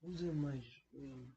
Who's in my stream?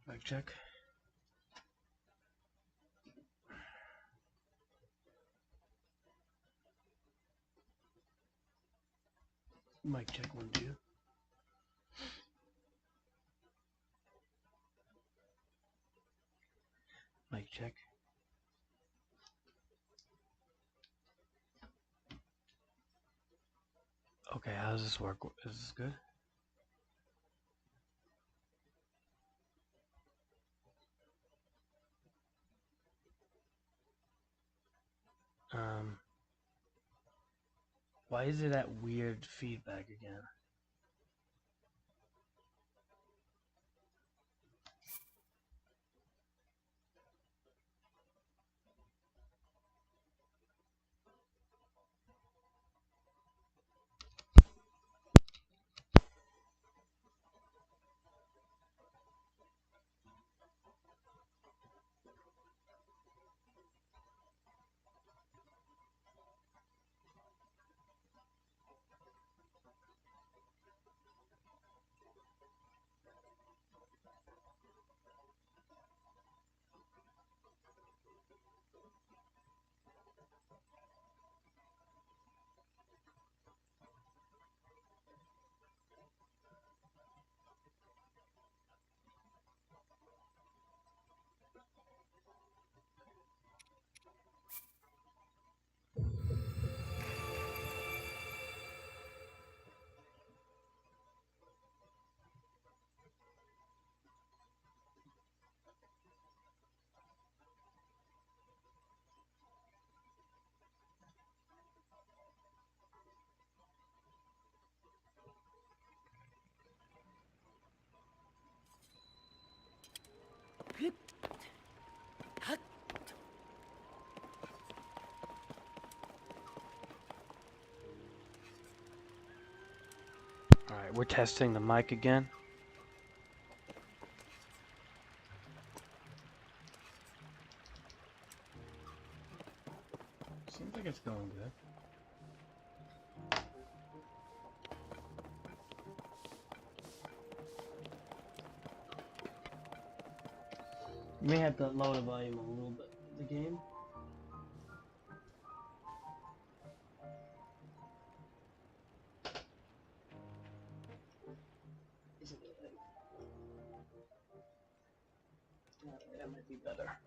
Mic check. Mic check 1 2. Mic check. Okay, how does this work? Is this good? Why is it that weird feedback again? Alright, we're testing the mic again. Seems like it's going good. You may have to lower the volume a little bit of the game. That might be better.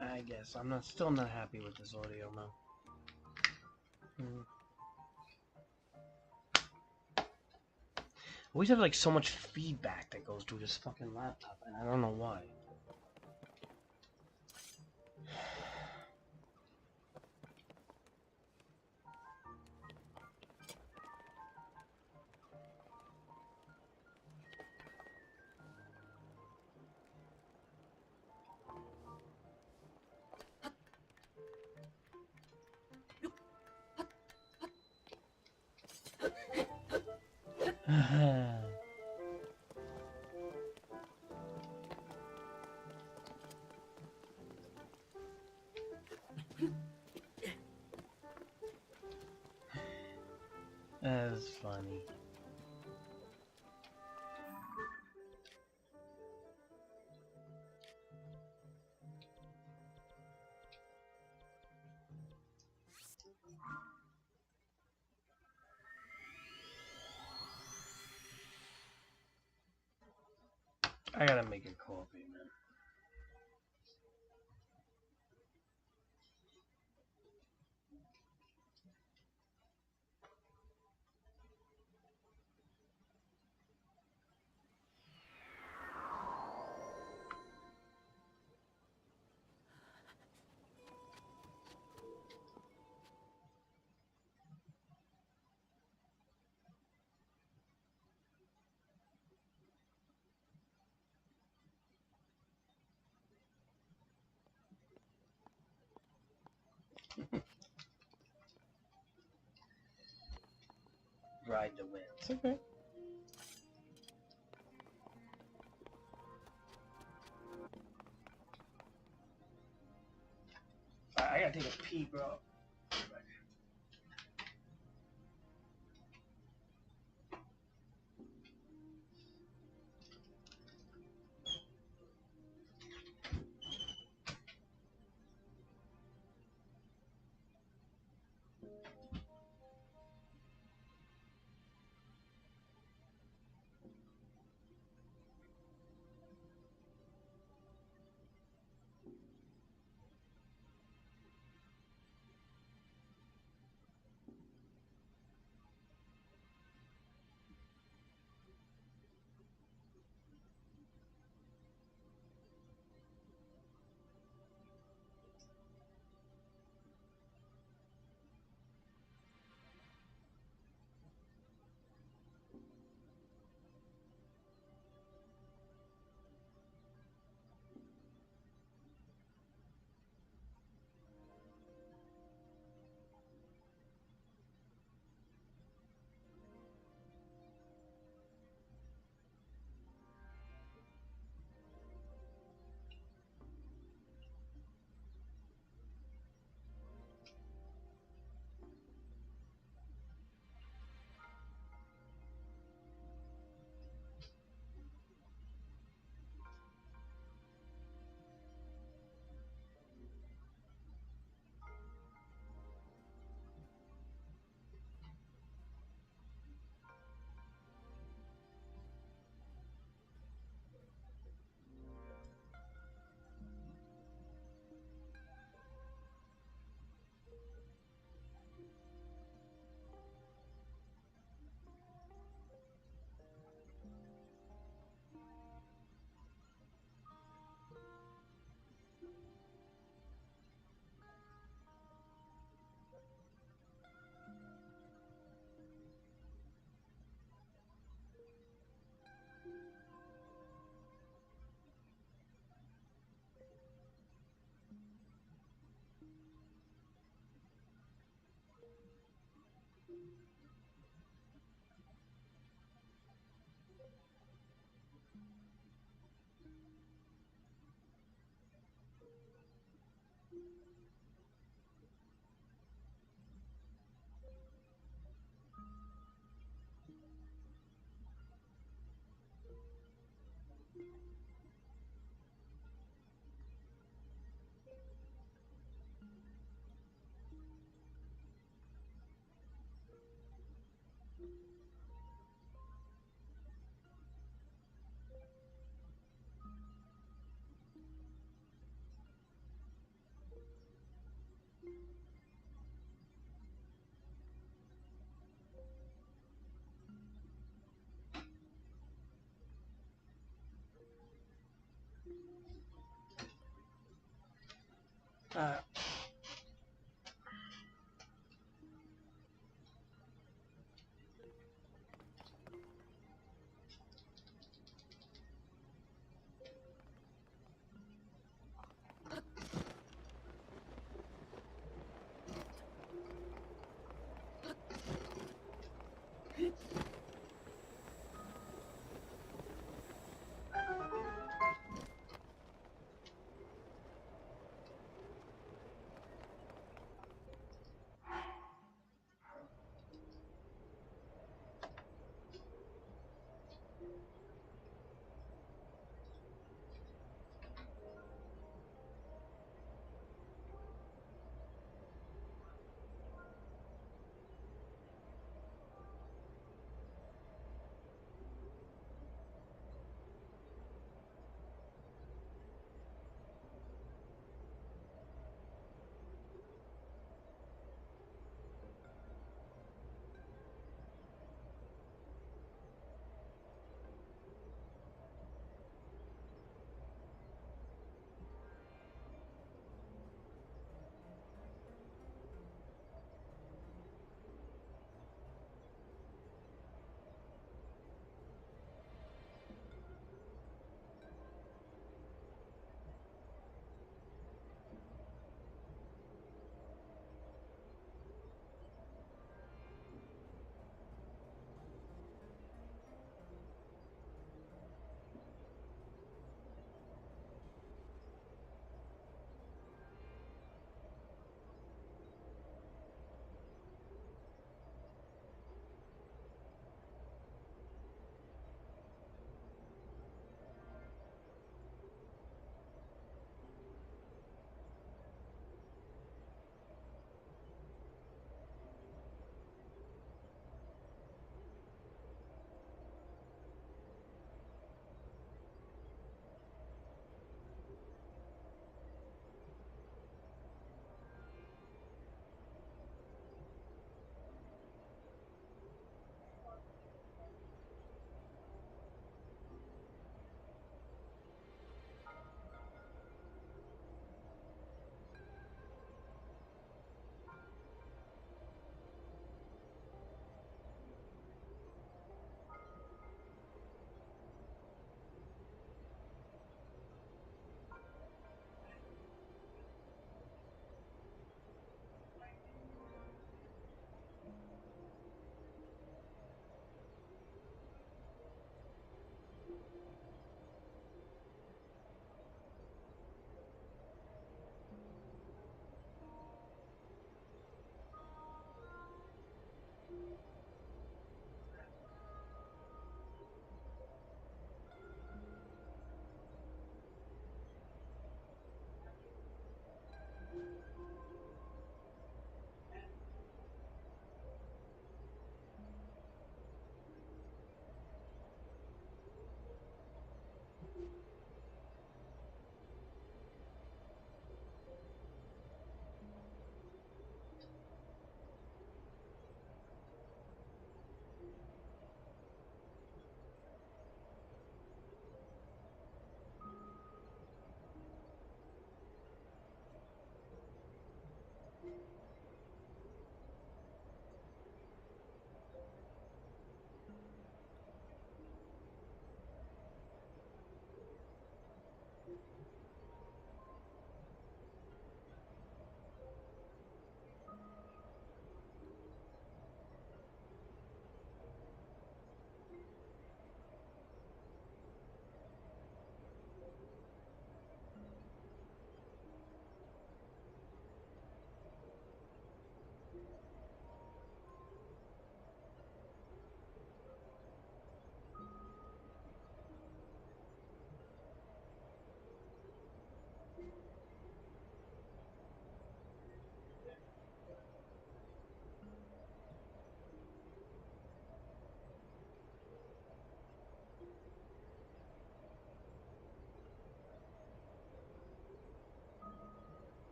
I guess I'm still not happy with this audio, man. I always have like so much feedback that goes through this fucking laptop, and I don't know why. That's funny. I gotta make a coffee, man. Ride the winds. Okay. I gotta take a pee, bro. Uh,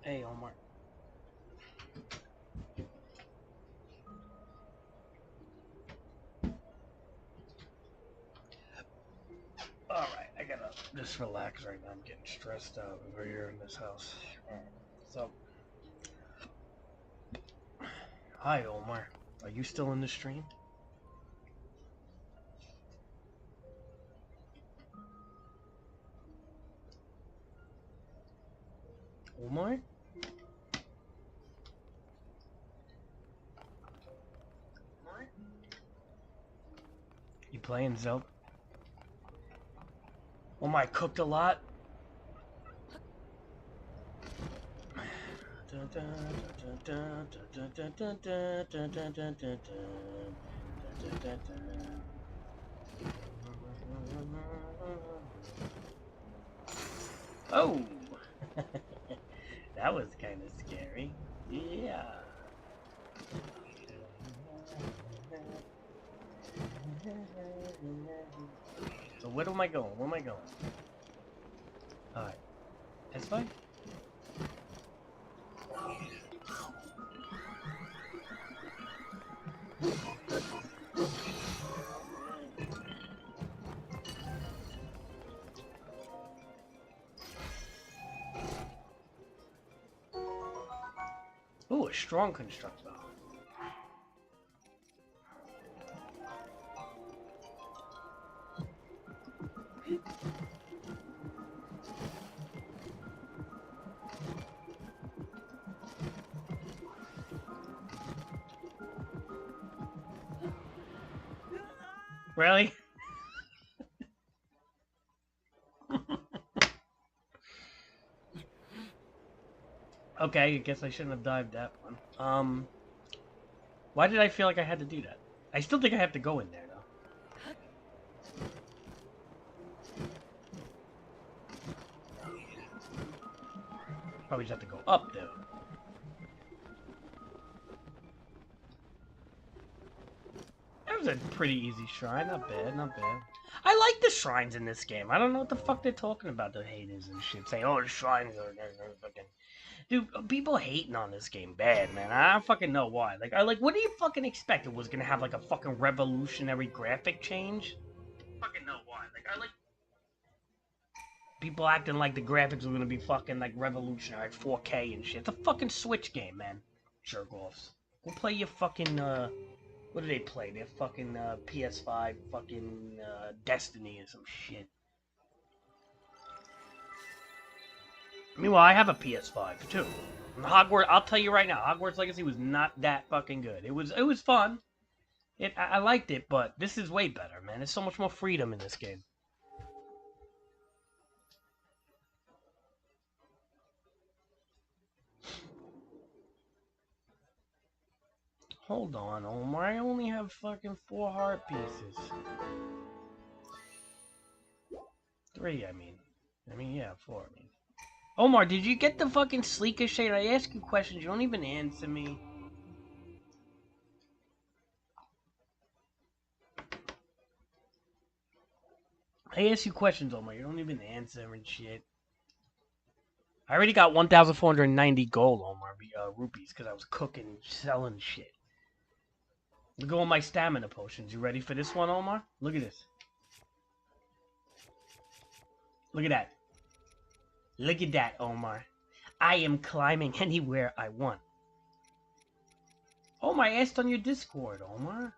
Hey, Omar. Alright, I gotta just relax right now. I'm getting stressed out over here in this house. So, hi, Omar. Are you still in the stream? Omar? You playing Zelda? Omar, I cooked a lot? Oh! That was kind of scary. Yeah. So where am I going? Where am I going? Alright. That's fine. Ooh, a strong constructor. Really? Okay, I guess I shouldn't have dived that one. Why did I feel like I had to do that? I still think I have to go in there, though. Probably just have to go up, though. That was a pretty easy shrine. Not bad, not bad. I like the shrines in this game. I don't know what the fuck they're talking about, the haters and shit. Saying, oh, the shrines are fucking... Dude, people hating on this game bad, man. I don't fucking know why. Like, what do you fucking expect? It was gonna have, like, a fucking revolutionary graphic change? Fucking know why. Like, people acting like the graphics were gonna be fucking, like, revolutionary, 4K and shit. It's a fucking Switch game, man. Jerk-offs. Go play your fucking, what do they play? Their fucking, PS5 fucking, Destiny or some shit. Meanwhile, I have a PS5, too. And Hogwarts, I'll tell you right now, Hogwarts Legacy was not that fucking good. It was fun. I liked it, but this is way better, man. There's so much more freedom in this game. Hold on, Omar. I only have fucking 4 heart pieces. 3, I mean. Yeah, 4, I mean. Omar, did you get the fucking sleeker shade? I ask you questions, you don't even answer me. I ask you questions, Omar. You don't even answer and shit. I already got 1,490 gold, Omar, rupees, because I was cooking, selling shit. Look at all my stamina potions. You ready for this one, Omar? Look at this. Look at that. Look at that, Omar. I am climbing anywhere I want. Omar, I asked on your Discord, Omar.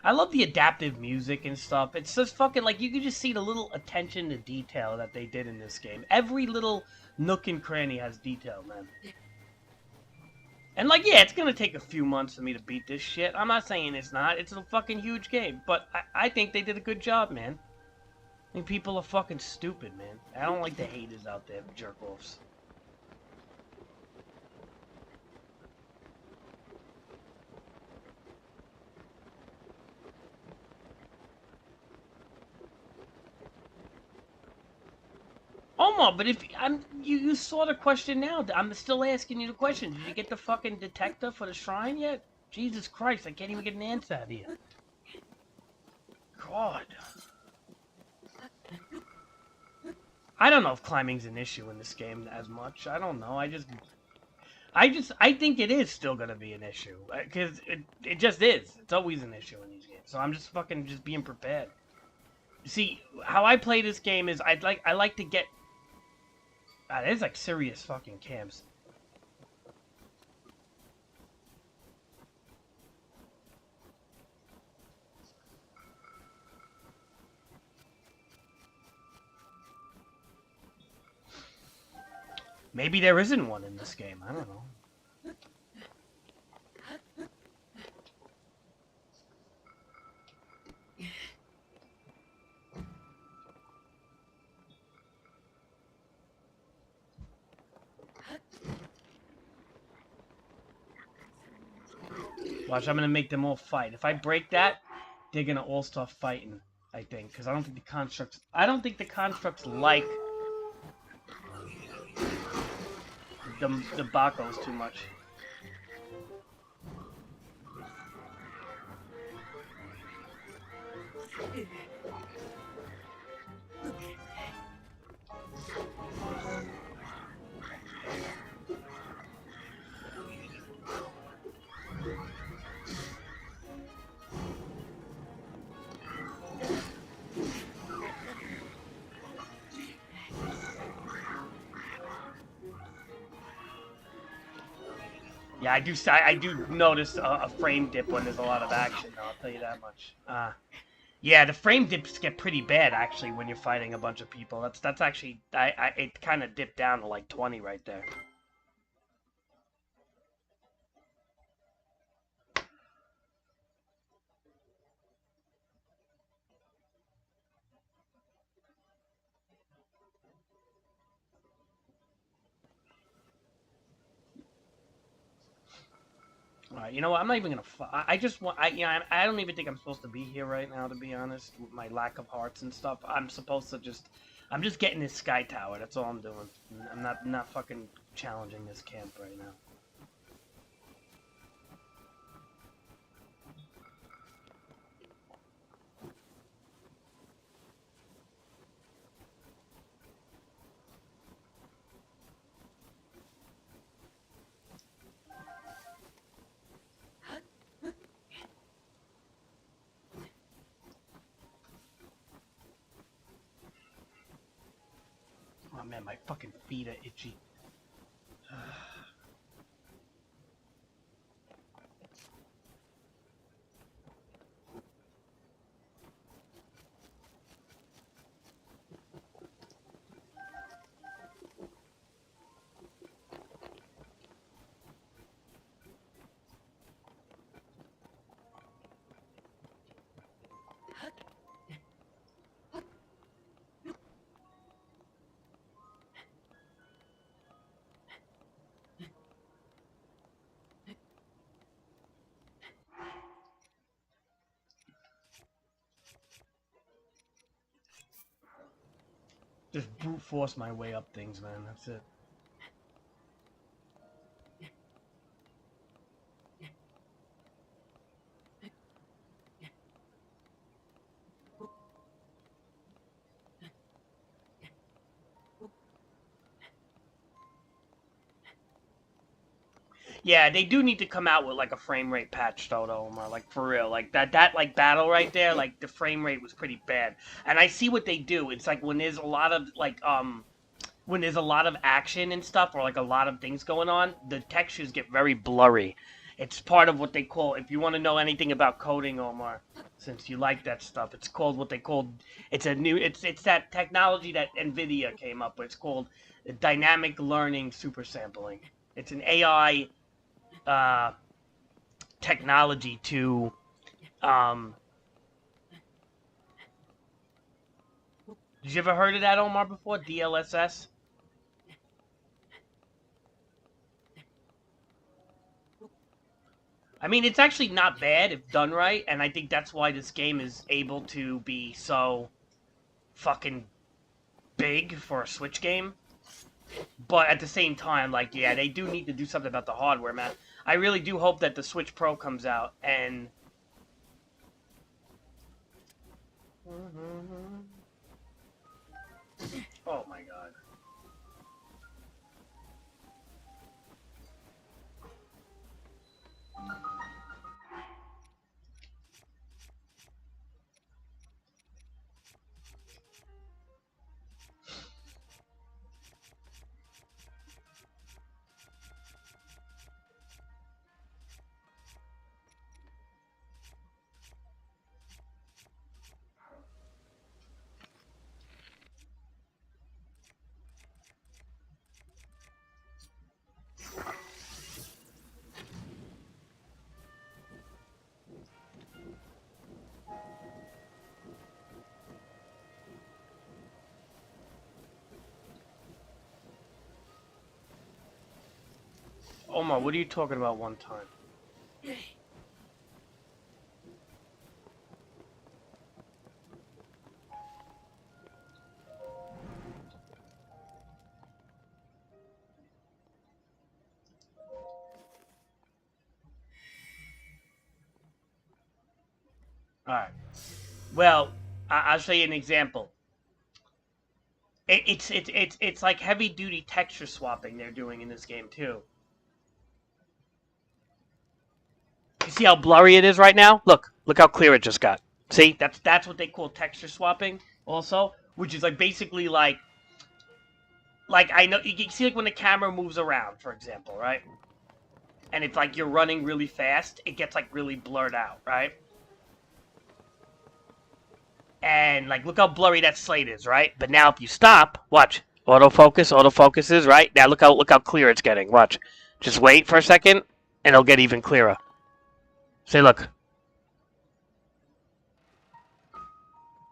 I love the adaptive music and stuff. It's just fucking, like, you can just see the little attention to detail that they did in this game. Every little nook and cranny has detail, man. And, like, yeah, it's gonna take a few months for me to beat this shit. I'm not saying it's not. It's a fucking huge game. But I think they did a good job, man. I think people are fucking stupid, man. I don't like the haters out there, jerk-offs. Omar, but if you saw the question now. I'm still asking you the question. Did you get the fucking detector for the shrine yet? Jesus Christ, I can't even get an answer out of you. God. I don't know if climbing's an issue in this game as much. I don't know. I think it is still gonna be an issue because it just is. It's always an issue in these games. So I'm just fucking just being prepared. See, how I play this game is I like to get. There's like serious fucking camps. Maybe there isn't one in this game. I don't know. Watch, I'm gonna make them all fight. If I break that, they're gonna all start fighting. I think, because I don't think the constructs. I don't think the constructs like the Bakos too much. Yeah, I do notice a frame dip when there's a lot of action. I'll tell you that much. Yeah, the frame dips get pretty bad actually when you're fighting a bunch of people. That's actually it kind of dipped down to like 20 right there. All right, you know what? I'm not even gonna. I just want. I don't even think I'm supposed to be here right now. To be honest, with my lack of hearts and stuff, I'm supposed to just. I'm just getting this sky tower. That's all I'm doing. I'm not fucking challenging this camp right now. Oh man, my fucking feet are itchy. Just brute force my way up things, man. That's it. Yeah, they do need to come out with like a frame rate patch, though, Omar. Like for real, like that like battle right there, like the frame rate was pretty bad. And I see what they do. It's like when there's a lot of like when there's a lot of action and stuff, or like a lot of things going on, the textures get very blurry. It's part of what they call. If you want to know anything about coding, Omar, since you like that stuff, it's called what they call. It's a new. It's that technology that Nvidia came up with. It's called dynamic learning super sampling. It's an AI uh, technology to um, did you ever heard of that, Omar, before? DLSS? I mean, it's actually not bad if done right, and I think that's why this game is able to be so fucking big for a Switch game. But at the same time, like, yeah, they do need to do something about the hardware, man. I really do hope that the Switch Pro comes out and... Oh my god. Omar, what are you talking about one time? Alright. Well, I'll show you an example. It's like heavy duty texture swapping they're doing in this game too. You see how blurry it is right now? Look how clear it just got. See, that's what they call texture swapping. Also, which is like basically like I know you see like when the camera moves around, for example, right? And it's like you're running really fast, it gets like really blurred out, right? And like look how blurry that slate is, right? But now if you stop, watch. Autofocus is, right? Now look how clear it's getting. Watch. Just wait for a second and it'll get even clearer. Say look.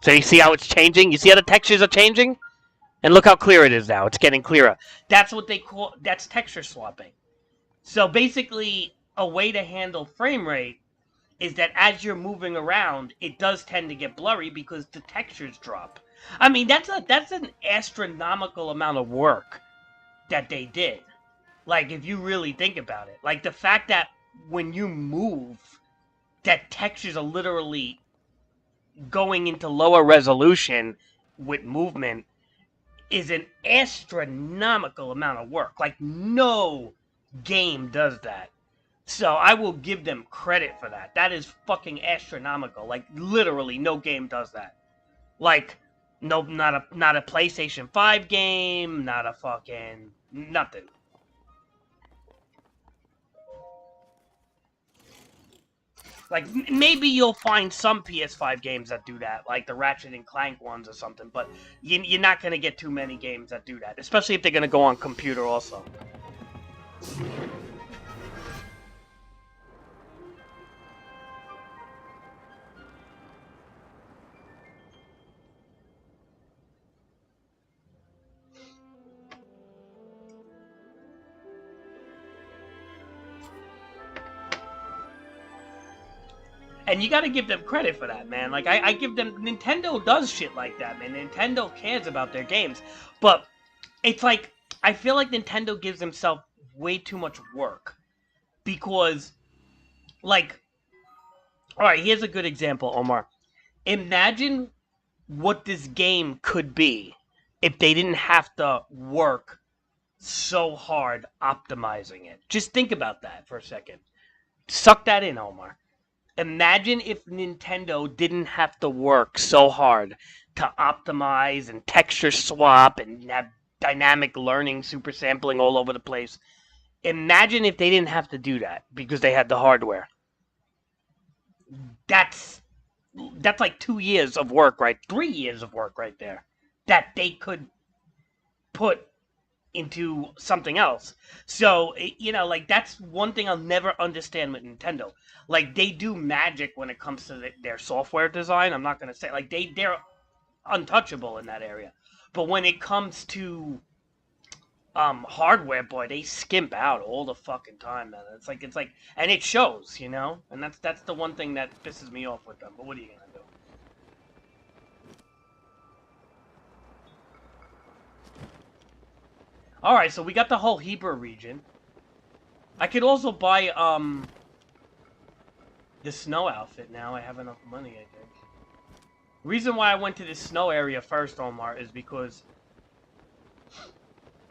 So you see how it's changing? You see how the textures are changing? And look how clear it is now. It's getting clearer. That's what they call that's texture swapping. So basically a way to handle frame rate is that as you're moving around, it does tend to get blurry because the textures drop. I mean, that's an astronomical amount of work that they did. Like, if you really think about it. Like, the fact that when you move, that textures are literally going into lower resolution with movement is an astronomical amount of work. Like, no game does that. So I will give them credit for that. That is fucking astronomical. Like literally, no game does that. Like, no, not a PlayStation 5 game, not a fucking nothing. Like maybe you'll find some PS5 games that do that, like the Ratchet and Clank ones or something. But you're not gonna get too many games that do that, especially if they're gonna go on computer also. And you gotta give them credit for that, man. Like, I give them... Nintendo does shit like that, man. Nintendo cares about their games. But it's like... I feel like Nintendo gives themselves way too much work. Because, like... Alright, here's a good example, Omar. Imagine what this game could be if they didn't have to work so hard optimizing it. Just think about that for a second. Suck that in, Omar. Imagine if Nintendo didn't have to work so hard to optimize and texture swap and have dynamic learning, super sampling all over the place. Imagine if they didn't have to do that because they had the hardware. That's like 2 years of work, right? 3 years of work right there that they could put into something else. So, like, that's one thing I'll never understand with Nintendo. Like, they do magic when it comes to their software design. I'm not going to say, like, they're untouchable in that area. But when it comes to hardware, boy, they skimp out all the fucking time, man. It's like, and it shows, and that's the one thing that pisses me off with them. But what are you gonna do? Alright, so we got the whole Hebrew region. I could also buy, the snow outfit now. I have enough money, I think. Reason why I went to this snow area first, Omar, is because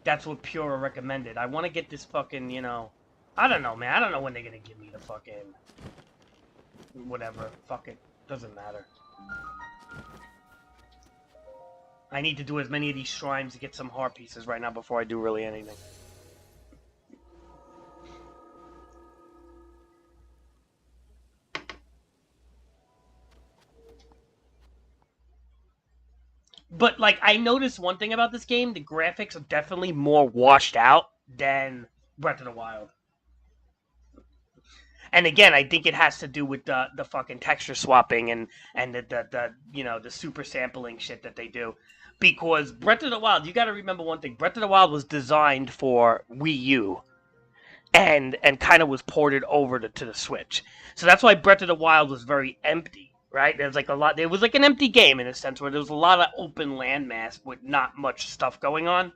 that's what Pura recommended. I want to get this fucking, you know... I don't know, man. I don't know when they're gonna give me the fucking... Whatever. Fuck it. Doesn't matter. I need to do as many of these shrines to get some heart pieces right now before I do really anything. But, like, I noticed one thing about this game. The graphics are definitely more washed out than Breath of the Wild. And again, I think it has to do with the fucking texture swapping and the you know, the super sampling shit that they do. Because Breath of the Wild, you got to remember one thing. Breath of the Wild was designed for Wii U and kind of was ported over to the Switch. So that's why Breath of the Wild was very empty, right? There's like a lot. It was like an empty game in a sense where there was a lot of open landmass with not much stuff going on.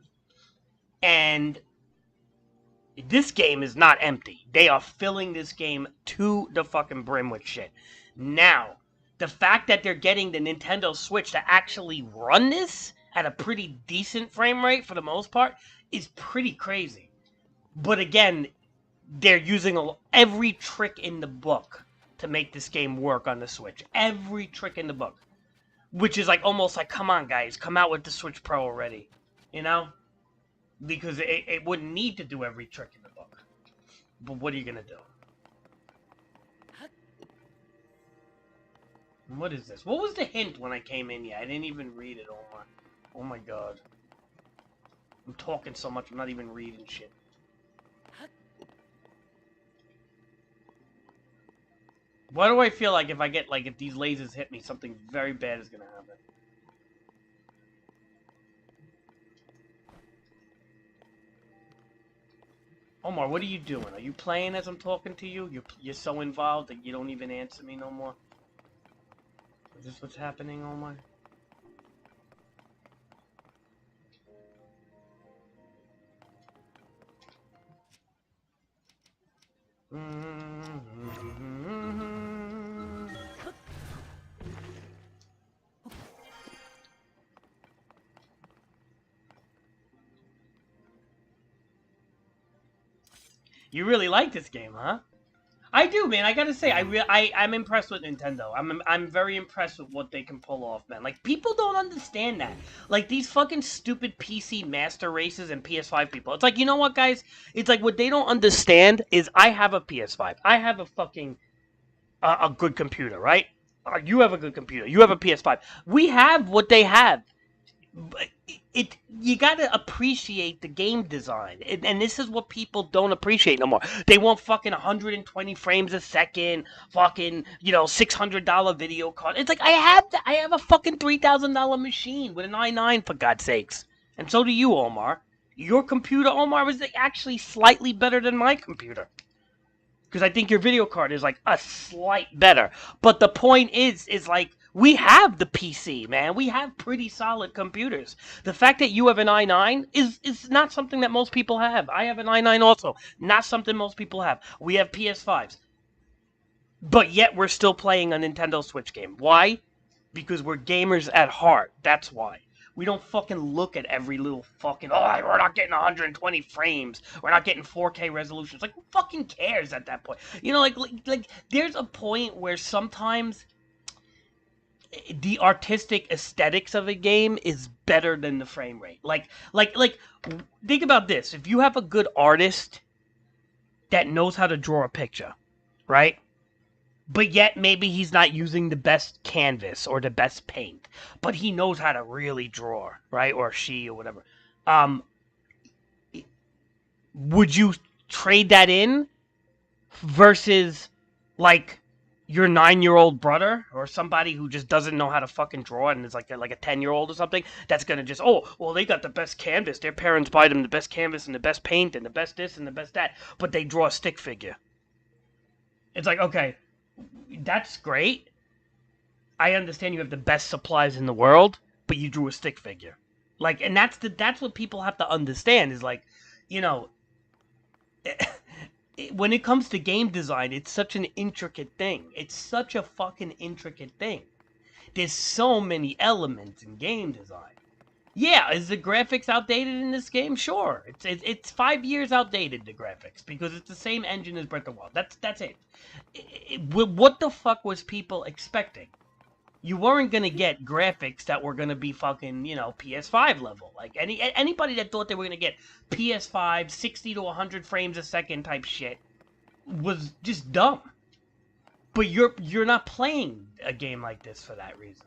And this game is not empty. They are filling this game to the fucking brim with shit. Now, the fact that they're getting the Nintendo Switch to actually run this at a pretty decent frame rate for the most part is pretty crazy. But again, they're using every trick in the book to make this game work on the Switch. Every trick in the book. Which is like almost like, come on guys, come out with the Switch Pro already. You know? Because it wouldn't need to do every trick in the book. But what are you gonna do? What is this? What was the hint when I came in here? I didn't even read it, Omar. Oh my god. I'm talking so much, I'm not even reading shit. Why do I feel like if I get, like, if these lasers hit me, something very bad is gonna happen? Omar, what are you doing? Are you playing as I'm talking to you? You're so involved that you don't even answer me no more? Is this what's happening, Omar? You really like this game, huh? I do, man. I gotta say, I'm impressed with Nintendo. I'm very impressed with what they can pull off, man. Like, people don't understand that. Like, these fucking stupid PC master races and PS5 people. It's like, you know what, guys? It's like, what they don't understand is I have a PS5. I have a fucking, a good computer, right? You have a good computer. You have a PS5. We have what they have. But you gotta appreciate the game design, and this is what people don't appreciate no more. They want fucking 120 frames a second, fucking, you know, $600 video card. It's like, I have a fucking $3,000 machine with an i9, for God's sakes, and so do you, Omar. Your computer, Omar, was actually slightly better than my computer. Because I think your video card is like a slight better. But the point is like, we have the PC, man. We have pretty solid computers. The fact that you have an i9 is not something that most people have. I have an i9 also. Not something most people have. We have PS5s. But yet we're still playing a Nintendo Switch game. Why? Because we're gamers at heart. That's why. We don't fucking look at every little fucking, oh, we're not getting 120 frames. We're not getting 4K resolutions. Like, who fucking cares at that point? You know, like there's a point where sometimes the artistic aesthetics of a game is better than the frame rate. Like, think about this. If you have a good artist that knows how to draw a picture, right? But yet maybe he's not using the best canvas or the best paint, but he knows how to really draw, right? Or she or whatever. Would you trade that in versus like your 9-year-old brother or somebody who just doesn't know how to fucking draw and is like a 10-year-old or something that's gonna just, oh, well, they got the best canvas. Their parents buy them the best canvas and the best paint and the best this and the best that, but they draw a stick figure. It's like, okay, that's great. I understand you have the best supplies in the world, but you drew a stick figure. Like, and that's what people have to understand is like, you know, when it comes to game design, it's such an intricate thing. It's such a fucking intricate thing. There's so many elements in game design. Yeah, is the graphics outdated in this game? Sure, it's 5 years outdated, the graphics, because it's the same engine as Breath of the Wild. That's it. What the fuck was people expecting? You weren't gonna get graphics that were gonna be fucking, PS5 level. Like anybody that thought they were gonna get PS5 60 to 100 frames a second type shit was just dumb. But you're not playing a game like this for that reason.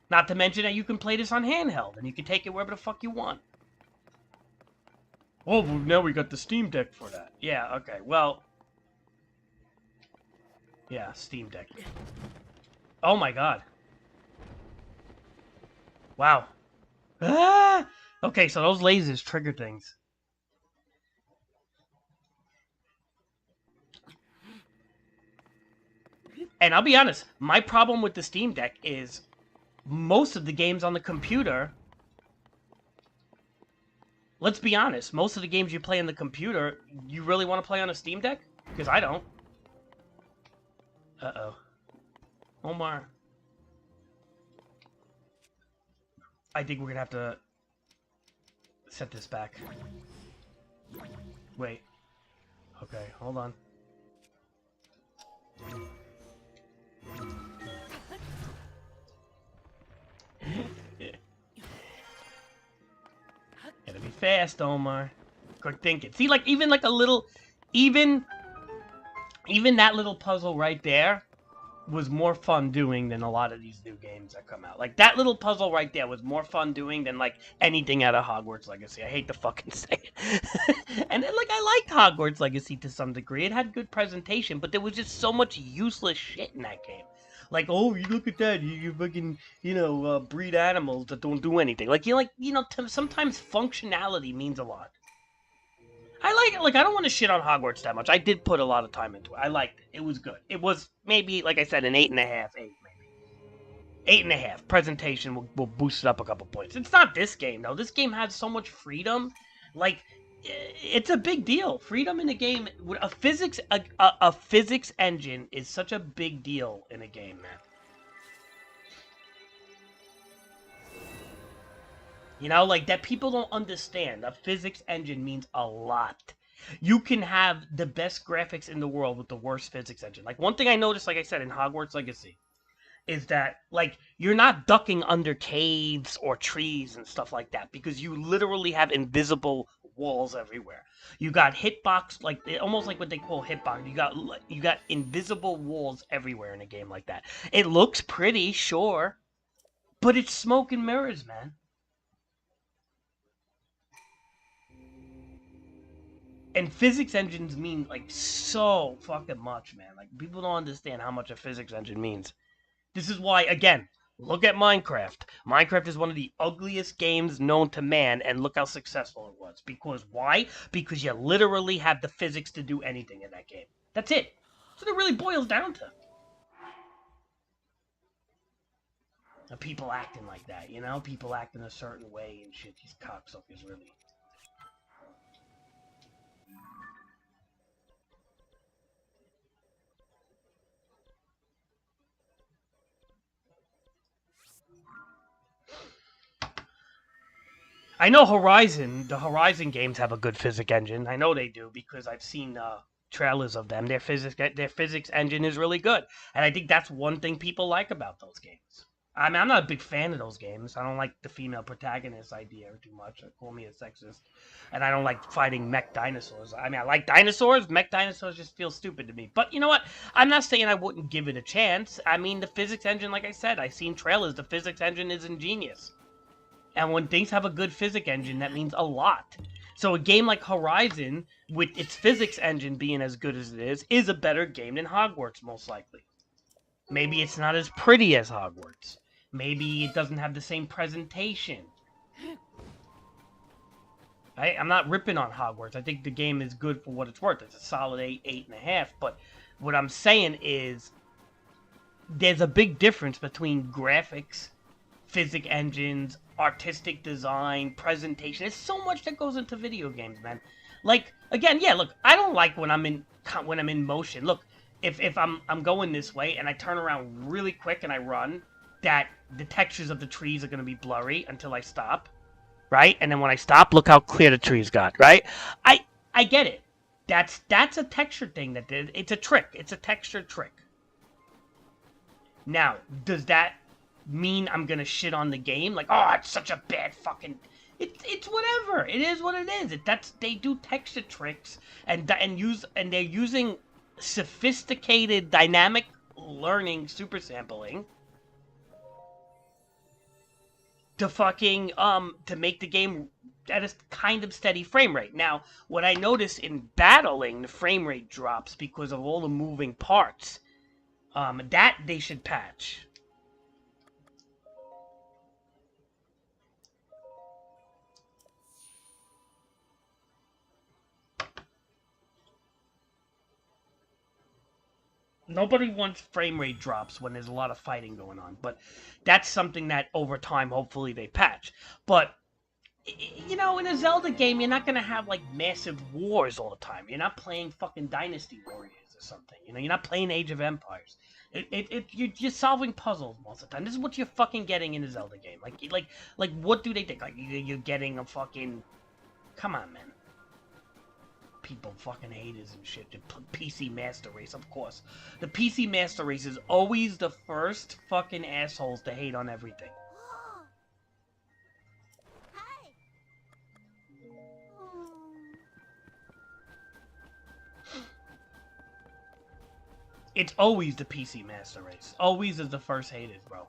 Not to mention that you can play this on handheld and you can take it wherever the fuck you want. Oh, well, now we got the Steam Deck for that. Yeah, okay. Well, yeah, Steam Deck. Oh my god. Wow. Ah! Okay, so those lasers trigger things. And I'll be honest, my problem with the Steam Deck is most of the games on the computer. Let's be honest, most of the games you play on the computer, you really want to play on a Steam Deck? Because I don't. Uh-oh. Omar. I think we're gonna have to set this back. Wait. Okay, hold on. Gotta be fast, Omar. Quick thinking. See, like, even like a little... Even that little puzzle right there was more fun doing than a lot of these new games that come out. Like, that little puzzle right there was more fun doing than, like, anything out of Hogwarts Legacy. I hate to fucking say it. And, like, I liked Hogwarts Legacy to some degree. It had good presentation, but there was just so much useless shit in that game. Like, oh, you look at that, you fucking, breed animals that don't do anything. Like, sometimes functionality means a lot. I like it. Like, I don't want to shit on Hogwarts that much. I did put a lot of time into it. I liked it. It was good. It was maybe, like I said, an 8.5. 8, maybe. 8.5. Presentation will boost it up a couple points. It's not this game, though. This game has so much freedom. Like, it's a big deal. Freedom in a game, a physics engine is such a big deal in a game, man. Like that people don't understand. A physics engine means a lot. You can have the best graphics in the world with the worst physics engine. Like one thing I noticed, like I said, in Hogwarts Legacy, is that, like, you're not ducking under caves or trees and stuff like that because you literally have invisible walls everywhere. You got hitbox, like almost like what they call hitbox. You got invisible walls everywhere in a game like that. It looks pretty, sure, but it's smoke and mirrors, man. And physics engines mean, like, so fucking much, man. Like, people don't understand how much a physics engine means. This is why, again, look at Minecraft. Minecraft is one of the ugliest games known to man, and look how successful it was. Because why? Because you literally have the physics to do anything in that game. That's it. That's what it really boils down to. And people acting like that, People acting a certain way and shit. These cocksuckers, really. I know the Horizon games have a good physics engine. I know they do because I've seen trailers of them. Their physics engine is really good, and I think that's one thing people like about those games. I mean, I'm not a big fan of those games. I don't like the female protagonist idea too much. Call me a sexist, and I don't like fighting mech dinosaurs. I mean, I like dinosaurs. Mech dinosaurs just feel stupid to me. But you know what? I'm not saying I wouldn't give it a chance. I mean, the physics engine, like I said, I've seen trailers. The physics engine is ingenious. And when things have a good physics engine, that means a lot. So a game like Horizon, with its physics engine being as good as it is a better game than Hogwarts, most likely. Maybe it's not as pretty as Hogwarts. Maybe it doesn't have the same presentation. I'm not ripping on Hogwarts. I think the game is good for what it's worth. It's a solid 8, 8.5. But what I'm saying is, there's a big difference between graphics physics engines, artistic design, presentation. There's so much that goes into video games, man. Like again, yeah. Look, I don't like when I'm in motion. Look, if I'm going this way and I turn around really quick and I run, that the textures of the trees are gonna be blurry until I stop, right? And then when I stop, look how clear the trees got, right? I get it. That's a texture thing it's a trick. It's a texture trick. Now, does that mean I'm gonna shit on the game? Like, oh, it's such a bad fucking. It's whatever. It is what it is. They do texture tricks and they're using sophisticated dynamic learning super sampling to fucking to make the game at a kind of steady frame rate. Now, what I notice in battling, the frame rate drops because of all the moving parts. That they should patch. Nobody wants frame rate drops when there's a lot of fighting going on, but that's something that over time, hopefully, they patch. But you know, in a Zelda game, you're not gonna have like massive wars all the time. You're not playing fucking Dynasty Warriors or something. You know, you're not playing Age of Empires. You're solving puzzles most of the time. This is what you're fucking getting in a Zelda game. Like, what do they think? Like, you're getting a fucking. Come on, man. People fucking haters and shit. The PC Master Race, of course. The PC Master Race is always the first fucking assholes to hate on everything. It's always the PC Master Race. Always is the first haters, bro.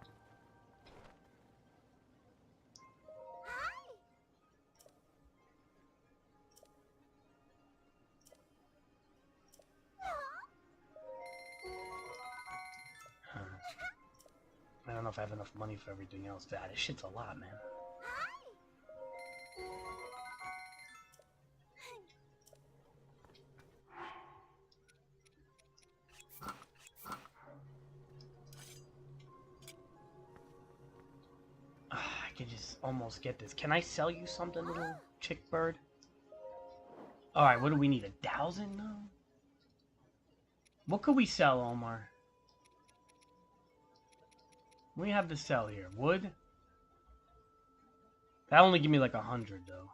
I don't know if I have enough money for everything else. This shit's a lot, man. I can just almost get this. Can I sell you something, little chick bird? Alright, what do we need? 1,000 now? What could we sell, Omar? What do we have to sell here? Wood? That only give me like 100, though.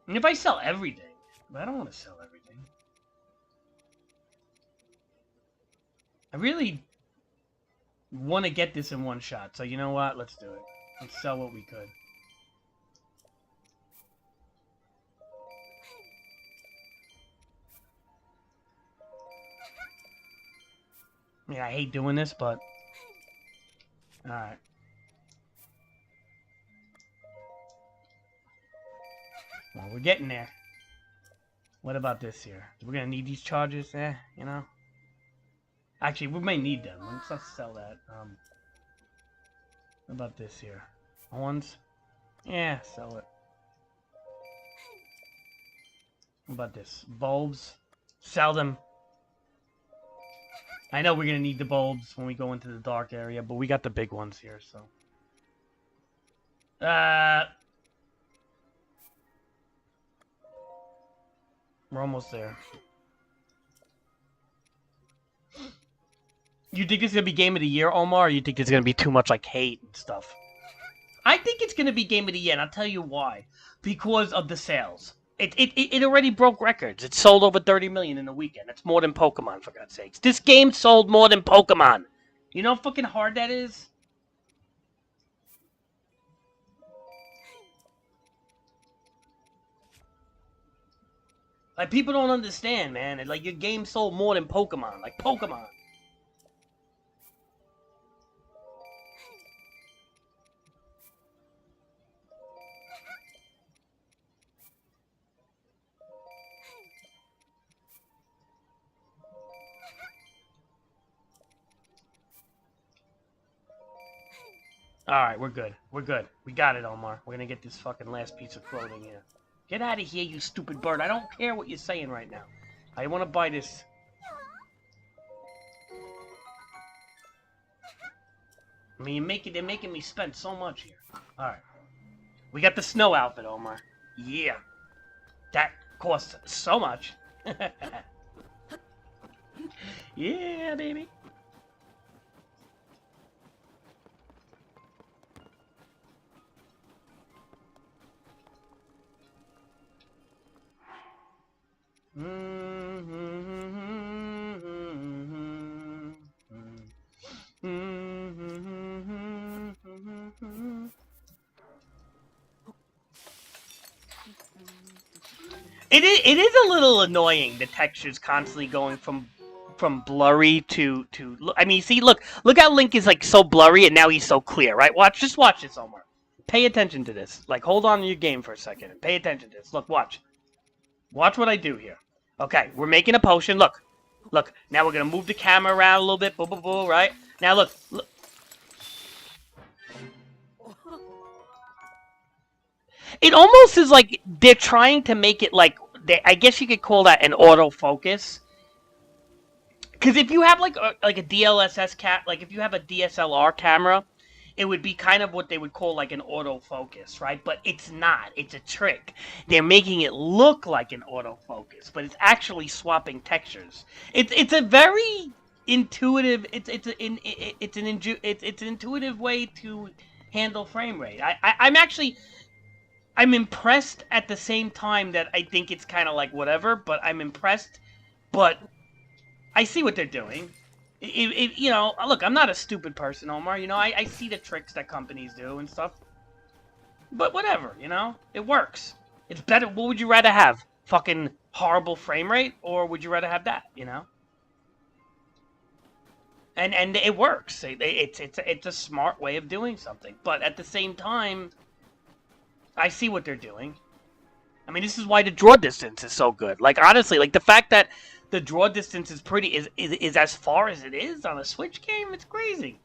And if I sell everything, but I don't want to sell everything. I really want to get this in one shot, so you know what? Let's do it. Let's sell what we could. Yeah, I hate doing this, but... Alright. Well, we're getting there. What about this here? We're gonna need these charges, you know? Actually, we may need them. Let's sell that. What about this here? Horns? Yeah, sell it. What about this? Bulbs? Sell them. I know we're gonna need the bulbs when we go into the dark area, but we got the big ones here, so. We're almost there. You think it's gonna be Game of the Year, Omar, or you think there's gonna be too much, like, hate and stuff? I think it's gonna be Game of the Year, and I'll tell you why. Because of the sales. It already broke records. It sold over 30 million in a weekend. That's more than Pokemon, for God's sakes. This game sold more than Pokemon. You know how fucking hard that is? Like, people don't understand, man. Like, your game sold more than Pokemon. Like, Pokemon. Alright, we're good. We're good. We got it, Omar. We're gonna get this fucking last piece of clothing here. Get out of here, you stupid bird. I don't care what you're saying right now. I want to buy this. I mean, they're making me spend so much here. All right, we got the snow outfit, Omar. Yeah, that costs so much. Yeah, baby. It is a little annoying, the textures constantly going from blurry to. I mean, see, look how Link is like so blurry and now he's so clear, right? Just watch this, Omar. Pay attention to this. Like, hold on to your game for a second and pay attention to this. Look, watch what I do here. Okay, we're making a potion. Look. Now we're gonna move the camera around a little bit. Boo, boo, boo. Right now, look. It almost is like they're trying to make it like I guess you could call that an autofocus. Because if you have like a DLSS like if you have a DSLR camera, it would be kind of what they would call like an autofocus, right? But it's not. It's a trick. They're making it look like an autofocus, but it's actually swapping textures. It's a very intuitive. It's an intuitive way to handle frame rate. I'm impressed at the same time that I think it's kind of like whatever, but I'm impressed. But I see what they're doing. Look, I'm not a stupid person, Omar. I see the tricks that companies do and stuff. But whatever, it works. It's better. What would you rather have? Fucking horrible frame rate, or would you rather have that? And it works. It's a smart way of doing something. But at the same time, I see what they're doing. I mean, this is why the draw distance is so good. Like, honestly, like the fact that the draw distance is is as far as it is on a Switch game, it's crazy.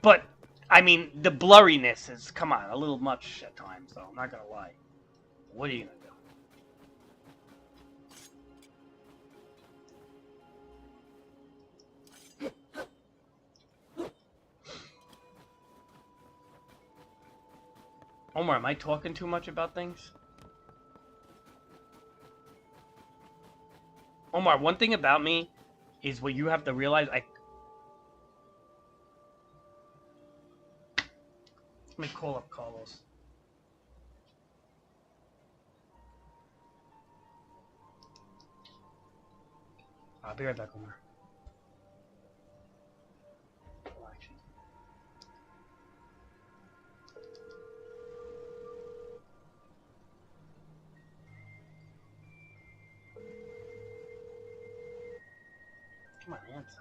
But I mean, the blurriness is, come on, a little much at times, though. I'm not gonna lie. What are you gonna do? Omar, am I talking too much about things? Omar, one thing about me is what you have to realize. Let me call up Carlos. I'll be right back, Omar. Come on, answer.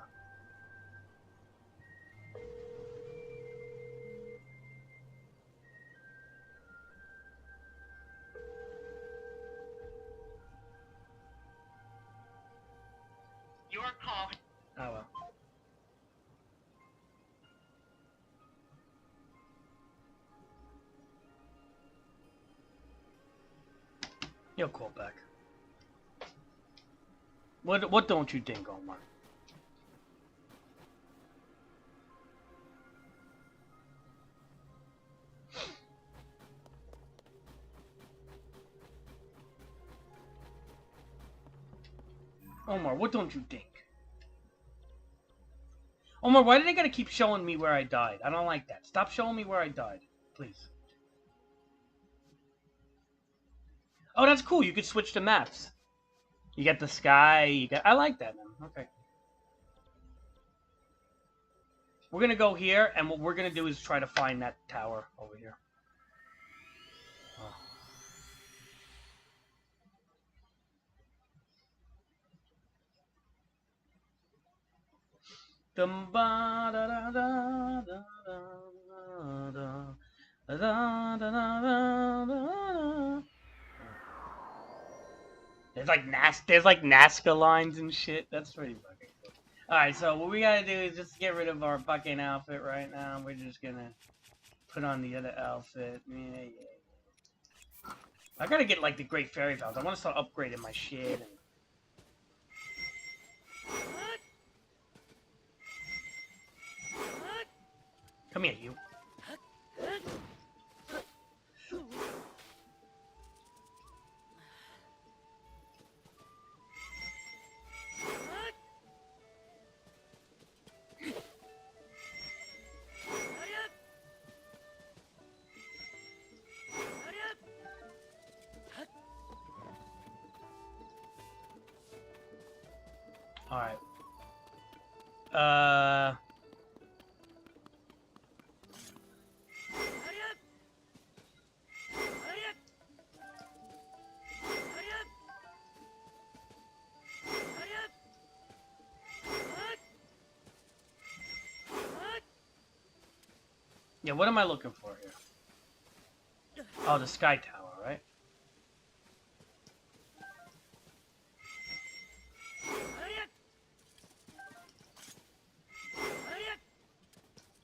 Your call. Oh well. He'll call back. What don't you think, Omar? Omar, what don't you think? Omar, why do they gotta keep showing me where I died? I don't like that. Stop showing me where I died, please. Oh, that's cool. You could switch to maps. You get the sky. I like that, man. Okay. We're gonna go here, and what we're gonna do is try to find that tower over here. Oh. There's like Nazca lines and shit. That's pretty fucking cool. Alright, so what we gotta do is just get rid of our fucking outfit right now. We're just gonna put on the other outfit. Yeah. I gotta get like the Great Fairy Powers. I wanna start upgrading my shit. Come here, you. Alright. Yeah, what am I looking for here? Oh, the sky tower, right?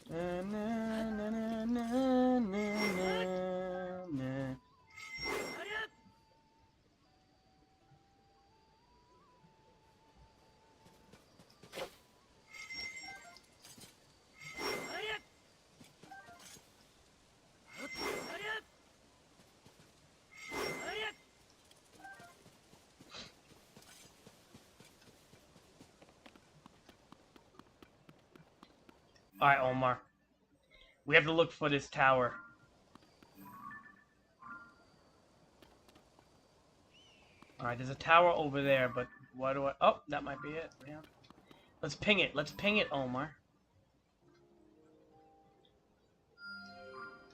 Na, na, na, na, na, na, na. Alright, Omar. We have to look for this tower. Alright, there's a tower over there, but what do I... Oh, that might be it. Yeah. Let's ping it. Let's ping it, Omar.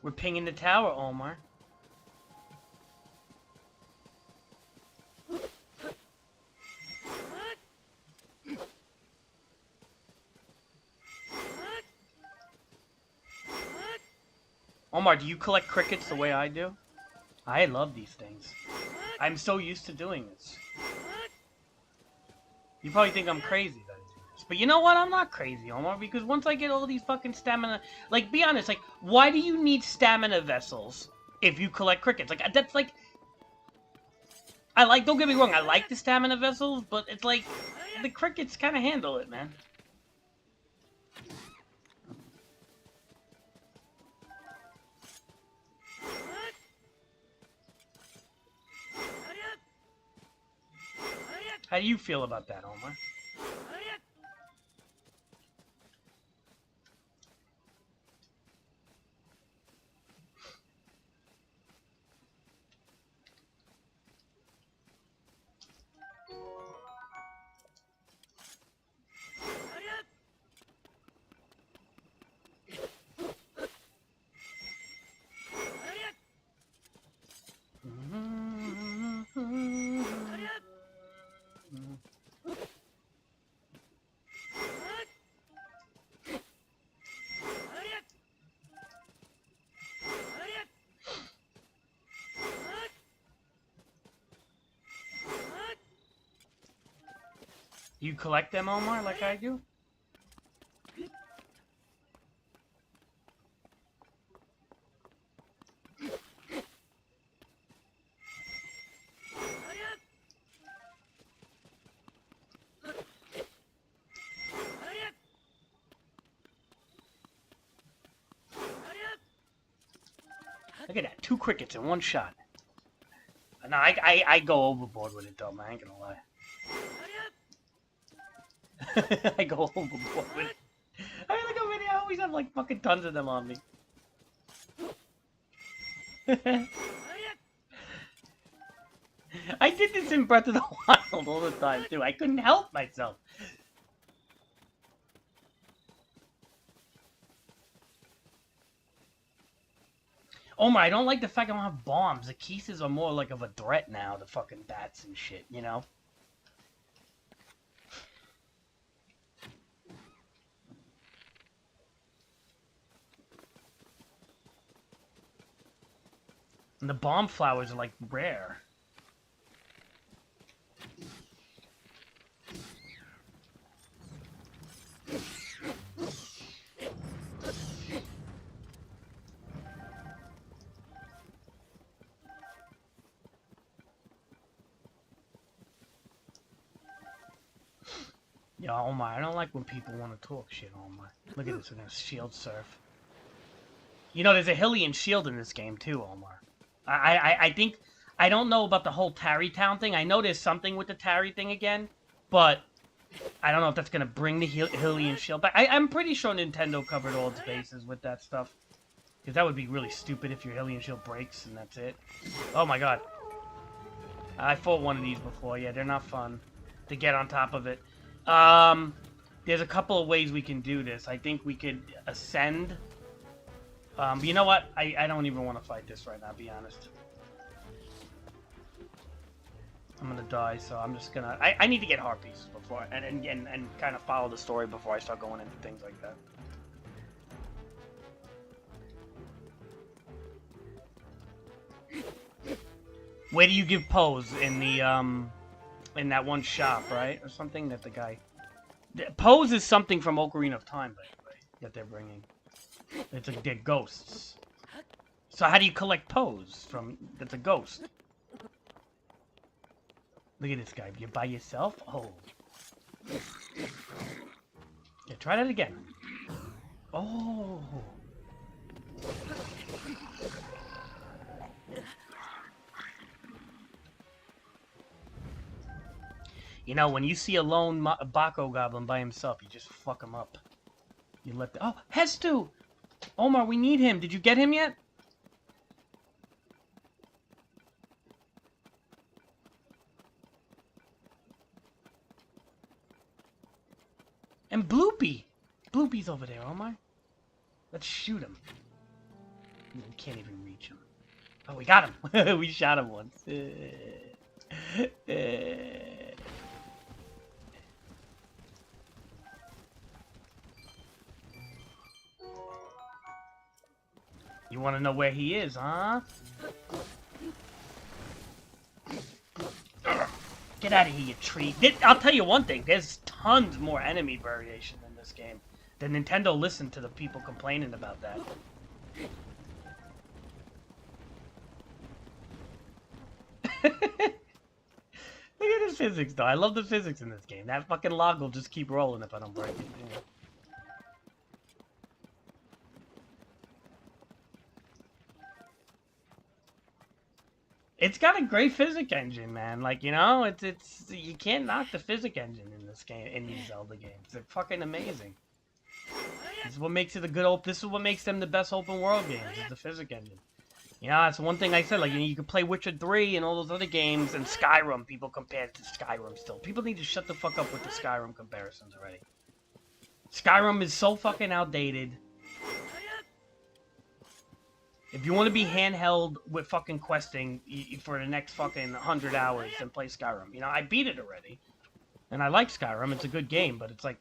We're pinging the tower, Omar. Omar, do you collect crickets the way I do? I love these things. I'm so used to doing this. You probably think I'm crazy that I do this. But you know what? I'm not crazy, Omar, because once I get all these fucking stamina... Like, be honest, like, why do you need stamina vessels if you collect crickets? Like, that's like... don't get me wrong, I like the stamina vessels, but it's like, the crickets kind of handle it, man. How do you feel about that, Omar? You collect them, Omar, like I do? Look at that, 2 crickets in one shot. No, I go overboard with it though, man. I ain't gonna lie. I go overboard with it. I mean, look how many. I always have like fucking tons of them on me. I did this in Breath of the Wild all the time too. I couldn't help myself. Omar, I don't like the fact I don't have bombs. The Keiths are more like of a threat now, the fucking bats and shit, you know? And the bomb flowers are like rare. Yeah, Omar, I don't like when people want to talk shit, Omar. Look at this, we're gonna shield surf. You know, there's a Hylian shield in this game too, Omar. I think I don't know about the whole Tarry Town thing. I know there's something with the Tarry thing again, but I don't know if that's gonna bring the Hylian shield back. I'm pretty sure Nintendo covered all its bases with that stuff, because that would be really stupid if your Hylian shield breaks and that's it. Oh my god, I fought one of these before. Yeah, they're not fun to get on top of it. There's a couple of ways we can do this. I think we could ascend. But you know what? I don't even want to fight this right now, to be honest. I'm gonna die, so I'm just gonna... I need to get heart pieces before, and kind of follow the story before I start going into things like that. Where do you give pose? In the, in that one shop, right? Or something that the guy... Pose is something from Ocarina of Time, by the way, that they're bringing. It's like they're ghosts. So how do you collect pose from... That's a ghost. Look at this guy. You're by yourself? Oh. Yeah, try that again. Oh. You know, when you see a lone Bako Goblin by himself, you just fuck him up. You let the... Oh, Hestu! Omar, we need him. Did you get him yet? And Bloopy! Bloopy's over there, Omar. Let's shoot him. We can't even reach him. Oh, we got him. We shot him once. You want to know where he is, huh? Get out of here, you tree. I'll tell you one thing. There's tons more enemy variation in this game. The Nintendo listened to the people complaining about that. Look at the physics, though. I love the physics in this game. That fucking log will just keep rolling if I don't break it. Yeah. It's got a great physics engine, man. Like, you know, it's you can't knock the physics engine in this game, in these Zelda games. They're fucking amazing. This is what makes it a good this is what makes them the best open world games, is the physics engine. You know, that's one thing I said, like, you know, you can play Witcher 3 and all those other games, and Skyrim, people compare it to Skyrim still. People need to shut the fuck up with the Skyrim comparisons already. Skyrim is so fucking outdated. If you want to be handheld with fucking questing for the next fucking 100 hours, then play Skyrim. You know, I beat it already. And I like Skyrim, it's a good game, but it's like...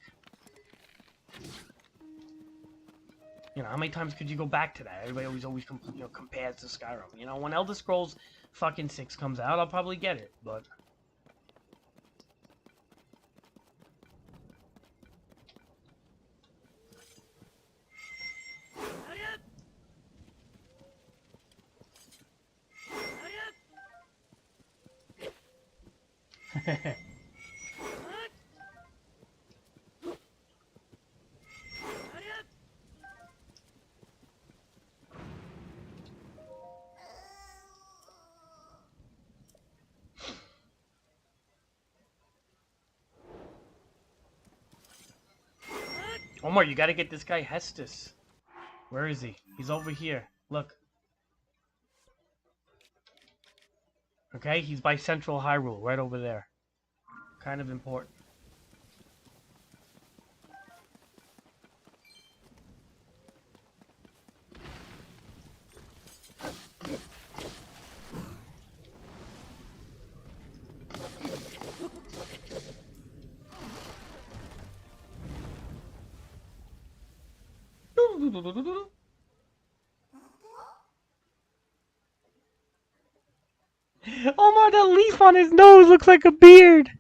You know, how many times could you go back to that? Everybody always compares to Skyrim. You know, when Elder Scrolls fucking 6 comes out, I'll probably get it, but... Omar, you gotta get this guy Hestus. Where is he? He's over here. Look. Okay, he's by Central Hyrule, right over there. Kind of important. Omar, that leaf on his nose looks like a beard.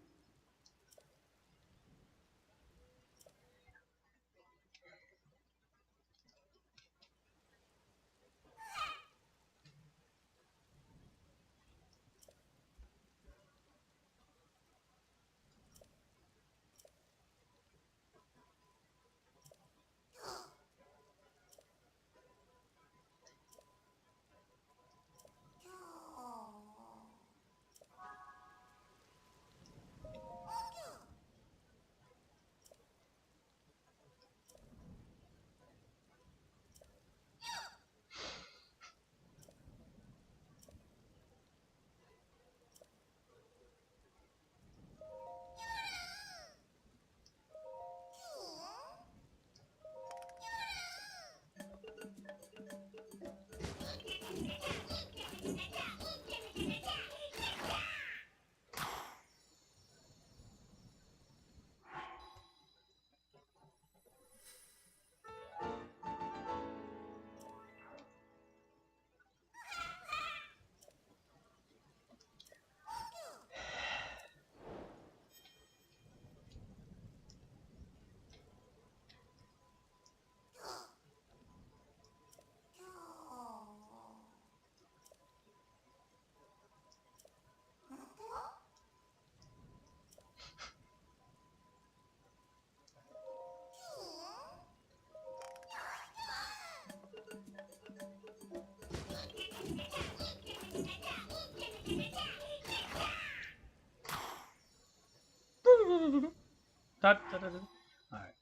Alright,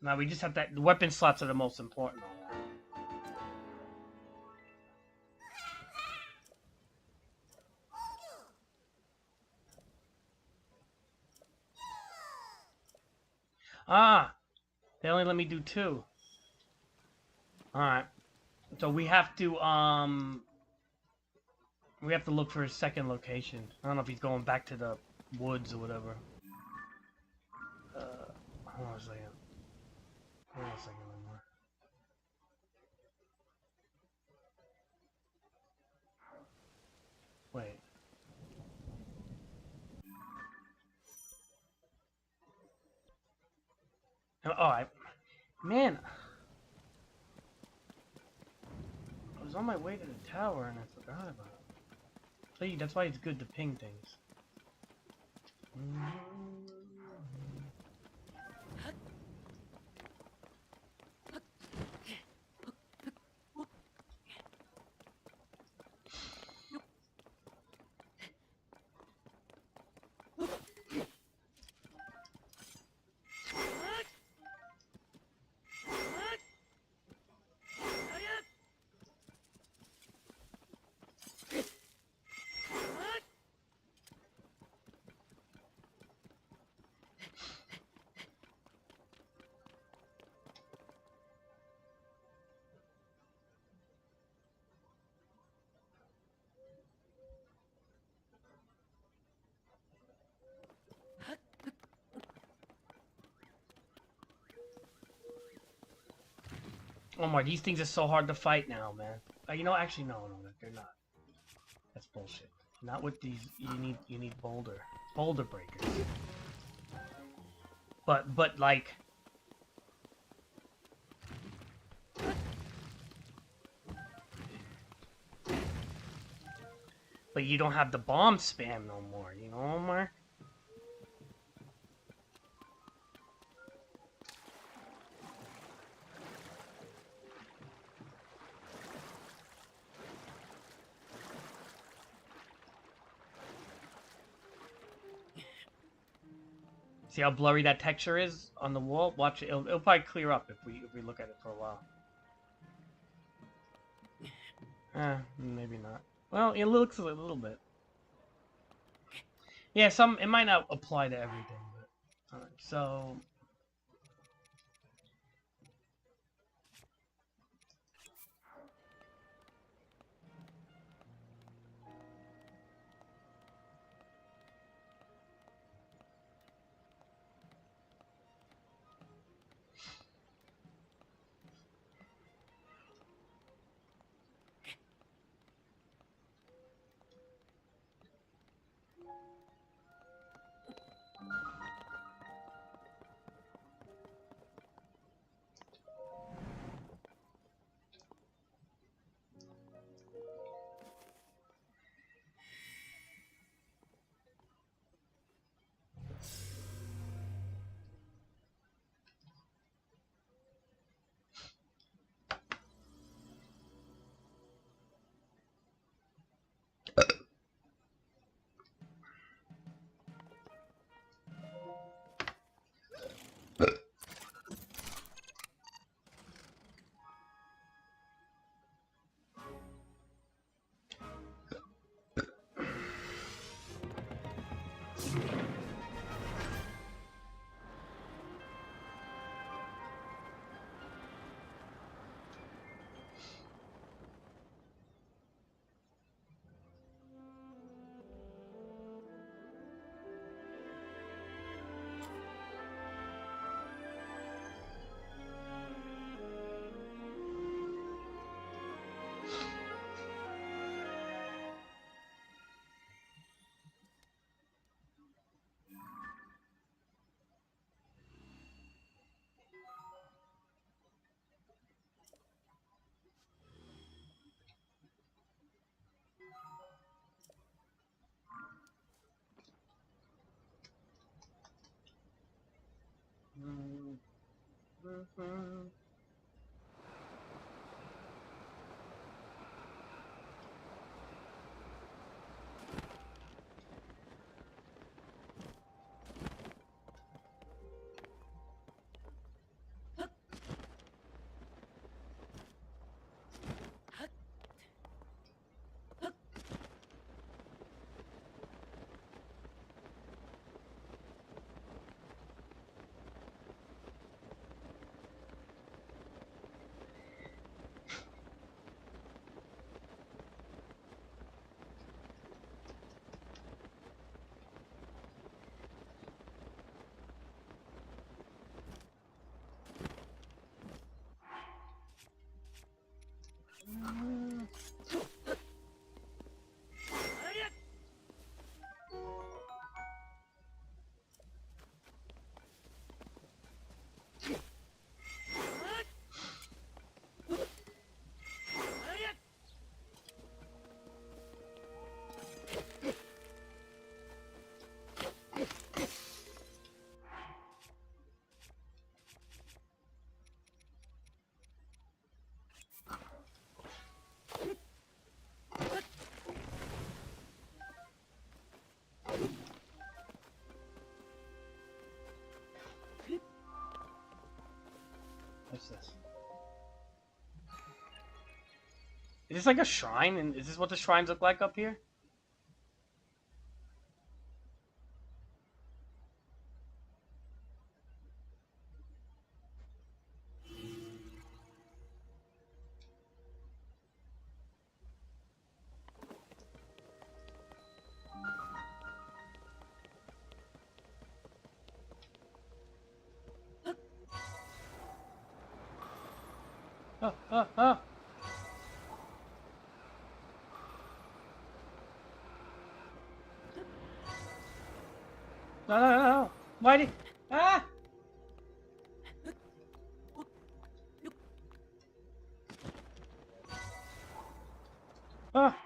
now we just have that. The weapon slots are the most important. Ah! They only let me do 2. Alright. So we have to, we have to look for his second location. I don't know if he's going back to the woods or whatever. Hold on a second. Hold on a second, Omar. Wait. Oh, man. I was on my way to the tower and I forgot about it. See, that's why it's good to ping things. Omar, these things are so hard to fight now, man. You know, actually, no, they're not. That's bullshit. Not with these. You need boulder breakers. But like. But you don't have the bomb spam no more, you know, Omar? See how blurry that texture is on the wall? Watch it. It'll probably clear up if we look at it for a while. Maybe not. Well, it looks a little bit. Yeah, it might not apply to everything, but alright, so What's this? Is this like a shrine? And is this what the shrines look like up here? Oh, oh, oh. No, no, no, no. Why did... Ah! Ah!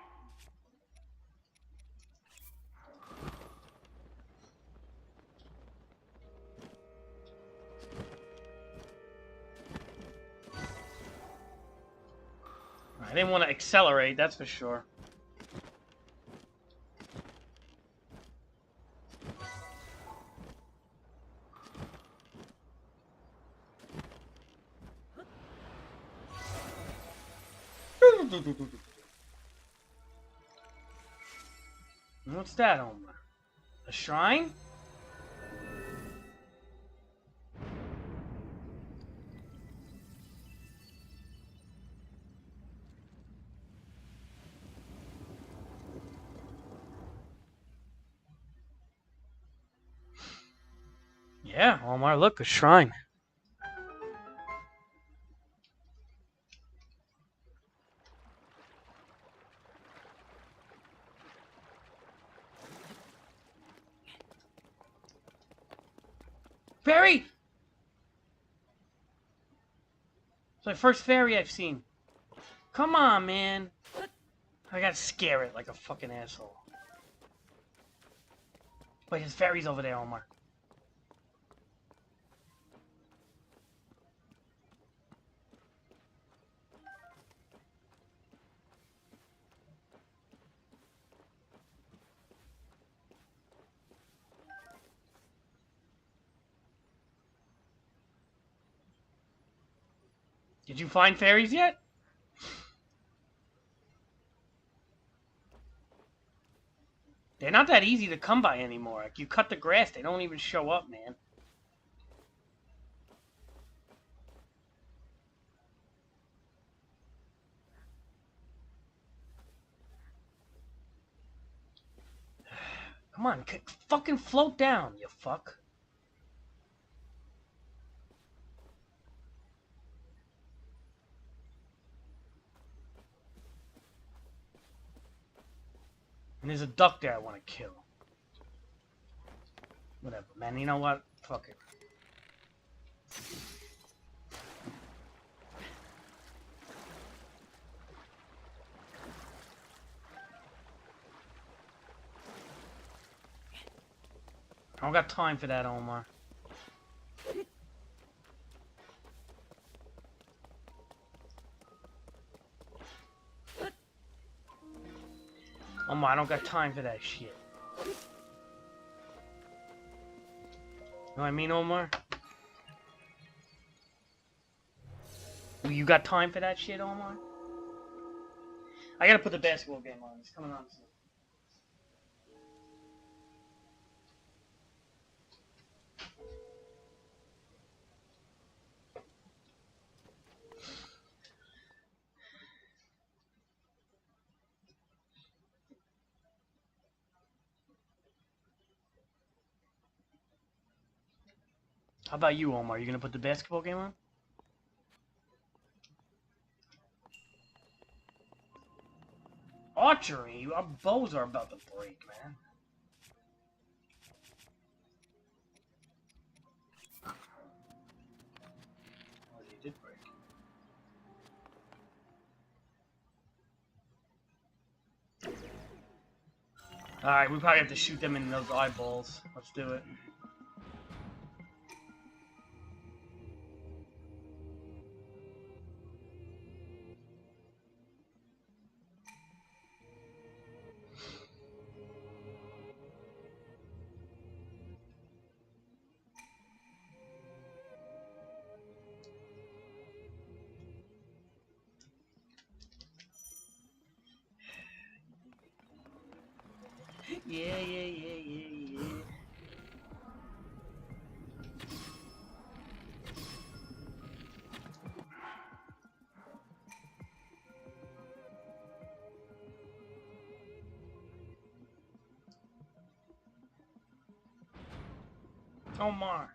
I didn't want to accelerate, that's for sure. What's that, Omar? A shrine? Yeah, Omar, look, a shrine. Fairy! It's my first fairy I've seen. Come on, man. I gotta scare it like a fucking asshole. Wait, his fairy's over there, Omar. Did you find fairies yet? They're not that easy to come by anymore. Like, you cut the grass, they don't even show up, man. Come on, fucking float down, you fuck. And there's a duck there I want to kill. Whatever, man. You know what? Fuck it. I don't got time for that, Omar. Omar, I don't got time for that shit. You know what I mean, Omar? You got time for that shit, Omar? I gotta put the basketball game on. It's coming on soon. How about you, Omar? You gonna put the basketball game on? Archery? Our bows are about to break, man. Oh, they did break. Alright, we probably have to shoot them in those eyeballs. Let's do it. Yeah, yeah, yeah, yeah, yeah. Omar.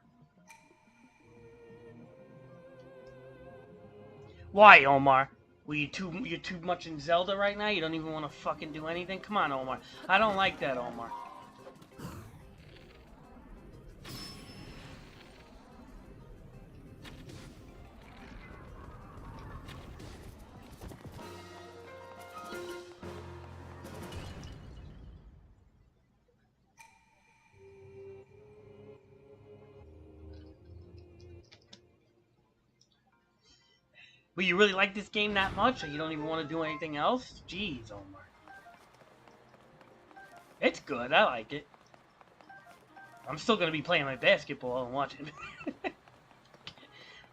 Why, Omar? You're too much in Zelda right now? You don't even want to fucking do anything? Come on, Omar. I don't like that, Omar. But you really like this game that much, or you don't even want to do anything else? Jeez, Omar. It's good. I like it. I'm still gonna be playing my basketball and watching.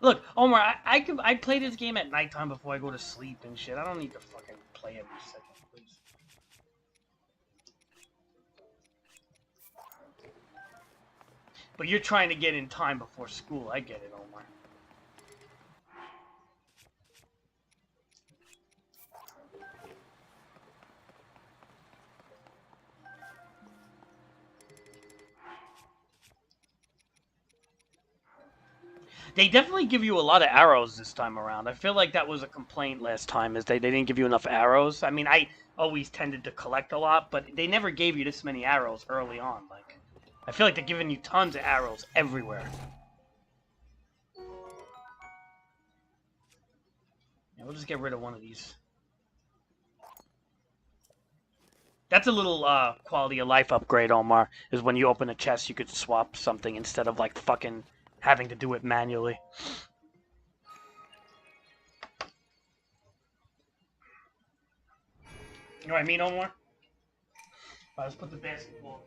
Look, Omar, I play this game at nighttime before I go to sleep and shit. I don't need to fucking play every second, please. But you're trying to get in time before school. I get it, Omar. They definitely give you a lot of arrows this time around. I feel like that was a complaint last time, is they didn't give you enough arrows. I mean, I always tended to collect a lot, but they never gave you this many arrows early on. Like, I feel like they're giving you tons of arrows everywhere. Yeah, we'll just get rid of one of these. That's a little quality of life upgrade, Omar. Is when you open a chest, you could swap something instead of like fucking having to do it manually. You know what I mean, Omar? Let's put the basketball.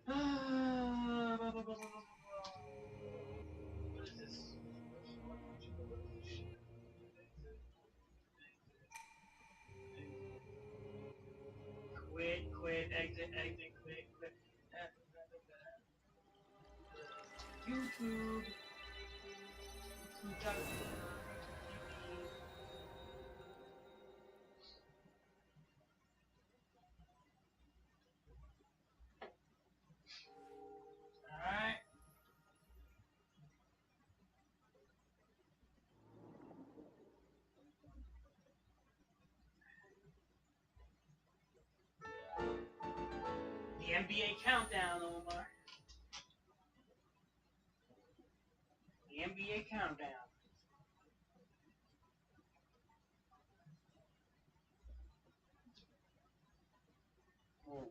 What is this? Quit, exit, quit. YouTube. Alright. The NBA countdown, Omar. The NBA countdown. Oh.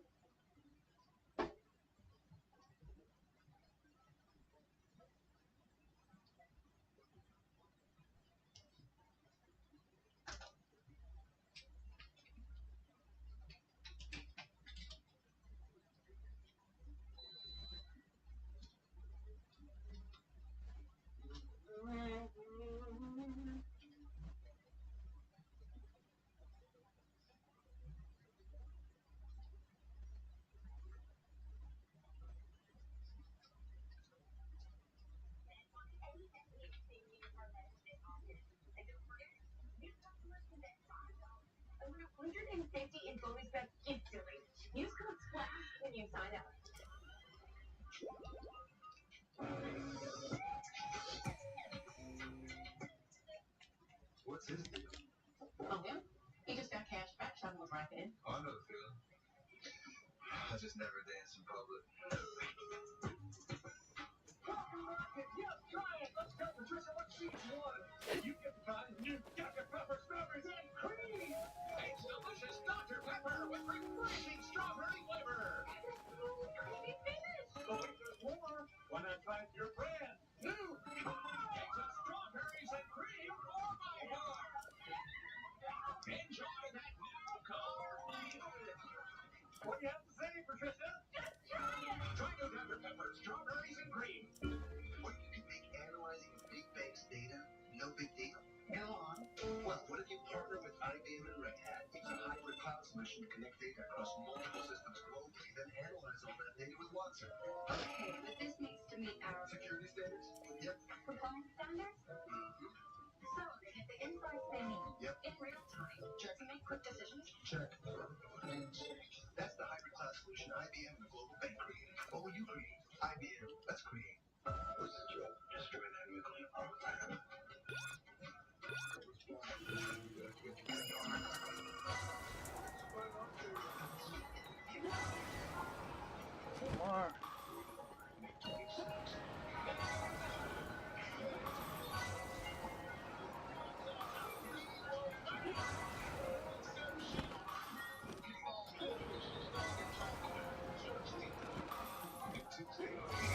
Omar.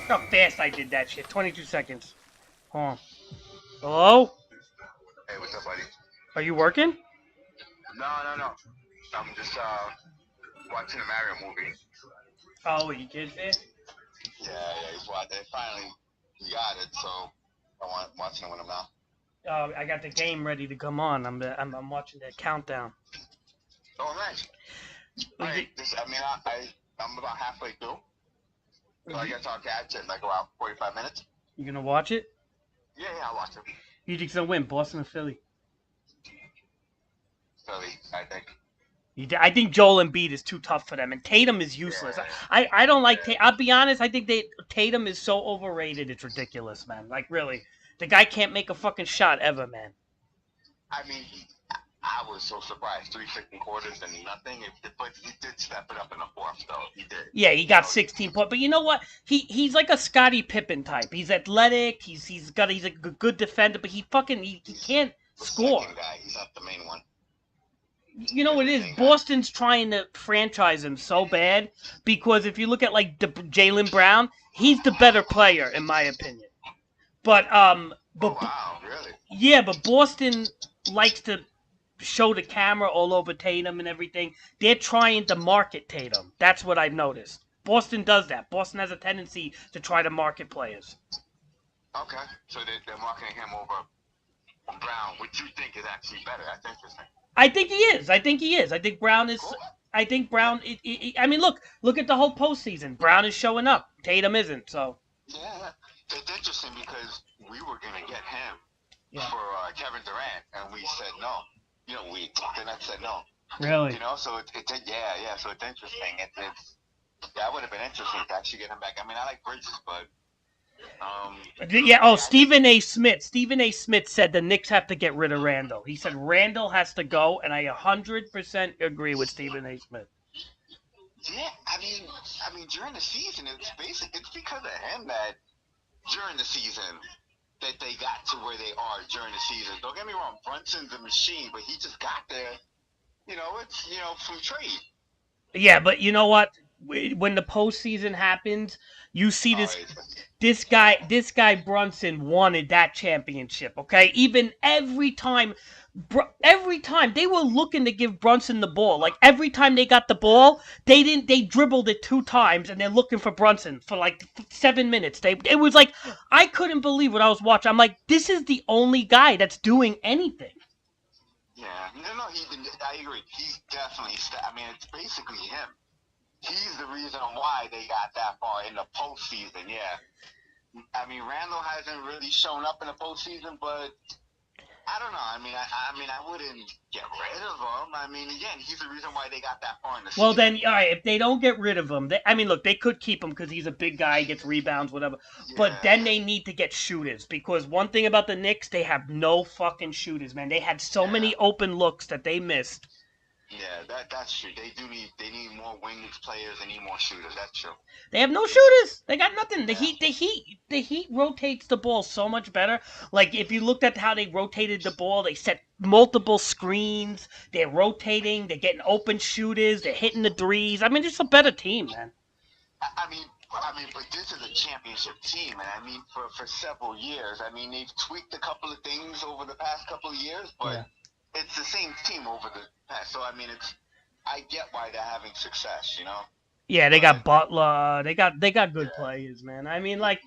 Look how fast I did that shit. 22 seconds. Hold on. Hello? Hey, what's up, buddy? Are you working? No. I'm just watching a Mario movie. Oh, what, you kids there? Yeah, he's watching. Finally, he got it, so I'm watching it with him now. Oh, I got the game ready to come on. I'm watching the countdown. Oh, nice. All right, I'm about halfway through, so I guess I'll catch it in like around 45 minutes. You gonna watch it? Yeah, I'll watch it. You think's gonna win, Boston or Philly? Philly, I think. I think Joel Embiid is too tough for them, and Tatum is useless. Yeah, I don't like. yeah. I'll be honest. I think Tatum is so overrated. It's ridiculous, man. Like really, the guy can't make a fucking shot ever, man. I mean, I was so surprised. 3 second quarters and nothing. But he did step it up in the fourth, though. He did. Yeah, he got 16 points. But you know what? He's like a Scottie Pippen type. He's athletic. He's a good defender, but he can't score. Second guy. He's not the main one. You know what it is? Boston's trying to franchise him so bad because if you look at like Jaylen Brown, he's the better player in my opinion. But Oh, wow, really? yeah, but Boston likes to show the camera all over Tatum and everything. They're trying to market Tatum. That's what I've noticed. Boston does that. Boston has a tendency to try to market players. Okay, so they're marketing him over Brown, which you think is actually better. That's interesting. I think he is. I think Brown is. Cool. I think Brown. I mean, look at the whole postseason. Brown is showing up. Tatum isn't. So. Yeah, it's interesting because we were gonna get him Yeah. for Kevin Durant, and we said no. You know, the Nets said no. Really? You know, so it's yeah. So it's interesting. That would have been interesting to actually get him back. I mean, I like Bridges, but Yeah. Oh, Stephen A. Smith. Stephen A. Smith said the Knicks have to get rid of Randall. He said Randall has to go, and I 100% agree with Stephen A. Smith. yeah, I mean, during the season, it's because of him that during the season that they got to where they are during the season. Don't get me wrong, Brunson's a machine, but he just got there. It's from trade. Yeah, but you know what? When the postseason happens, you see All this. right. This guy Brunson wanted that championship. Okay, even every time they were looking to give Brunson the ball. Like every time they got the ball, they didn't. They dribbled it 2 times, and they're looking for Brunson for like 7 minutes. It was like I couldn't believe what I was watching. I'm like, this is the only guy that's doing anything. Yeah, no, I agree. He's definitely. I mean, it's basically him. He's the reason why they got that far in the postseason. Yeah. I mean, Randall hasn't really shown up in the postseason, but I don't know. I wouldn't get rid of him. I mean, again, he's the reason why they got that far in the Well, season. then, all right. If they don't get rid of him, look, they could keep him because he's a big guy, gets rebounds, whatever. Yeah. But then they need to get shooters because one thing about the Knicks, they have no fucking shooters, man. They had so many open looks that they missed. Yeah, that's true. They need more wings players. They need more shooters. That's true. They have no shooters. They got nothing. The Heat rotates the ball so much better. Like if you looked at how they rotated the ball, they set multiple screens. They're rotating. They're getting open shooters. They're hitting the threes. I mean, it's a better team, man. I mean, but this is a championship team, and I mean, for several years. I mean, they've tweaked a couple of things over the past couple of years, but it's the same team over the past. So I mean, I get why they're having success, Yeah, they got Butler. They got good players, man. I mean, like,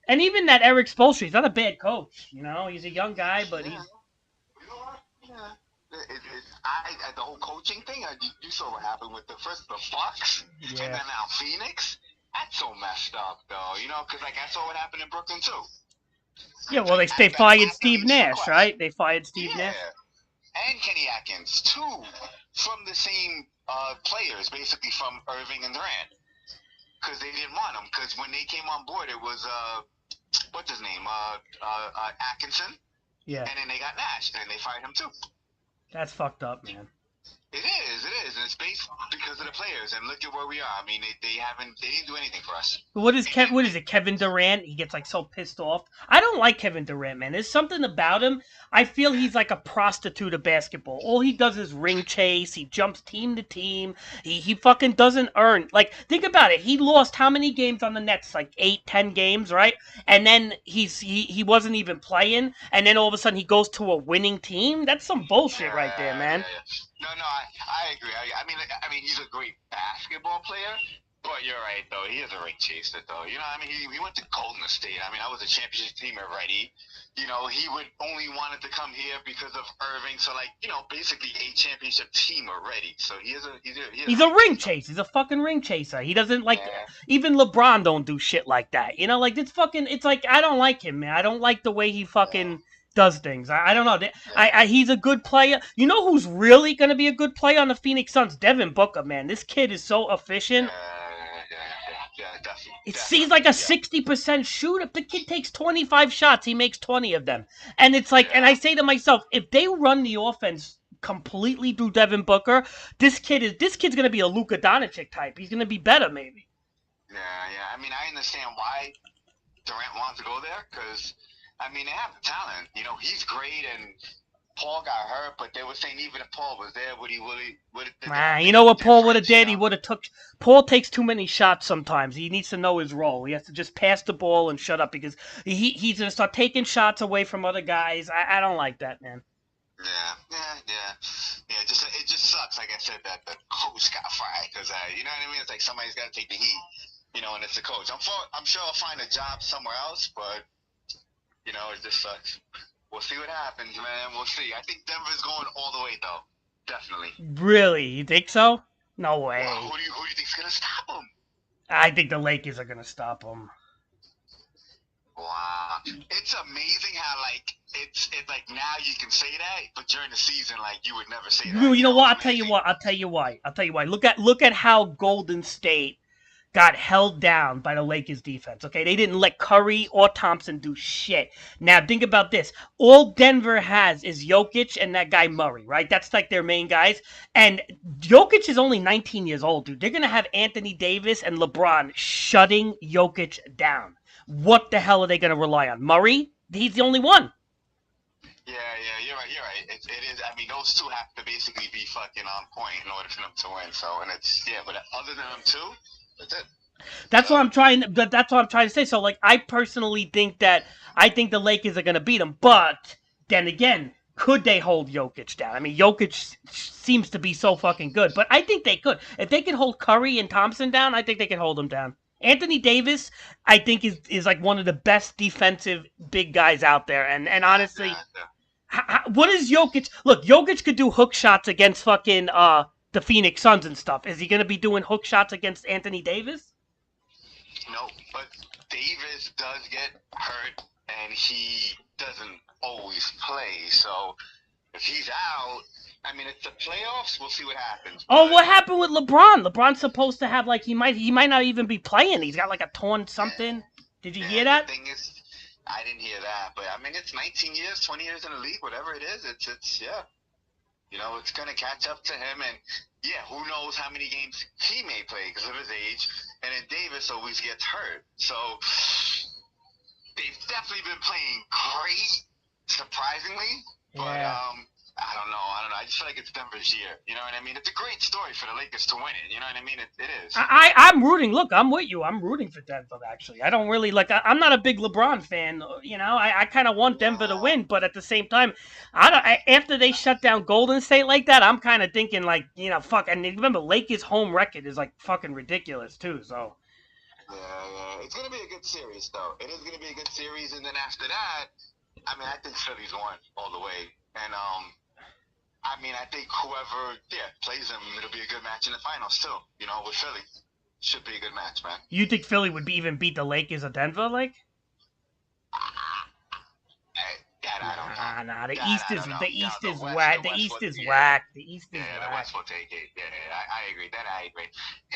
and even that Eric Spoelstra, he's not a bad coach. He's a young guy, but he's. Yeah. The whole coaching thing. You saw what happened with the Bucks, and then now Phoenix. That's so messed up, though. Because like I saw what happened in Brooklyn too. Yeah, well, they fired Steve Nash, right? They fired Steve Nash. And Kenny Atkins, two from the same players, basically from Irving and Durant, because they didn't want them. Because when they came on board, it was what's his name, Atkinson. Yeah. And then they got Nash, and then they fired him too. That's fucked up, man. It is, and it's based because of the players. And look at where we are. I mean, they didn't do anything for us. What is it, Kevin Durant? He gets like so pissed off. I don't like Kevin Durant, man. There's something about him. I feel he's like a prostitute of basketball. All he does is ring chase. He jumps team to team. He fucking doesn't earn. Like, think about it. He lost how many games on the Nets? Like 8, 10 games, right? And then he wasn't even playing. And then all of a sudden he goes to a winning team. That's some bullshit right there, man. Yeah. No, I agree. I mean, he's a great basketball player. But you're right, though. He is a ring chaser, though. You know, I mean, he went to Golden State. I mean, I was a championship team already. You know, he would only wanted to come here because of Irving. So, like, you know, basically a championship team already. So He's a ring chaser. He's a fucking ring chaser. He doesn't like even LeBron don't do shit like that. You know, like it's like I don't like him, man. I don't like the way he fucking does things. I don't know. He's a good player. You know who's really gonna be a good player on the Phoenix Suns? Devin Booker, man. This kid is so efficient. Definitely. He's like a 60% shooter. The kid takes 25 shots. He makes 20 of them. And it's like, and I say to myself, if they run the offense completely through Devin Booker, this kid's gonna be a Luka Doncic type. He's gonna be better, maybe. Yeah. I mean, I understand why Durant wants to go there because, I mean, they have the talent. You know, he's great, and Paul got hurt, but they were saying even if Paul was there, would you know what Paul would have did? He would have took. Paul takes too many shots sometimes. He needs to know his role. He has to just pass the ball and shut up because he's gonna start taking shots away from other guys. I don't like that, man. Yeah. It just sucks. Like I said, that the coach got fired because you know what I mean. It's like somebody's got to take the heat, you know, and it's the coach. I'm sure I'll find a job somewhere else, but you know, it just sucks. We'll see what happens, man. We'll see. I think Denver's going all the way, though. Definitely. Really? You think so? No way. Well, who do you think's gonna stop them? I think the Lakers are gonna stop them. Wow, it's amazing how like it's like now you can say that, but during the season, like you would never say that. You know what? I'll tell you why. Look at how Golden State got held down by the Lakers defense. Okay, they didn't let Curry or Thompson do shit. Now think about this: all Denver has is Jokic and that guy Murray, right? That's like their main guys. And Jokic is only 19 years old, dude. They're gonna have Anthony Davis and LeBron shutting Jokic down. What the hell are they gonna rely on? Murray? He's the only one. Yeah, you're right. It is. I mean, those two have to basically be fucking on point in order for them to win. So, and it's but other than them two, that's it. That's what I'm trying. That's what I'm trying to say. So, like, I personally think I think the Lakers are gonna beat them. But then again, could they hold Jokic down? I mean, Jokic seems to be so fucking good, but I think they could. If they could hold Curry and Thompson down, I think they could hold them down. Anthony Davis, I think is like one of the best defensive big guys out there. And honestly, what is Jokic? Look, Jokic could do hook shots against fucking the Phoenix Suns and stuff. Is he gonna be doing hook shots against Anthony Davis? No, but Davis does get hurt, and he doesn't always play. So if he's out, I mean, it's the playoffs. We'll see what happens. Oh, what happened with LeBron? LeBron's supposed to have like he might not even be playing. He's got like a torn something. Did you hear that? The thing is, I didn't hear that, but I mean, it's 19 years, 20 years in the league, whatever it is. It's you know, it's gonna catch up to him, and who knows how many games he may play because of his age. And then Davis always gets hurt, so they've definitely been playing great, surprisingly. But I don't know. I just feel like it's Denver's year. You know what I mean? It's a great story for the Lakers to win it. You know what I mean? It is. I'm rooting. Look, I'm with you. I'm rooting for Denver, actually. I don't really like. I'm not a big LeBron fan. You know, I kind of want Denver to win, but at the same time, after they shut down Golden State like that, I'm kind of thinking like, you know, fuck. And remember, Lakers' home record is like fucking ridiculous too. So. Yeah. It's gonna be a good series, though. It is gonna be a good series, and then after that, I mean, I think Philly's won all the way, and I mean, I think whoever plays them, it'll be a good match in the finals too. You know, with Philly, should be a good match, man. You think Philly would even beat the Lakers or Denver, like? I don't know. Nah. The East is whack. The East is whack. The West will take it. Yeah, I agree. I agree.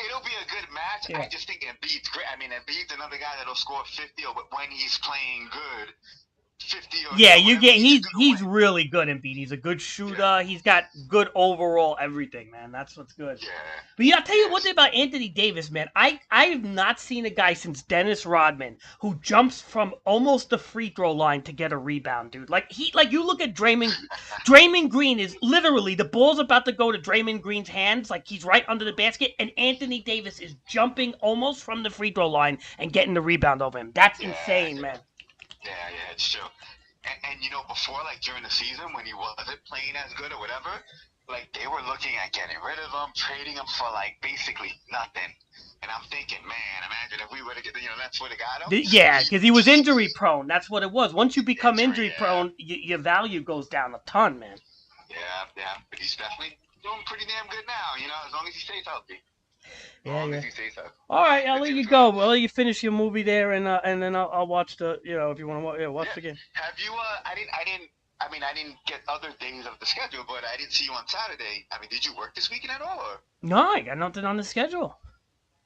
It'll be a good match. Yeah. I just think Embiid's great. I mean, Embiid's another guy that'll score 50 when he's playing good. 50 or Yeah, you whatever get you need to do to he's win. really good in beat. He's a good Yeah, shooter. He's got good overall everything, man. That's what's good. yeah, But yeah, I'll tell you one thing yes. about Anthony Davis, man. I have not seen a guy since Dennis Rodman who jumps from almost the free throw line to get a rebound, dude. Like you look at Draymond Green is literally the ball's about to go to Draymond Green's hands, like he's right under the basket, and Anthony Davis is jumping almost from the free throw line and getting the rebound over him. That's Yeah, insane, man. yeah, it's true. And before, like during the season when he wasn't playing as good or whatever, like they were looking at getting rid of him, trading him for like basically nothing. And I'm thinking, man, imagine if we would have get, that's would have got him. Yeah, because he was injury prone. That's what it was. Once you become Injury, injury prone, your value goes down a ton, man. yeah. But he's definitely doing pretty damn good now. As long as he stays healthy. As Yeah, long yeah. as he stays healthy. All right, I'll Good let you dude, go. man. I'll let you finish your movie there, and then I'll watch the if you want to watch Yeah. the game. Have you? I didn't get other days of the schedule, but I didn't see you on Saturday. I mean, did you work this weekend at all? Or? No, I got nothing on the schedule.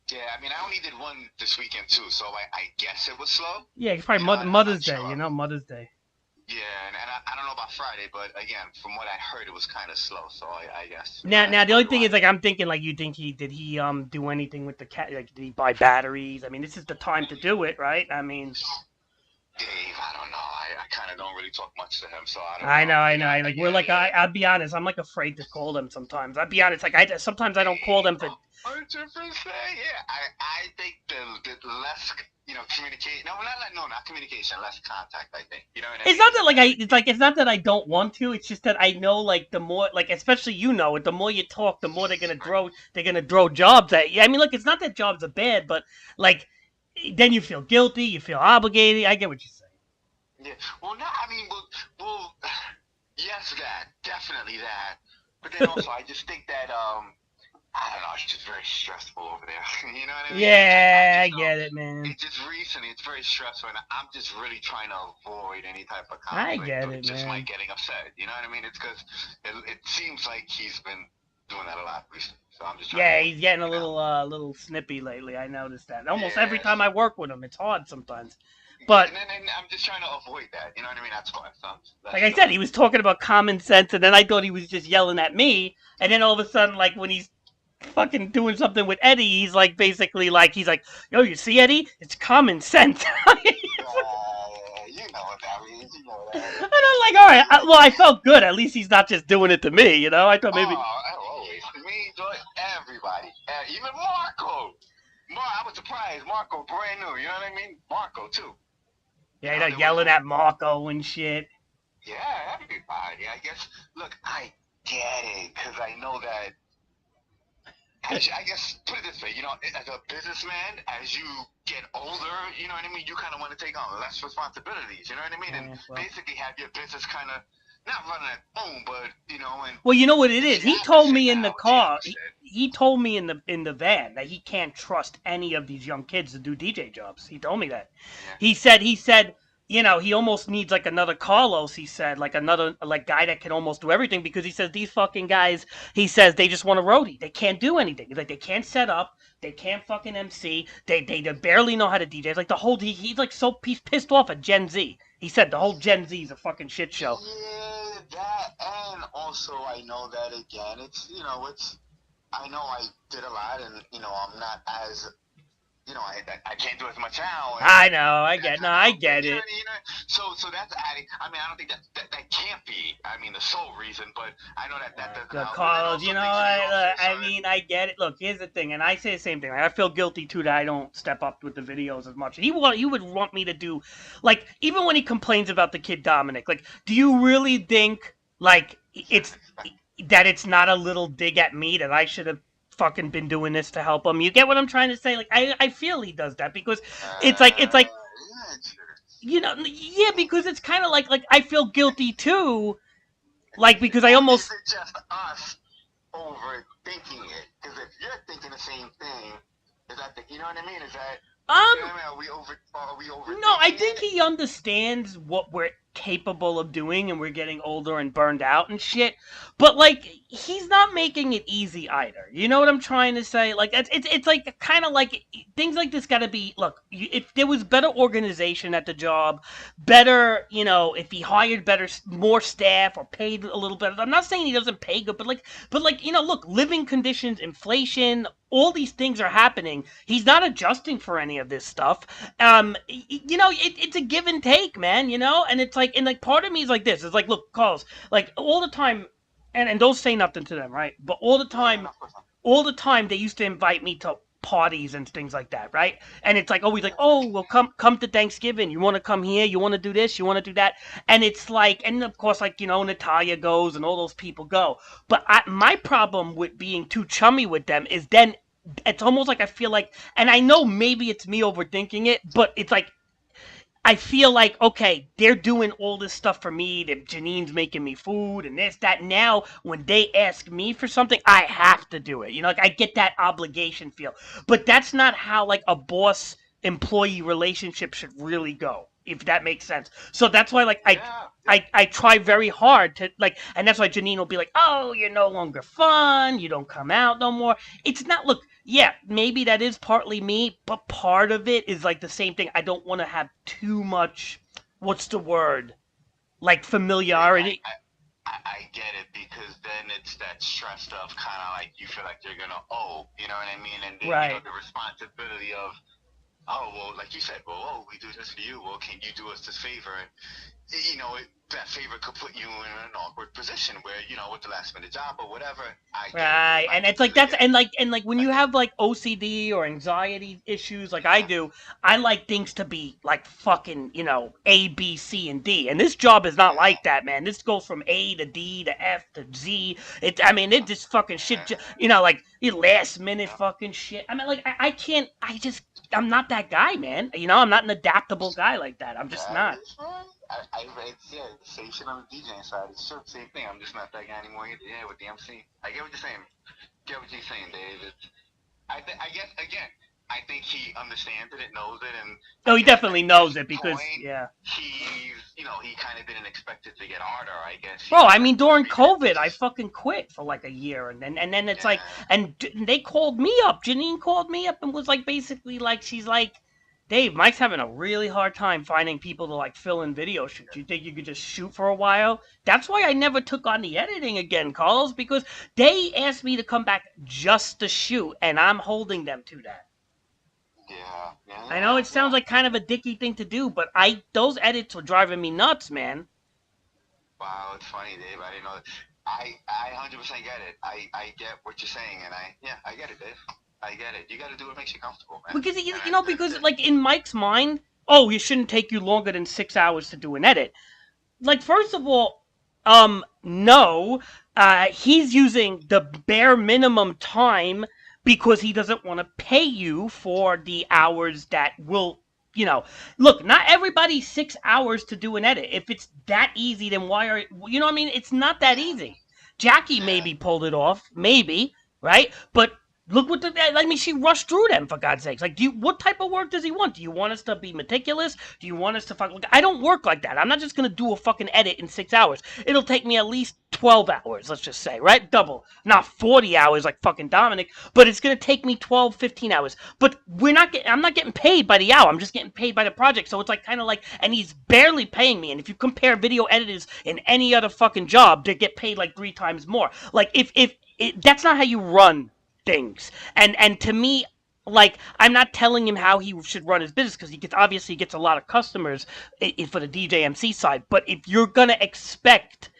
Yeah, I mean, I only did one this weekend too, so I guess it was slow. Yeah, it's probably I'm Mother's not Day. sure. Mother's Day. Yeah, and I don't know about Friday, but again, from what I heard, it was kind of slow. So I guess Now that's the only probably thing why. is like I'm thinking like you think he did he do anything with the cat? Like did he buy batteries? I mean, this is the time to do it, right? I mean, Dave, I don't know. I kind of don't really talk much to him, so I don't I know. know, I know. Like we're like Yeah. I'll be honest. I'm like afraid to call them sometimes. I'll be honest. Like sometimes I don't call them for. 100%. Yeah, I think the less communicate. No, not communication. Less contact. I think. You know what I It's mean? not Is that the like better. it's not that I don't want to. It's just that I know like the more like especially it, the more you talk, the more they're gonna throw jobs at you. I mean, look, it's not that jobs are bad, but like then you feel guilty, you feel obligated. I get what you're saying. Yeah. Well, no, I mean, well, yes, that definitely that. But then also, I just think that I don't know, it's just very stressful over there. You know what I mean? I Yeah, I just know get it, man. it just recently it's very stressful, and I'm just really trying to avoid any type of I conflict get or it, just man. getting upset. You know what I mean? It's because it seems like he's been doing that a lot recently. So I'm just trying to Yeah, avoid he's it. getting a little snippy lately. I noticed that. Almost every Yeah. time I work with him, it's hard sometimes. Yeah, But and I'm just trying to avoid that. You know what I mean? That's why. So like that's I said, he was talking about common sense, and then I thought he was just yelling at me. And then all of a sudden, like when he's fucking doing something with Eddie, he's like basically like he's like, "Yo, you see Eddie? It's common sense." You know what that means. You know what that And means. I'm like, all right, well, I felt good. At least he's not just doing it to me. I thought maybe. Always. Me, joy, everybody. Even Marco. I was surprised. Marco, brand new. You know what I mean? Marco, too. Yeah, They were yelling at Marco and shit. yeah, everybody. I guess, look, I get it, because I know that, I guess, put it this way, as a businessman, as you get older, you know what I mean? You kind of want to take on less responsibilities, you know what I mean? And Yeah, well. basically have your business kind of, not running at home, but, and Well, you know what it it's is. the He told opposite me in the now. It's the car. opposite. He told me in the van that he can't trust any of these young kids to do DJ jobs. He told me that. Yeah. He said, he almost needs like another Carlos. He said like another like guy that can almost do everything because he says these fucking guys. He says they just want a roadie. They can't do anything. He's like they can't set up. They can't fucking MC. They barely know how to DJ. It's like the whole he's like he's pissed off at Gen Z. He said the whole Gen Z is a fucking shit show. Yeah, that, and also I know that again. I know I did a lot, and I'm not as, I can't do as much now, and I know. that kind of I helped. get it. So that's adding. I mean, I don't think that can't be. I mean, the sole reason, but I know that doesn't Good help. But then calls, also things in the office. I mean, I get it. Look, here's the thing, and I say the same thing. I feel guilty too that I don't step up with the videos as much. He would want me to do, like, even when he complains about the kid Dominic. Like, do you really think like it's not a little dig at me that I should have fucking been doing this to help him? You get what I'm trying to say? Like, I feel he does that because it's like Yeah, sure. yeah, because it's kind of like I feel guilty too. Like because I Or is almost it just us overthinking it? Because if you're thinking the same thing, is that you know what I mean? Is that you know um what I mean? Are we no, I overthinking think it? he understands what we're capable of doing, and we're getting older and burned out and shit. But like, he's not making it easy either. You know what I'm trying to say? Like, it's like kind of like things like this got to be. Look, if there was better organization at the job, better, if he hired better, more staff or paid a little better. I'm not saying he doesn't pay good, but like, look, living conditions, inflation, all these things are happening. He's not adjusting for any of this stuff. It's a give and take, man. And it's like, and like, part of me is like this. It's like, look, Carlos, like all the time, and don't say nothing to them, right? But Yeah, no, of course not. all the time, they used to invite me to parties and things like that, right? And it's like always like, oh, well, come to Thanksgiving. You want to come here? You want to do this? You want to do that? And it's like, and of course, like, Natalia goes and all those people go. But my problem with being too chummy with them is then it's almost like I feel like, and I know maybe it's me overthinking it, but it's like I feel like, okay, they're doing all this stuff for me. That Janine's making me food and this, that. Now, when they ask me for something, I have to do it. Like I get that obligation feel. But that's not how like a boss employee relationship should really go, if that makes sense. So that's why like I Yeah, yeah. I, I try very hard to like, and that's why Janine will be like, "Oh, you're no longer fun. You don't come out no more." It's not. Look, yeah, maybe that is partly me, but part of it is like the same thing. I don't want to have too much. What's the word? Like They, familiarity. I get it because then it's that stress of kind of like you feel like you're gonna owe, you know what I mean? And then Right. the responsibility of, oh well, like you said, well, oh, we do this for you. Well, can you do us this favor? And that favor could put you in an awkward position where with the last minute job or whatever. I get it, Dave. Right, I and it's like completely that's get it. and like when I you get it. have like OCD or anxiety issues, like I Yeah, do, I like things to be like fucking A, B, C, and D. And this job is not yeah, like that, man. This goes from A to D to F to Z. I mean, it just fucking shit. yeah, Like last minute yeah. fucking shit. I mean, like I can't. I'm not that guy, man. I'm not an adaptable guy like that. I'm just That not. is right. I read, yeah, the same shit on the DJing side. It's sure the same thing. I'm just not that guy anymore either. Yeah, with the MC. I get what you're saying. Get what you're saying, Dave. I guess, again, I think he understands it, knows it, and No, I he guess definitely at knows this it because point, yeah. he kind of didn't expect it to get harder. I guess he Bro, I just mean, like thought it'd during be there. COVID, I fucking quit for like a year, and then it's like, Yeah, and they called me up. Janine called me up and was like, basically, like, she's like, Dave, Mike's having a really hard time finding people to like fill in video shoots. You think you could just shoot for a while? That's why I never took on the editing again, Carlos, because they asked me to come back just to shoot, and I'm holding them to that. yeah, yeah, I know yeah, it sounds yeah. like kind of a dicky thing to do, but those edits were driving me nuts, man. Wow, it's funny, Dave. I didn't know that. I 100% get it. I get what you're saying, and I get it, Dave. I get it. You got to do what makes you comfortable, man. Because And that's because it. like in Mike's mind, oh, it shouldn't take you longer than 6 hours to do an edit. Like first of all, no, he's using the bare minimum time because he doesn't want to pay you for the hours that will. Look, not everybody 6 hours to do an edit. If it's that easy, then why are what I mean? It's not that Yeah, easy. Jackie yeah, maybe pulled it off, maybe, right? But look what I mean, she rushed through them for God's sakes. Like, what type of work does he want? Do you want us to be meticulous? Do you want us to fuck? Like, I don't work like that. I'm not just gonna do a fucking edit in 6 hours. It'll take me at least 12 hours, let's just say, right? Double. Not 40 hours like fucking Dominic, but it's gonna take me 12, 15 hours. But I'm not getting paid by the hour. I'm just getting paid by the project. So it's like kind of like, and he's barely paying me. And if you compare video editors in any other fucking job, they get paid like 3 times more. Like, that's not how you run things. And to me, like, I'm not telling him how he should run his business because he gets a lot of customers for the DJ MC side. But if you're gonna expect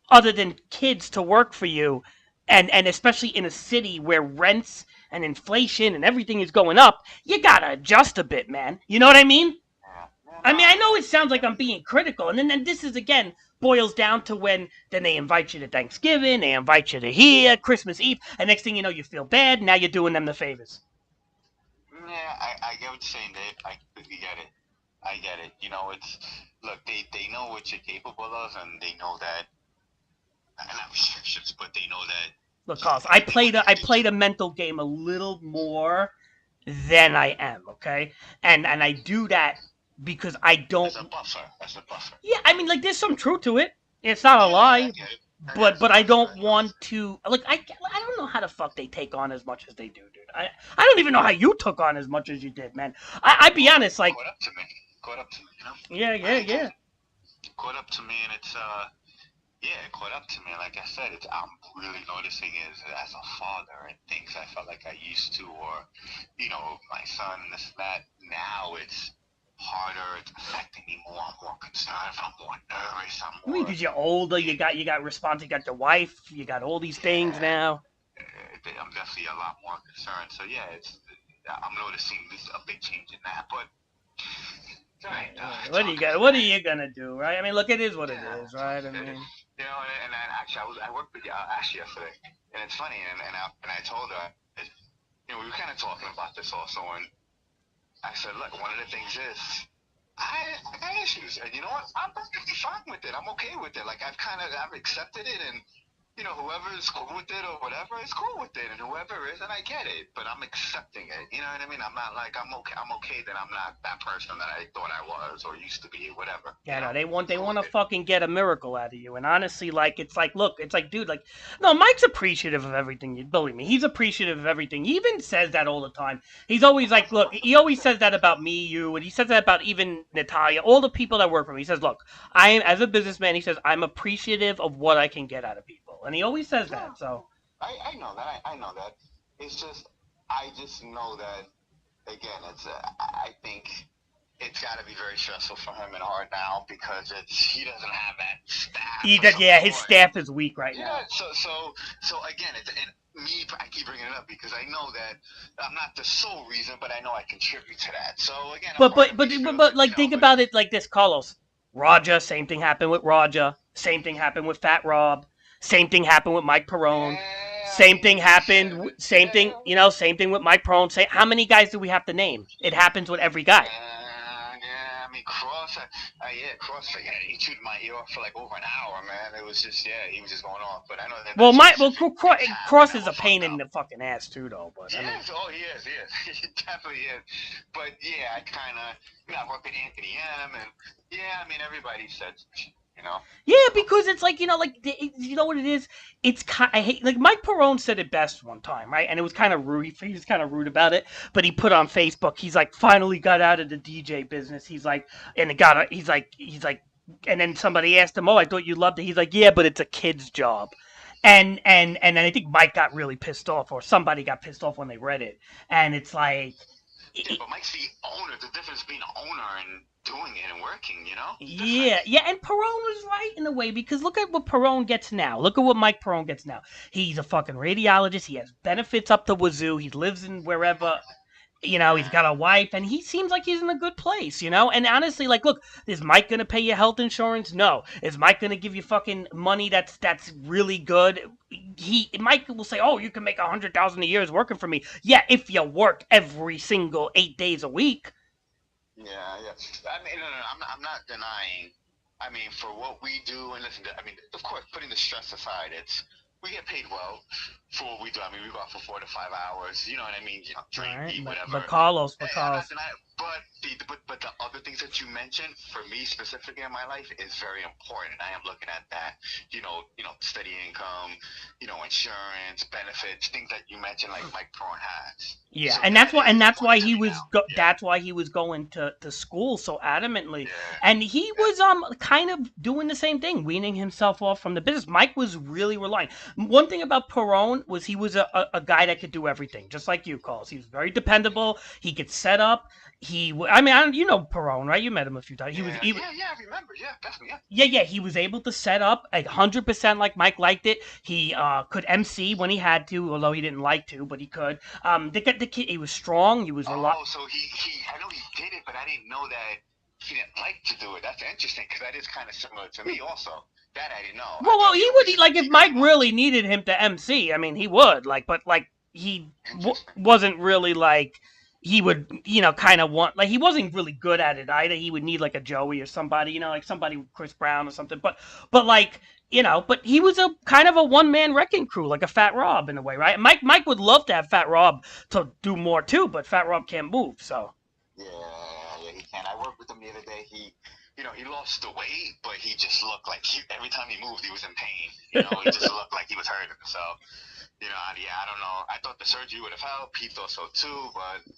other than kids to work for you, and especially in a city where rents and inflation and everything is going up, you gotta adjust a bit, man. You know what I mean? yeah. Yeah, I no, mean, I know I it sounds like get I'm it. being critical, and then this is again boils down to when then they invite you to Thanksgiving, they invite you to here, Christmas Eve, and next thing you know, you feel bad. Now you're doing them the favors. Yeah, I get what you're saying, Dave. I completely get it. I get it. It's look, they know what you're capable of, and they know that, and not restrictions, but they know that Look, Carlos, they want you I to be played too. a mental game a little more than I am, okay, and I do that because I As a don't. buffer. As a buffer. Yeah, I mean, like, there's some truth to it. It's not a Yeah, yeah, I lie, get it. I get it but as a I buffer. don't I know. want to. Like, I don't know how the fuck they take on as much as they do, dude. I don't even know how you took on as much as you did, man. I'd be Well, honest, it like, caught up to me. Caught up to me, you know? yeah, yeah, Really did. yeah. Caught up to me, and it's, yeah, it caught up to me. Like I said, I'm really noticing it as a father and things I felt like I used to, or, my son, this and that. Now it's harder. It's affecting me more. I'm more concerned. I'm more nervous. I'm I mean, more, because you're older, yeah, you got response, you got your wife, you got all these things yeah, now. I'm definitely a lot more concerned. So yeah, I'm noticing this a big change in that. But right, What it's are all you good. gonna What are you gonna do, right? I mean, look, it is what it Yeah, is, it's all right? I good. mean, And actually, I worked with Ash yesterday, and it's funny. And I told her, we were kind of talking about this also, and I said, look, one of the things is I got issues, and you know what? I'm perfectly fine with it. I'm okay with it. Like I've accepted it, and whoever is cool with it or whatever is cool with it, and whoever isn't, I get it. But I'm accepting it. You know what I mean? I'm not like I'm okay. I'm okay that I'm not that person that I thought I was or used to be, whatever. yeah, no, they Cool want to with it. fucking get a miracle out of you, and honestly, like, it's like, look, it's like, dude, like, no, Mike's appreciative of everything. You believe me, he's appreciative of everything. He even says that all the time. He's always like, look, he always says that about me, you, and he says that about even Natalia, all the people that work for me. He says, look, I am as a businessman. He says I'm appreciative of what I can get out of people, and he always says Yeah, that. So. I know that. I know that. It's just I just know that again. I think it's got to be very stressful for him and hard now because he doesn't have that staff He or does, yeah. His support. staff is weak right Yeah. now. So again, and me. I keep bringing it up because I know that I'm not the sole reason, but I know I contribute to that. So again, a But part of me feels that like, think but about it like this, Carlos. Roger, same thing happened with Roger. Same thing happened with Fat Rob. Same thing happened with Mike Perone. yeah, I Same mean, thing happened. Same thing, yeah. same thing with Mike Perone. Say, how many guys do we have to name? It happens with every guy. Yeah, I mean, Cross, yeah, he chewed my ear off for like over an hour, man. It was just, yeah, he was just going off. But I know that Well, specific things happened Cross that is a were pain fucked in up. the fucking ass too, though. But I mean, Yes, oh, he definitely is. But yeah, I kind of, I work with Anthony M, and yeah, I mean, everybody said, you know, yeah, so. because it's like, you know what it is. It's kind. I hate, like, Mike Perone said it best one time, right? And it was kind of rude. He was kind of rude about it, but he put on Facebook. He's like, finally got out of the DJ business. He's like, and it got. He's like, and then somebody asked him, "Oh, I thought you loved it." He's like, "Yeah, but it's a kid's job." And then I think Mike got really pissed off, or somebody got pissed off when they read it. And it's like, Yeah, but Mike's the owner. The difference between an owner and doing it and working, it's different. yeah, yeah, and Perone was right in a way, because look at what Perone gets now. Look at what Mike Perone gets now. He's a fucking radiologist. He has benefits up the wazoo. He lives in wherever. He's Yeah. got a wife, and he seems like he's in a good place. And honestly, like, look, is Mike gonna pay your health insurance? No. Is Mike gonna give you fucking money that's really good? Mike will say, "Oh, you can make 100,000 a year is working for me." Yeah, if you work every single 8 days a week. Yeah, yeah. I mean, no, I'm not denying. I mean, for what we do, and listen, I mean, of course, putting the stress aside, we get paid well for what we do. I mean, we go out for 4 to 5 hours. You know what I mean? All Drink, right, eat, but whatever. Carlos, Hey, I'm not denying. But the other things that you mentioned for me specifically in my life is very important. I am looking at that. Steady income. Insurance, benefits, things that you mentioned, like Mike Prawn has. yeah, So that is that's why important to me now. Yeah, he was going to school so adamantly, yeah, and he yeah. was kind of doing the same thing, weaning himself off from the business. Mike was really relying. One thing about Perone was he was a guy that could do everything, just like you, Carlos. He was very dependable. He could set up. I mean, you know Perone, right? You met him a few times. Yeah, yeah, yeah. I remember. Yeah, definitely. Yeah. Yeah, he was able to set up 100% like Mike liked it. He could MC when he had to, although he didn't like to, but he could. The kid, he was strong. He was Oh, so he. I know he did it, but I didn't know that he didn't like to do it. That's interesting because that is kind of similar to me, also. That I didn't know. I well, thought he he always would, like, if he pretty Mike really much needed him to MC. I mean, he would, like, but like interesting. wasn't really like he would, kind of want, like, he wasn't really good at it either. He would need like a Joey or somebody, like somebody Chris Brown or something. But like, but he was a kind of a one man wrecking crew, like a Fat Rob in a way, right? Mike would love to have Fat Rob to do more too, but Fat Rob can't move, so. Yeah, yeah, he can. I worked with him the other day. He lost the weight, but he just looked like every time he moved, he was in pain. He just looked like he was hurting. So, yeah, I don't know. I thought the surgery would have helped. He thought so too, but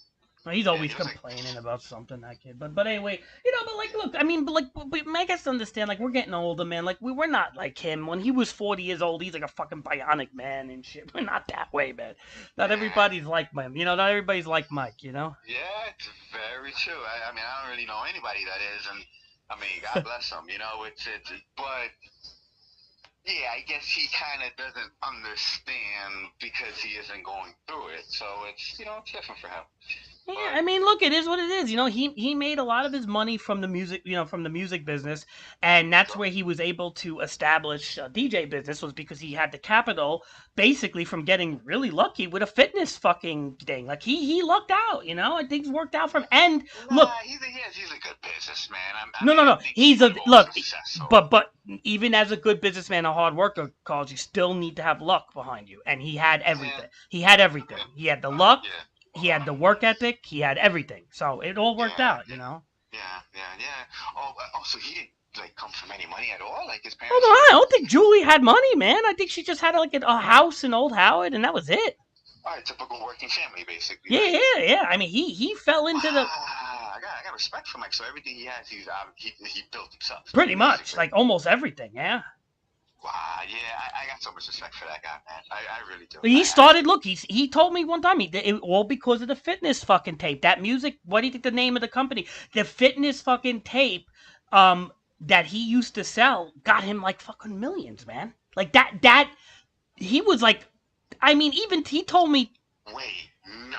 He's yeah, always he looks like. complaining about something, that kid. But anyway, but like, look, I mean, but like, but make us understand, like, we're getting older, man. Like, we're not like him. When he was 40 years old, he's like a fucking bionic man and shit. We're not that way, man. Not Yeah, everybody's like him. Not everybody's like Mike. yeah, it's very true. I mean, I don't really know anybody that is, and I mean, God bless him. But yeah, I guess he kind of doesn't understand because he isn't going through it. So it's different for him. Yeah, But I mean, look, it is what it is. He made a lot of his money from the music, from the music business, and that's so, where he was able to establish a DJ business, was because he had the capital, basically, from getting really lucky with a fitness fucking thing. Like, he lucked out, and things worked out for him. And look, nah, he's a good businessman. I no, mean, no, I no, think he he's a was more look, successful. but even as a good businessman, a hard worker, calls, you still need to have luck behind you, and he had Yeah, everything. He had everything. He had the luck, yeah, he had the work ethic, he had everything. So it all worked yeah, out. yeah. Oh, so he didn't like come from any money at all. Like his Hold parents on, I were. don't think Julie had money, man. I think she just had like a house in Old Howard, and that was it. All right, typical working family, basically, Yeah, right? yeah, yeah. I mean, he fell into the Wow, I got respect for Mike. So everything he has, he built himself, pretty much, basically. like, almost everything. Yeah. Wow, yeah, I got so much respect for that guy, man. I really do. He started. Look, he told me one time, all because of the fitness fucking tape. That music. What do you think the name of the company? The fitness fucking tape, that he used to sell, got him like fucking millions, man. Like that. He was like, I mean, even he told me. Wait, no.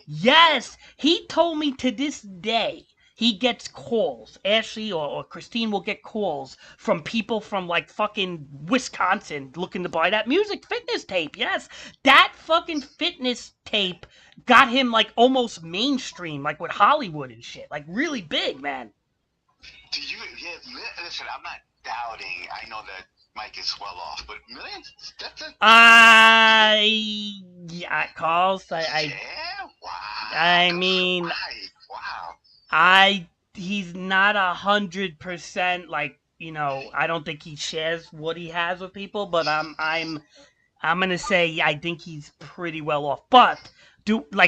Yes, he told me to this day he gets calls. Ashley or Christine will get calls from people from like fucking Wisconsin looking to buy that music fitness tape. Yes, that fucking fitness tape got him like almost mainstream, like with Hollywood and shit, like really big, man. Do you? Yeah, listen, I'm not doubting. I know that Mike is well off, but millions? That's a Yeah, calls. yeah. Wow, I good for mean, Mike. Wow. he's not 100%, like, I don't think he shares what he has with people, but I'm gonna say I think he's pretty well off. But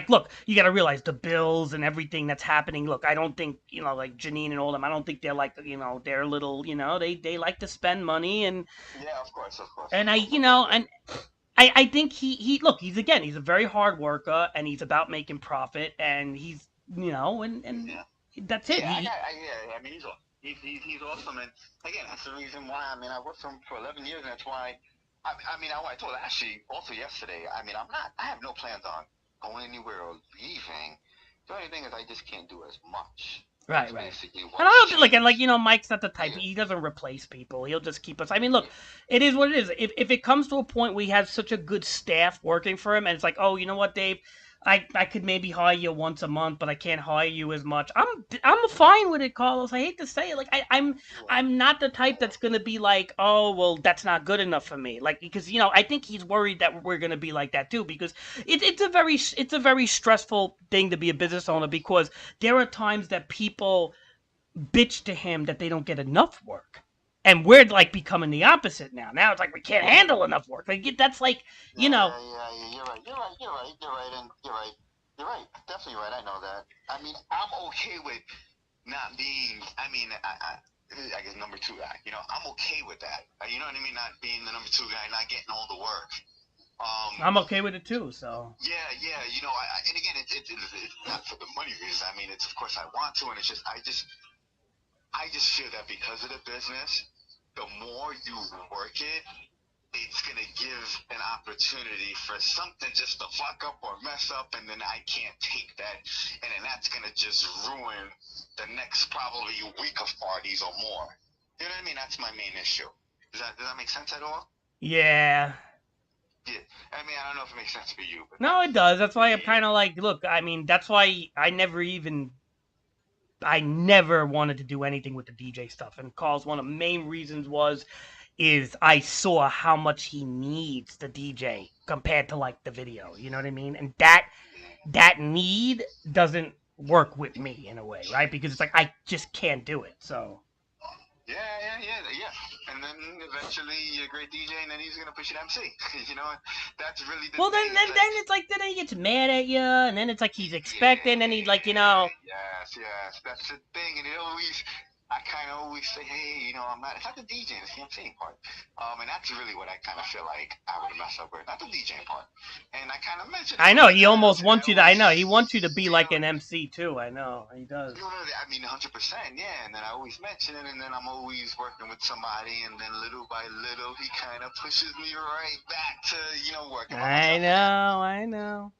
look, you gotta realize the bills and everything that's happening. Look, I don't think, like Janine and all them, I don't think they're like, they're little, they like to spend money, Yeah, of course, of course, and of I course, of course. and I think he look, he's a very hard worker, and he's about making profit, and he's, and Yeah. that's it. Yeah, yeah. I mean, he's awesome, and again, that's the reason why. I mean, I worked for him for 11 years, and that's why. I told Ashley also yesterday. I mean, I have no plans on going anywhere or leaving. The only thing is, I just can't do as much. Right, That's right. basically And I what's don't like, changed. Mike's not the type. Yeah, He doesn't replace people. He'll just keep us. I mean, look, yeah, it is what it is. If it comes to a point where he has such a good staff working for him, and it's like, oh, you know what, Dave, I could maybe hire you once a month, but I can't hire you as much. I'm fine with it, Carlos. I hate to say it. Like, yeah. I'm not the type that's gonna be like, oh, well, that's not good enough for me. Like, because I think he's worried that we're gonna be like that too, because it's a very stressful thing to be a business owner, because there are times that people bitch to him that they don't get enough work. And we're like becoming the opposite now. Now it's like we can't handle enough work. Like, that's like, you Yeah, know, yeah, yeah. You're right. And you're right. You're right. Definitely right. I know that. I mean, I'm okay with not being. I guess number two guy. I'm okay with that. You know what I mean? Not being the number two guy, not getting all the work. I'm okay with it too. So Yeah, yeah. And again, it's not for the money reasons. I mean, it's of course I want to, and it's just I just feel that because of the business, the more you work it, it's gonna give an opportunity for something just to fuck up or mess up, and then I can't take that, and then that's gonna just ruin the next probably week of parties or more. You know what I mean? That's my main issue. Does that make sense at all? yeah, Yeah. I mean, I don't know if it makes sense for you, but no, it does. That's why I'm yeah, kind of like, look. I mean, that's why I never wanted to do anything with the DJ stuff. And Carl's one of the main reasons is I saw how much he needs the DJ compared to like the video. You know what I mean? And that yeah, that need doesn't work with me in a way, right? Because it's like I just can't do it. So Yeah. And then eventually you're a great DJ, and then he's gonna push you to MC. You know, that's really the well, thing. then It's then like, then it's like then he gets mad at you, and then it's like he's expecting, and he's like, yes. That's the thing, and it always. I kind of always say, hey, I'm not. It's not the DJing, it's the MCing part. And that's really what I kind of feel like I would mess up with, not the DJing part. And I kind of mentioned it I a know few he almost times, and I wants you to. I always, know he wants you to be like an like, MC too. I know he does. I mean, 100%, yeah. And then I always mention it, and then I'm always working with somebody, and then little by little, he kind of pushes me right back to, working by I myself again. know, I know.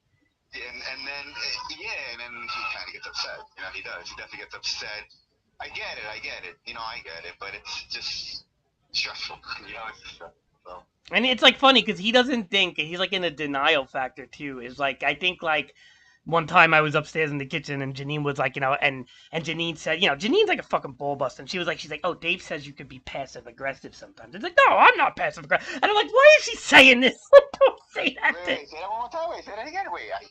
And then, and then he kind of gets upset. He does. He definitely gets upset. I get it. I get it. But it's just stressful. It's stressful. So. And it's like funny because he doesn't think he's like in a denial factor too. Is like I think like one time I was upstairs in the kitchen and Janine was like, and Janine said, Janine's like a fucking ball bust, and she's like, oh, Dave says you could be passive aggressive sometimes. It's like, no, I'm not passive aggressive, and I'm like, why is she saying this? Don't say that. Wait, say that one more time. Wait, say that again. Wait, I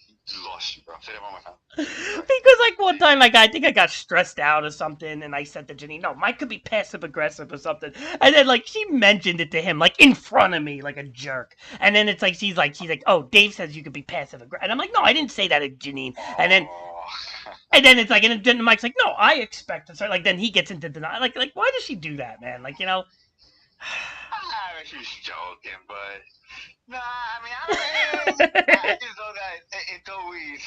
lost you, bro. Say that one more time. Because like one time, like I think I got stressed out or something, and I said to Janine, "No, Mike could be passive aggressive or something." And then like she mentioned it to him, like in front of me, like a jerk. And then it's like she's like, "Oh, Dave says you could be passive aggressive," and I'm like, "No, I didn't say that to Janine." And then Oh. and then it's like, and then Mike's like, "No, I expect it." So like then he gets into denial. Like why does she do that, man? Like I mean, she's joking, but nah. I just know that it's always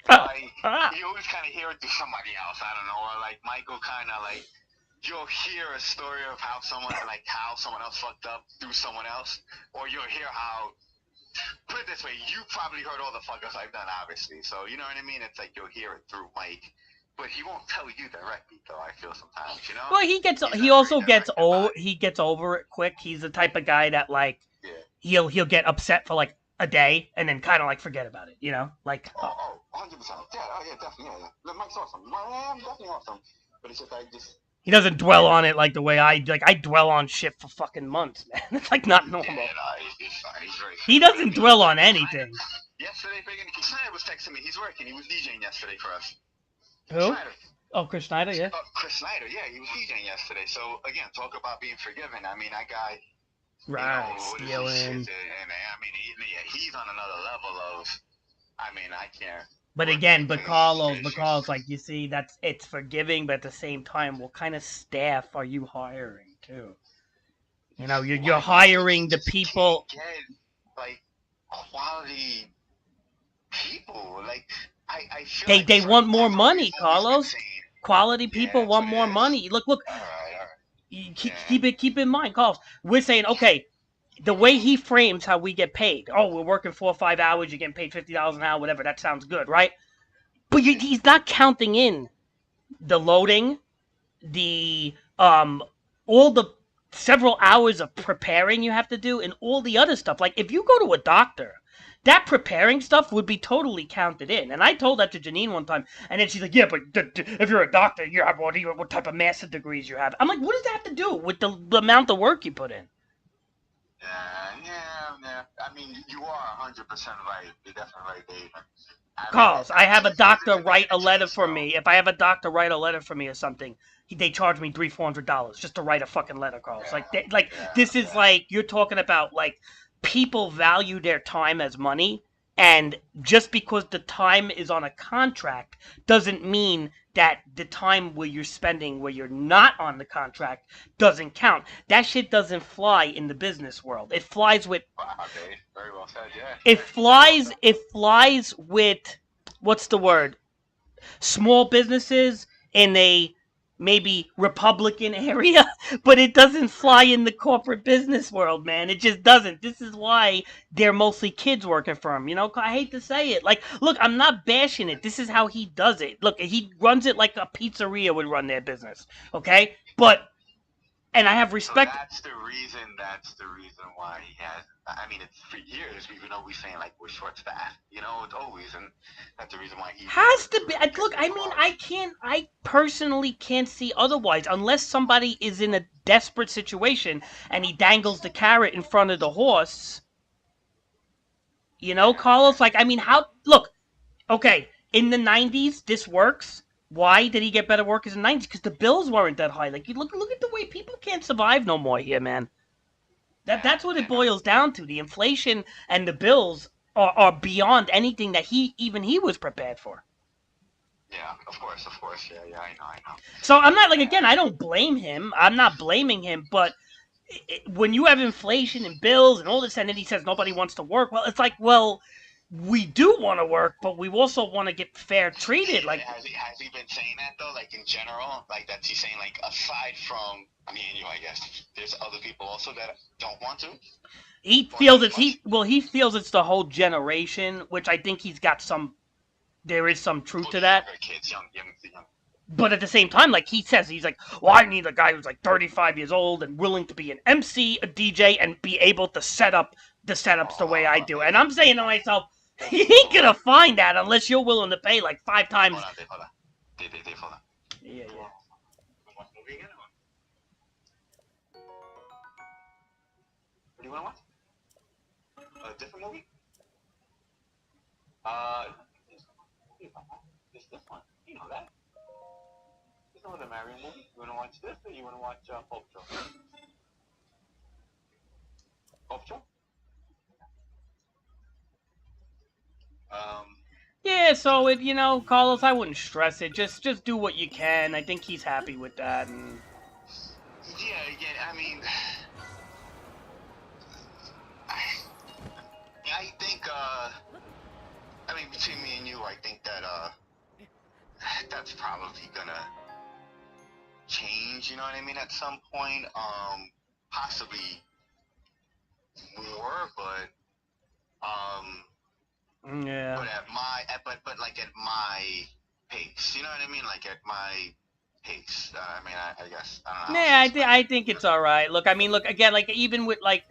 like you always kind of hear it through somebody else. I don't know, or like Michael kind of like you'll hear a story of how someone else fucked up through someone else, or you'll hear how. Put it this way, you probably heard all the fuck ups I've done, obviously. So you know what I mean. It's like you'll hear it through Mike, but he won't tell you directly, though. I feel sometimes. well, he also gets old. It. He gets over it quick. He's the type of guy that like Yeah. he'll get upset for like a day and then kind of like forget about it, like 100%. Yeah, definitely. Yeah. Mike's awesome. I'm definitely awesome. But it's just he doesn't dwell on it like the way I dwell on shit for fucking months, man. It's like not normal. Yeah, he's fine. He's very. He doesn't dwell on anything. Yesterday, Snyder was texting me. He's working. He was DJing yesterday for us. Who? Schneider. Oh, Chris Schneider, yeah. Chris Snyder, yeah, he was DJing yesterday. So again, talk about being forgiven. I mean, that guy. Right, stealing. And I mean, he's on another level of. I mean, I can't. But again, Carlos, like you see, it's forgiving, but at the same time, what kind of staff are you hiring too? You're hiring the people. Get like quality people. Like I feel they want more money, Carlos. Quality people want more money. Look. All right. Keep in mind, Carlos. We're saying, okay, the way he frames how we get paid. Oh, we're working 4 or 5 hours. You're getting paid $50 an hour, whatever. That sounds good, right? But he's not counting in the loading, the all the several hours of preparing you have to do, and all the other stuff. Like if you go to a doctor, that preparing stuff would be totally counted in. And I told that to Janine one time, and then she's like, "Yeah, but if you're a doctor, you have what type of master degrees you have?" I'm like, "What does that have to do with the amount of work you put in?" Yeah. I mean, you are 100% right. You're definitely right, Dave. Carlos, I have a doctor write a letter for me. If I have a doctor write a letter for me or something, they charge me $300-$400 just to write a fucking letter, Carlos. This is like you're talking about like people value their time as money, and just because the time is on a contract doesn't mean that the time where you're spending where you're not on the contract doesn't count. That shit doesn't fly in the business world. It flies with okay, very well said, yeah. It flies with what's the word? Small businesses in a maybe Republican area, but it doesn't fly in the corporate business world, man. It just doesn't. This is why they're mostly kids working for him. I hate to say it. Like, look, I'm not bashing it. This is how he does it. Look, he runs it like a pizzeria would run their business. Okay? And I have respect. So that's the reason why he has. I mean, it's for years we've been always saying like we're short staffed. It's always, and that's the reason why he has to be. Look, I mean, I personally can't see otherwise unless somebody is in a desperate situation and he dangles the carrot in front of the horse. Carlos. Like, I mean, how? Look, okay. in the 90s, this works. Why did he get better workers in the 90s? Because the bills weren't that high. Like, you look at the way people can't survive no more here, man. That's what it boils down to. The inflation and the bills are beyond anything that he was prepared for. Yeah, of course. Yeah, yeah, I know. So I'm not like, Yeah, again, I don't blame him. I'm not blaming him, but when you have inflation and bills and all this, and then he says nobody wants to work, well, it's like, well, we do want to work, but we also want to get fair treated. Like, has he been saying that though? Like in general, like that's he's saying like aside from me and you, I guess there's other people also that don't want to. he Or feels not as it's much. he feels it's the whole generation, which I think he's got some. There is some truth For to the that. younger kids, young. But at the same time, like he says, he's like, well, I need a guy who's like 35 years old and willing to be an MC, a DJ, and be able to set up the setups the way I do. And I'm saying to myself, he ain't gonna find that unless you're willing to pay like 5 times. Hold on. Dave, hold on. Yeah. Watch the movie again? What do you want to watch? A different movie? This one. You know that. It's not a Mario movie. You want to watch this or you want to watch Paw Patrol? Paw Patrol? Yeah, so Carlos, I wouldn't stress it. Just do what you can. I think he's happy with that. And Yeah, I mean, I think, I mean, between me and you, I think that, that's probably gonna change, you know what I mean, at some point, possibly more, but, yeah. but like at my pace, you know what I mean, like at my pace, I mean, I guess, I don't know. Yeah, I think it's all right. Look, I mean, look again, like even with like,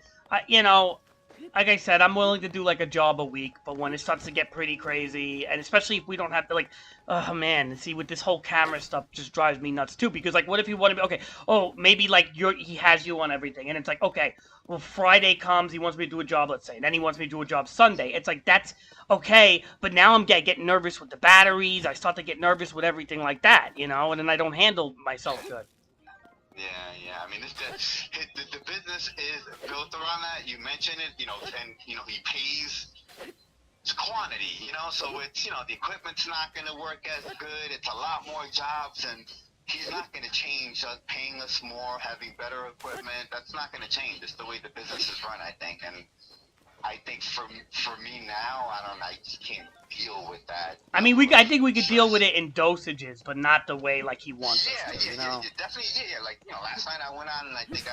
like I said, I'm willing to do like a job a week, but when it starts to get pretty crazy, and especially if we don't have to like, oh man, see with this whole camera stuff just drives me nuts too. Because like, what if you want to be okay? Oh, maybe like he has you on everything, and it's like okay, well Friday comes, he wants me to do a job, let's say, and then he wants me to do a job Sunday. It's like that's okay, but now I'm getting nervous with the batteries. I start to get nervous with everything like that, and then I don't handle myself good. Yeah. I mean, the business is built around that. You mentioned it, and he pays quantity, so it's the equipment's not going to work as good. It's a lot more jobs, and he's not going to change paying us more, having better equipment. That's not going to change. It's the way the business is run, I think, and I think for me now, I just can't deal with that. I mean, I think we could deal with it in dosages, but not the way like he wants us to. Yeah, definitely. Yeah, like last night I went on and I think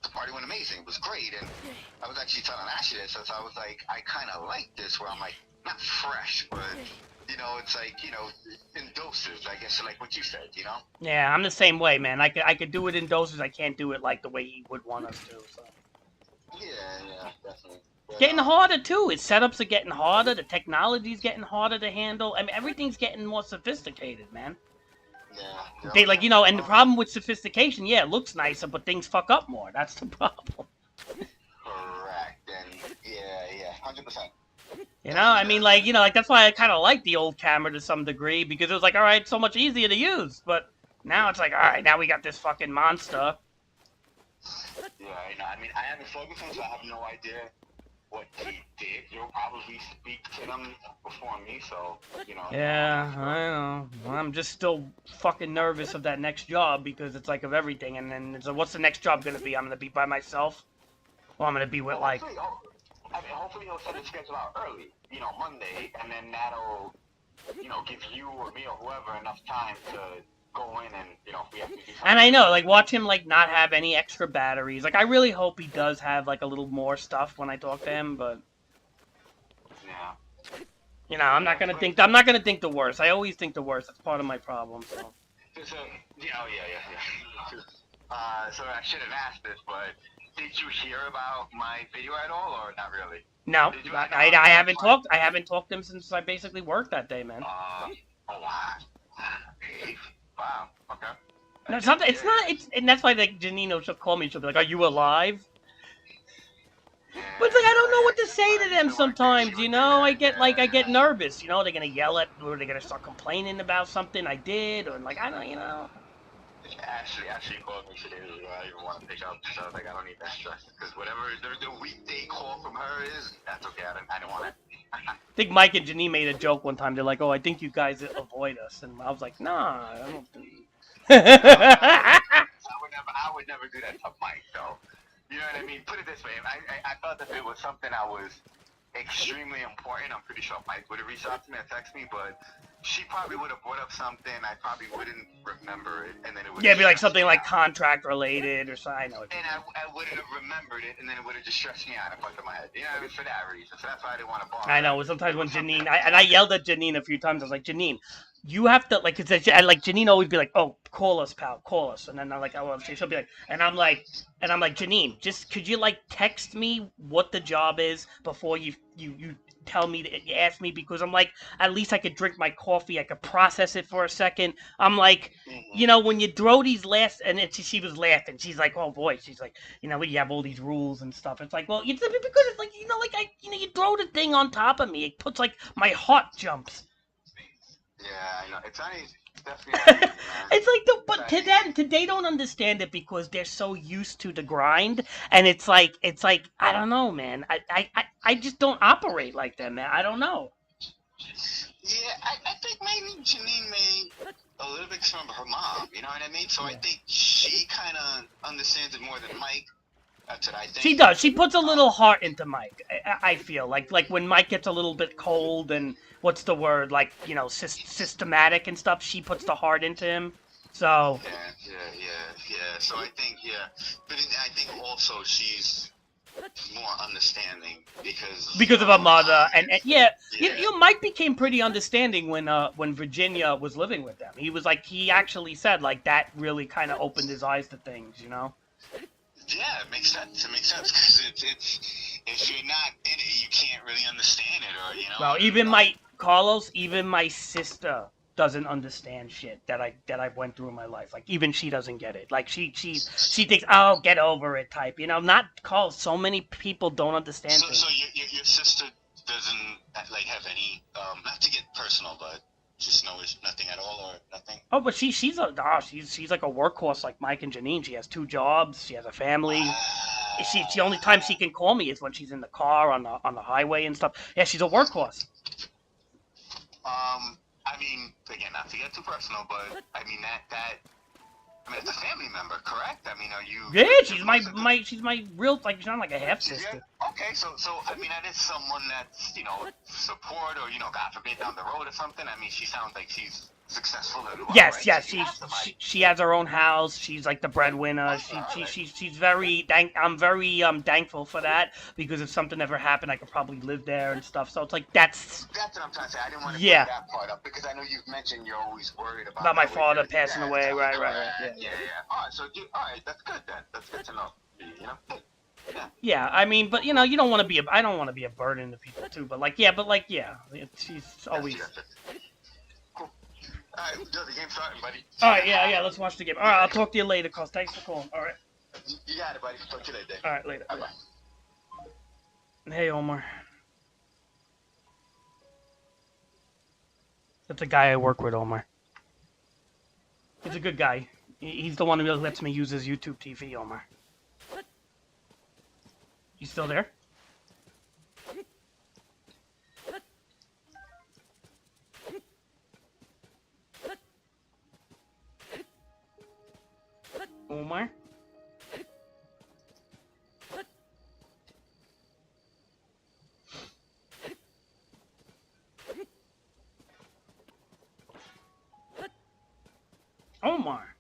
the party went amazing. It was great, and I was actually telling Ashley this. So I was like, I kind of like this, where I'm like not fresh, but it's like in doses. I guess like what you said. Yeah, I'm the same way, man. I could do it in doses. I can't do it like the way he would want us to. So. Yeah, definitely. Getting harder too. His setups are getting harder. The technology's getting harder to handle. I mean, everything's getting more sophisticated, man. Yeah. They and the problem with sophistication, yeah, it looks nicer, but things fuck up more. That's the problem. Correct. And yeah, 100%. I mean, like that's why I kind of like the old camera to some degree because it was like, all right, so much easier to use. But now it's like, all right, now we got this fucking monster. Yeah, I mean, I haven't spoken to him, so I have no idea what he did. You'll probably speak to him before me, so, Yeah, I know. I'm just still fucking nervous of that next job because it's like of everything. And then it's like, what's the next job going to be? I'm going to be by myself? Or I'm going to be with like... Hopefully he'll set his schedule out early, Monday, and then that'll, give you or me or whoever enough time to go in and, if we have to do something. And I know, like, watch him, like, not have any extra batteries. Like, I really hope he does have, like, a little more stuff when I talk to him, but... Yeah. I'm not gonna think the worst. I always think the worst. That's part of my problem, so... So, so I should have asked this, but did you hear about my video at all, or not really? No, I haven't talked. I haven't talked to him since I basically worked that day, man. Oh wow. Wow. Okay. No, it's not. And that's why like Janino she'll call me. She'll be like, "Are you alive?" But it's like I so don't know what to that's say fine. to You them still want to do? She sometimes, you would do know? that. I get Yeah. nervous, you know, they're gonna yell at or they're gonna start complaining about something I did or like I don't you know. Ashley called me today. I even want to pick up. So I was like, I don't need that stress because whatever the weekday call from her is, that's okay. I don't want it. I think Mike and Janine made a joke one time. They're like, "Oh, I think you guys avoid us," and I was like, "Nah, I don't think." No, I would never do that to Mike though. You know what I mean? Put it this way: I thought if it was something I was extremely important, I'm pretty sure Mike would have reached out to me and texted me, but she probably would have brought up something I probably wouldn't remember it, and then it would Yeah, have it'd be like stressed something me like out. contract related or something. I know what you And mean. I wouldn't have remembered it, and then it would have just stressed me out and fucked up my head. You know what I mean? For that reason. So that's why I didn't want to bother I her. know. If Sometimes it when was something Janine, I important. yelled at Janine a few times. I was like, Janine, you have to like, and like Janine always be like, oh, call us, pal, call us, and then I'm like, oh, she'll be like, and I'm like, Janine, just could you like text me what the job is before you tell me to you ask me because I'm like, at least I could drink my coffee, I could process it for a second. I'm like, you know, when you throw these last, and then she was laughing. She's like, oh boy, she's like, you know, you have all these rules and stuff. It's like, well, it's because it's like, you know, like you throw the thing on top of me. It puts like my heart jumps. Yeah, I know. It's not easy. It's definitely not easy, man. It's like It's but not to them, easy. they don't understand it because they're so used to the grind, and it's like I don't know, man. I just don't operate like that, man. I don't know. Yeah, I think maybe Janine may a little bit from her mom. You know what I mean? So I Yeah. think she kind of understands it more than Mike. That's what I She think. does. She puts a Um, little heart into Mike. I feel like when Mike gets a little bit cold and what's the word like you know systematic and stuff. She puts the heart into him. So yeah. So I think, yeah, but I think also she's more understanding because because of her her mother mom. and yeah, you Yeah, know Mike became pretty understanding when Virginia was living with them. He was like he actually said like that really kind of opened his eyes to things, you know. yeah, it makes sense. It makes sense because it's if you're not in it, you can't really understand it, or you know, Well, even my Carlos, even my sister doesn't understand shit that I went through in my life. Like even she doesn't get it. Like she thinks, oh, get over it, type. You know, not Carlos. So many people don't understand So things. your sister doesn't like have any not to get personal, but just no nothing at all or nothing. Oh, but she's like a workhorse like Mike and Janine. She has two jobs. She has a family. She the only time she Wow. can call me is when she's in the car on the highway and stuff. Yeah, she's a workhorse. I mean, again, not to get too personal, but I mean that I mean, it's a family member, correct? I mean, are you Yeah, you're she's closer to? she's my real like she's not like a half Yeah. sister. Okay. So I mean, that is someone that's support or God forbid down the road or something. I mean, she sounds like she's successful as well, Yes, right? So yes, you have somebody. she has her own house. She's like the breadwinner. All right. She's very I'm very thankful for that because if something ever happened, I could probably live there and stuff. So it's like that's That's what I'm trying to say. I didn't want to bring yeah that part up because I know you've mentioned you're always worried about about my that with father your passing dad. away. Right, right, right. Yeah, Correct. yeah, Yeah, yeah. All right. So all right. That's good then. That's good to know. You know. Yeah. yeah. I mean, but you know, you don't want to be I don't want to be a burden to people too. But like yeah, she's Gotcha. always. Gotcha. Cool. All right. The game's starting, buddy. All right, yeah. Let's watch the game. All right, I'll talk to you later, cause thanks for calling. All right, You got it, buddy. Talk to you later. all right, later. Bye bye. Hey, Omar. That's a guy I work with, Omar. He's a good guy. He's the one who lets me use his YouTube TV, Omar. You still there? Omar? Omar!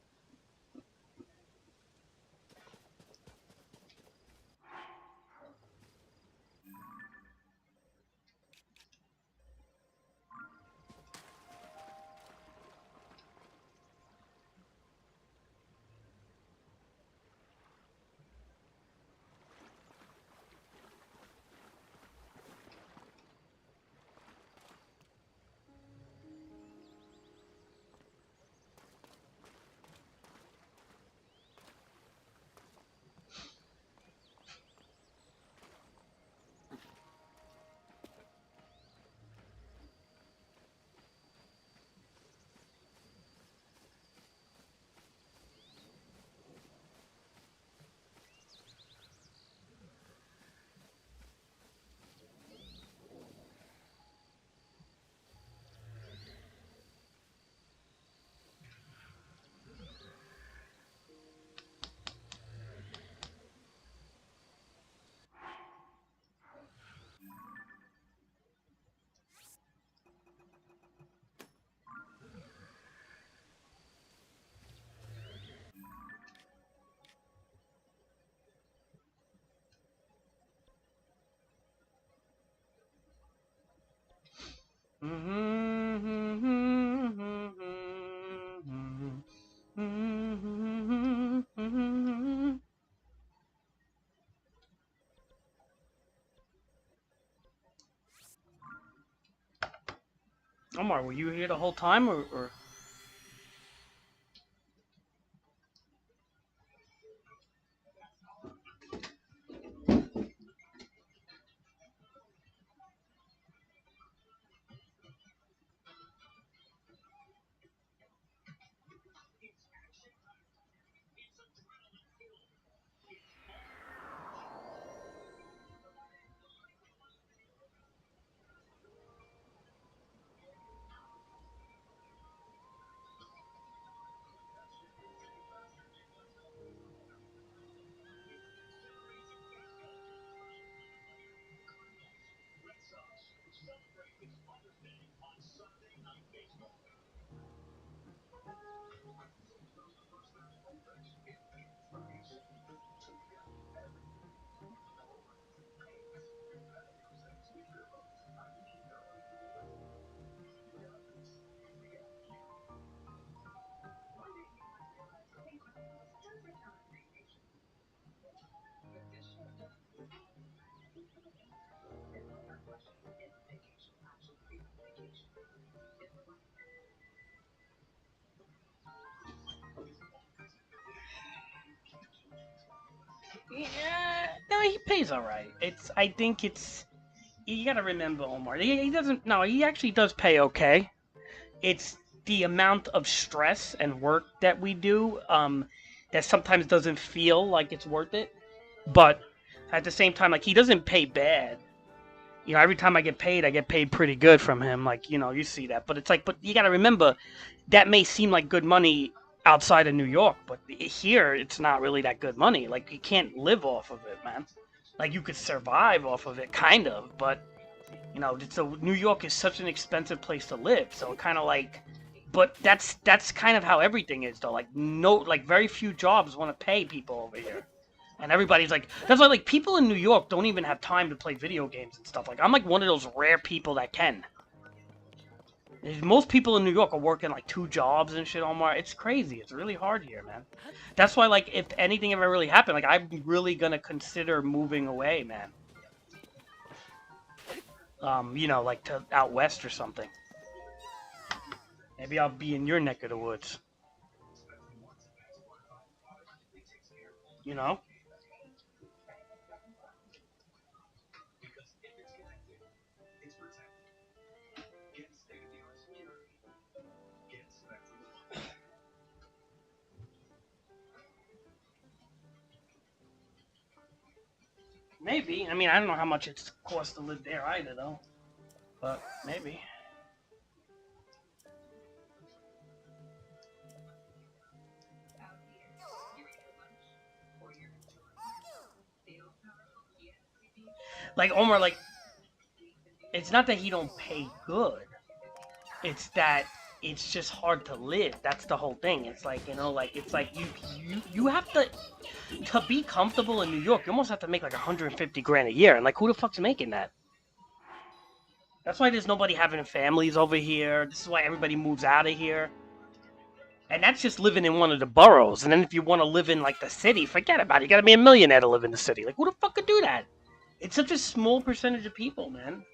Omar, were you here the whole time, or? Yeah, no, he pays all right. It's I think it's you got to remember Omar. He doesn't. No, he actually does pay okay. It's the amount of stress and work that we do that sometimes doesn't feel like it's worth it. But at the same time, like he doesn't pay bad. You know, every time I get paid pretty good from him. Like, you know, you see that. But it's like, but you got to remember, that may seem like good money outside of New York, but here it's not really that good money. Like, you can't live off of it, man. Like, you could survive off of it, kind of, but you know, so New York is such an expensive place to live. So it kind of like, but that's kind of how everything is, though. Like, no, like very few jobs want to pay people over here. And everybody's like, that's why like people in New York don't even have time to play video games and stuff. Like I'm like one of those rare people that can. Most people in New York are working like two jobs and shit. Omar, it's crazy. It's really hard here, man. That's why like if anything ever really happened, like I'm really gonna consider moving away, man. You know, like to out west or something. Maybe I'll be in your neck of the woods. You know? Maybe. I mean, I don't know how much it's cost to live there either, though. But maybe. Like Omar, like it's not that he don't pay good. It's that it's just hard to live. That's the whole thing. It's like, you know, like it's like you have to be comfortable in New York. You almost have to make like 150 grand a year, and like who the fuck's making that? That's why there's nobody having families over here. This is why everybody moves out of here. And that's just living in one of the boroughs. And then if you want to live in like the city, forget about it. You got to be a millionaire to live in the city. Like who the fuck could do that? It's such a small percentage of people, man.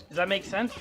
Does that make sense?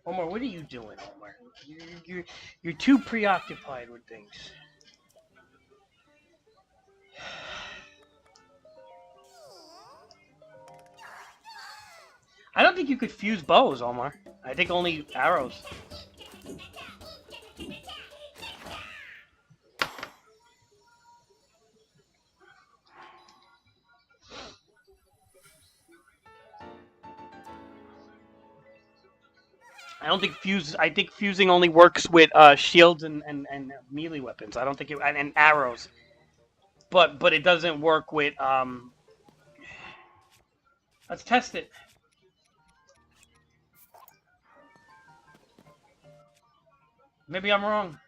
Omar, what are you doing, Omar? You're too preoccupied with things. I don't think you could fuse bows, Omar. I think only arrows. I don't think fuse. I think fusing only works with shields and melee weapons. I don't think it and arrows. But it doesn't work with. Let's test it. Maybe I'm wrong.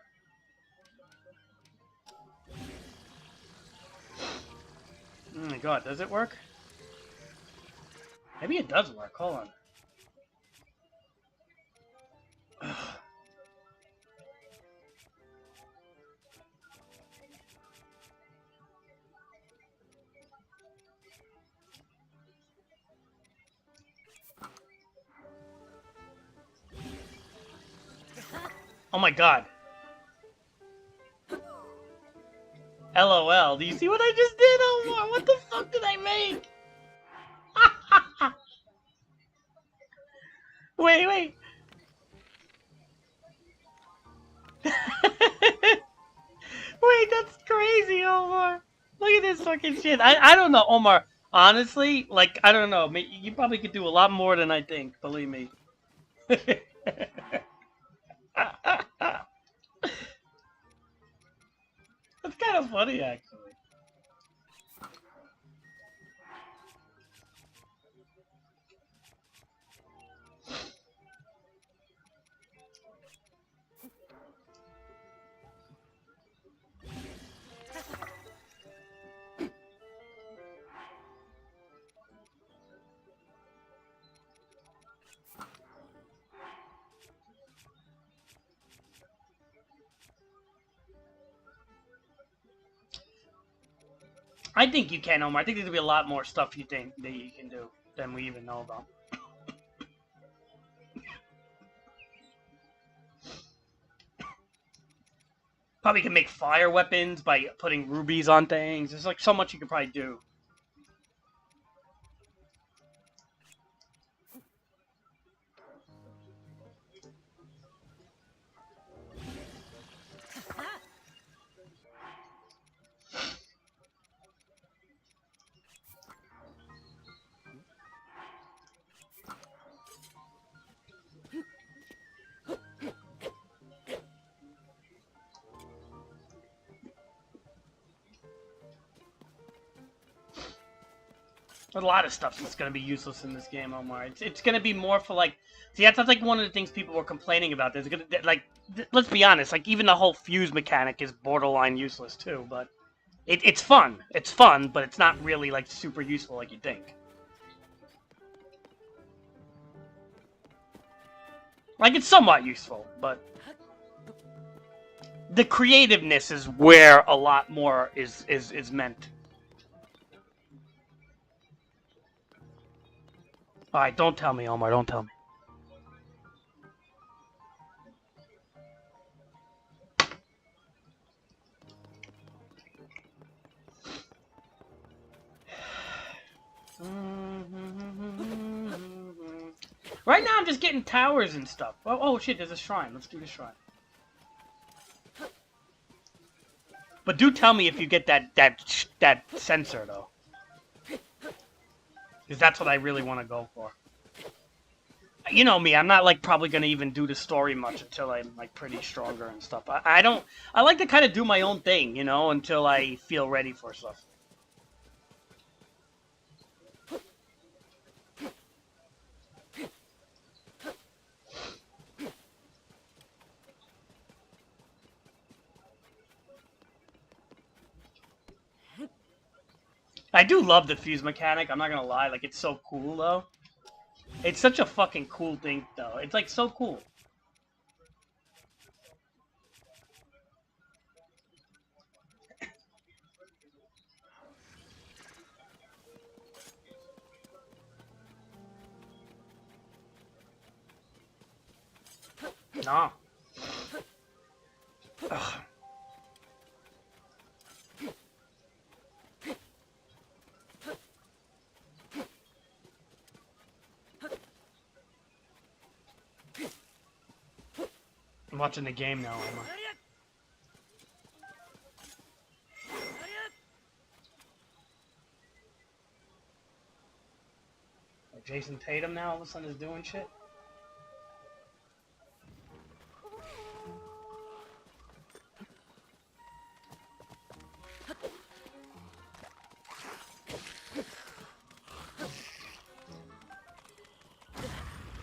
Oh my god, does it work? Maybe it does work. Hold on. Oh my god. LOL. Do you see what I just did, Omar? What the fuck did I make? Wait, wait. Wait, that's crazy, Omar. Look at this fucking shit. I don't know, Omar. Honestly, like, I don't know. You probably could do a lot more than I think, believe me. That's kind of funny, actually. I think you can, Omar. I think there's gonna be a lot more stuff you think that you can do than we even know about. Probably can make fire weapons by putting rubies on things. There's like so much you could probably do. A lot of stuff that's going to be useless in this game, Omar. It's going to be more for like, see, that's like one of the things people were complaining about. There's going to like, let's be honest, like even the whole fuse mechanic is borderline useless too. But it's fun. It's fun, but it's not really like super useful like you think. Like it's somewhat useful, but the creativeness is where a lot more is meant. All right, don't tell me, Omar. Don't tell me. Right now, I'm just getting towers and stuff. Oh shit! There's a shrine. Let's do the shrine. But do tell me if you get that sensor though, because that's what I really want to go for. You know me, I'm not like probably gonna even do the story much until I'm like pretty stronger and stuff. I don't. I like to kind of do my own thing, you know, until I feel ready for stuff. I do love the fuse mechanic. I'm not gonna lie, like it's so cool though. It's such a fucking cool thing though. It's like so cool. No. Ugh. I'm watching the game now, Omar. Jason Tatum now all of a sudden is doing shit.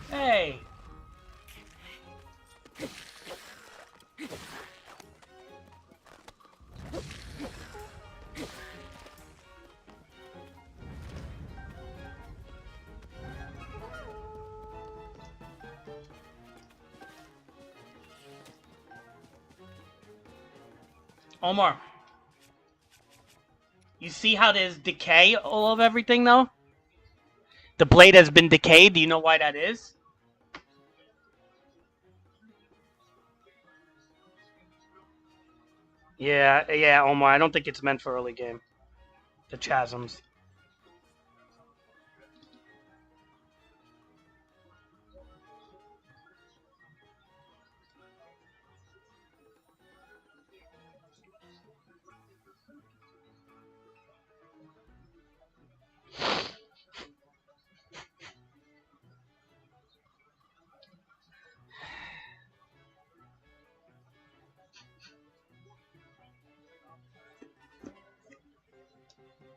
Hey! Omar, you see how there's decay all of everything though? The blade has been decayed. Do you know why that is? Yeah, Omar. I don't think it's meant for early game. The chasms.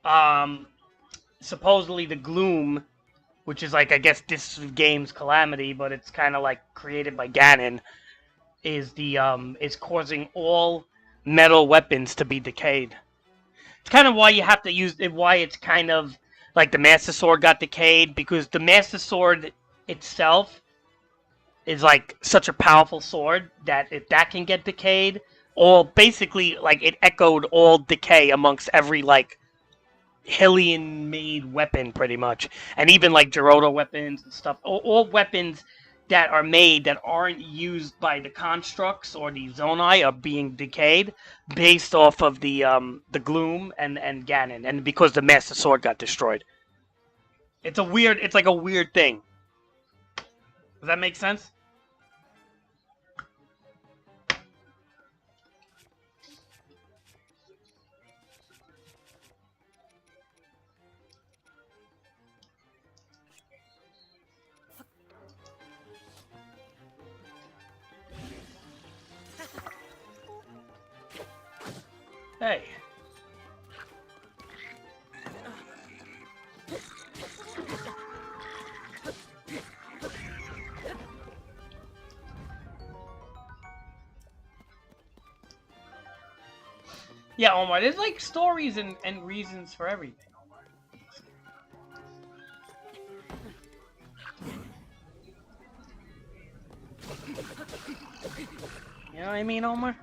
Um, Supposedly the gloom, which is like I guess this game's calamity, but it's kind of like created by Ganon, is causing all metal weapons to be decayed. It's kind of why you have to use it. Why it's kind of like the Master Sword got decayed because the Master Sword itself is like such a powerful sword that if that can get decayed, all basically like it echoed all decay amongst every like Hylian made weapon pretty much, and even like Gerudo weapons and stuff. All weapons that are made that aren't used by the constructs or the Zonai are being decayed based off of the Gloom and Ganon, and because the Master Sword got destroyed. It's like a weird thing. Does that make sense? Hey. Yeah, Omar, there's like stories and reasons for everything, Omar. You know what I mean, Omar?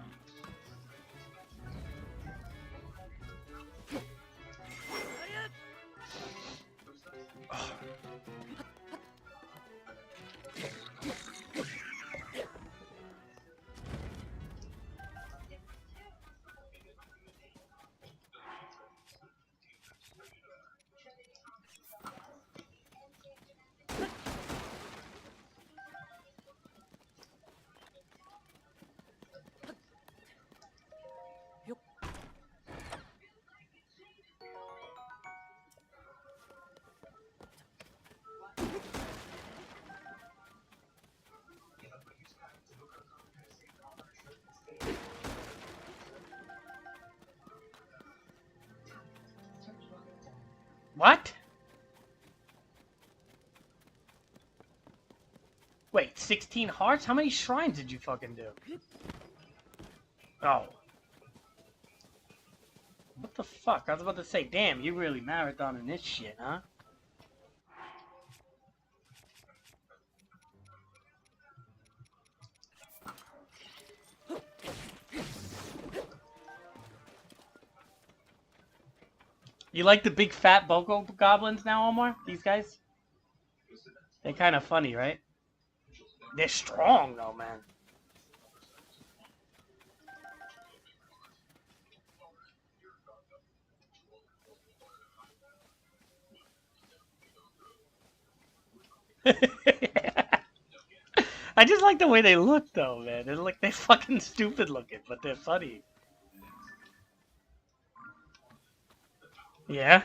What? Wait, 16 hearts? How many shrines did you fucking do? Oh. What the fuck? I was about to say, damn, you really marathoning this shit, huh? You like the big fat Boko goblins now, Omar? These guys? They're kind of funny, right? They're strong, though, man. I just like the way they look, though, man. They're fucking stupid looking, but they're funny. Yeah.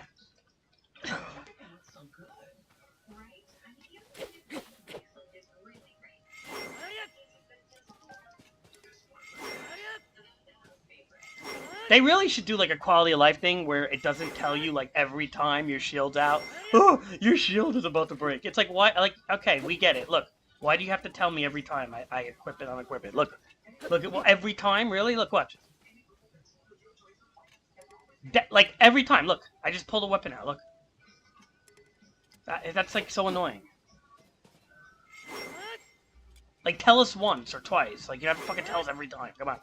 They really should do like a quality of life thing where it doesn't tell you like every time your shield's out. Oh, your shield is about to break. It's like why? Like okay, we get it. Look, why do you have to tell me every time I equip it, unequip it? Look at well, every time, really? Look, watch. Like every time. Look, I just pulled a weapon out. Look, that's like so annoying. Like tell us once or twice. Like you have to fucking tell us every time. Come on.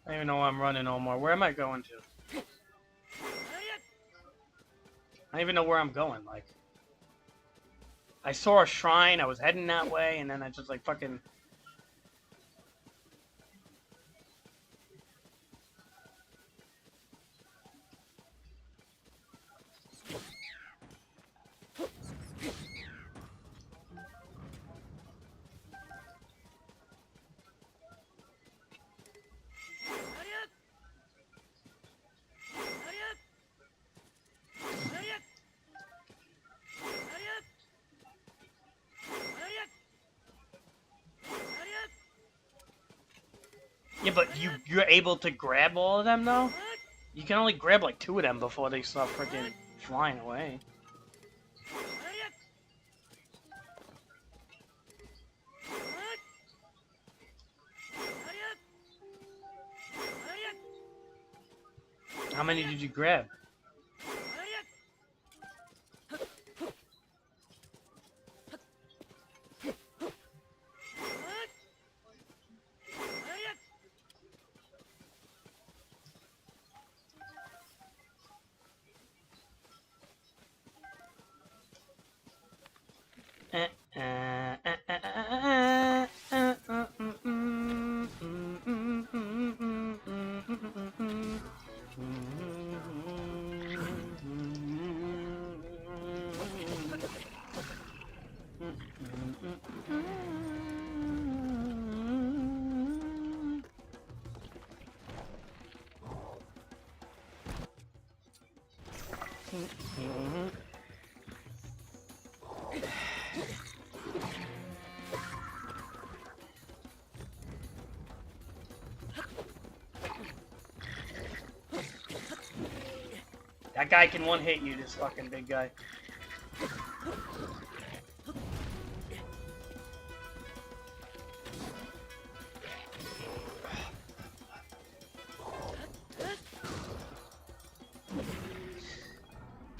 I don't even know where I'm running, Omar. Where am I going to? I don't even know where I'm going. Like, I saw a shrine. I was heading that way, and then I just like fucking. Yeah, but you're able to grab all of them though. You can only grab like 2 of them before they start freaking flying away. How many did you grab? That guy can one hit you, this fucking big guy.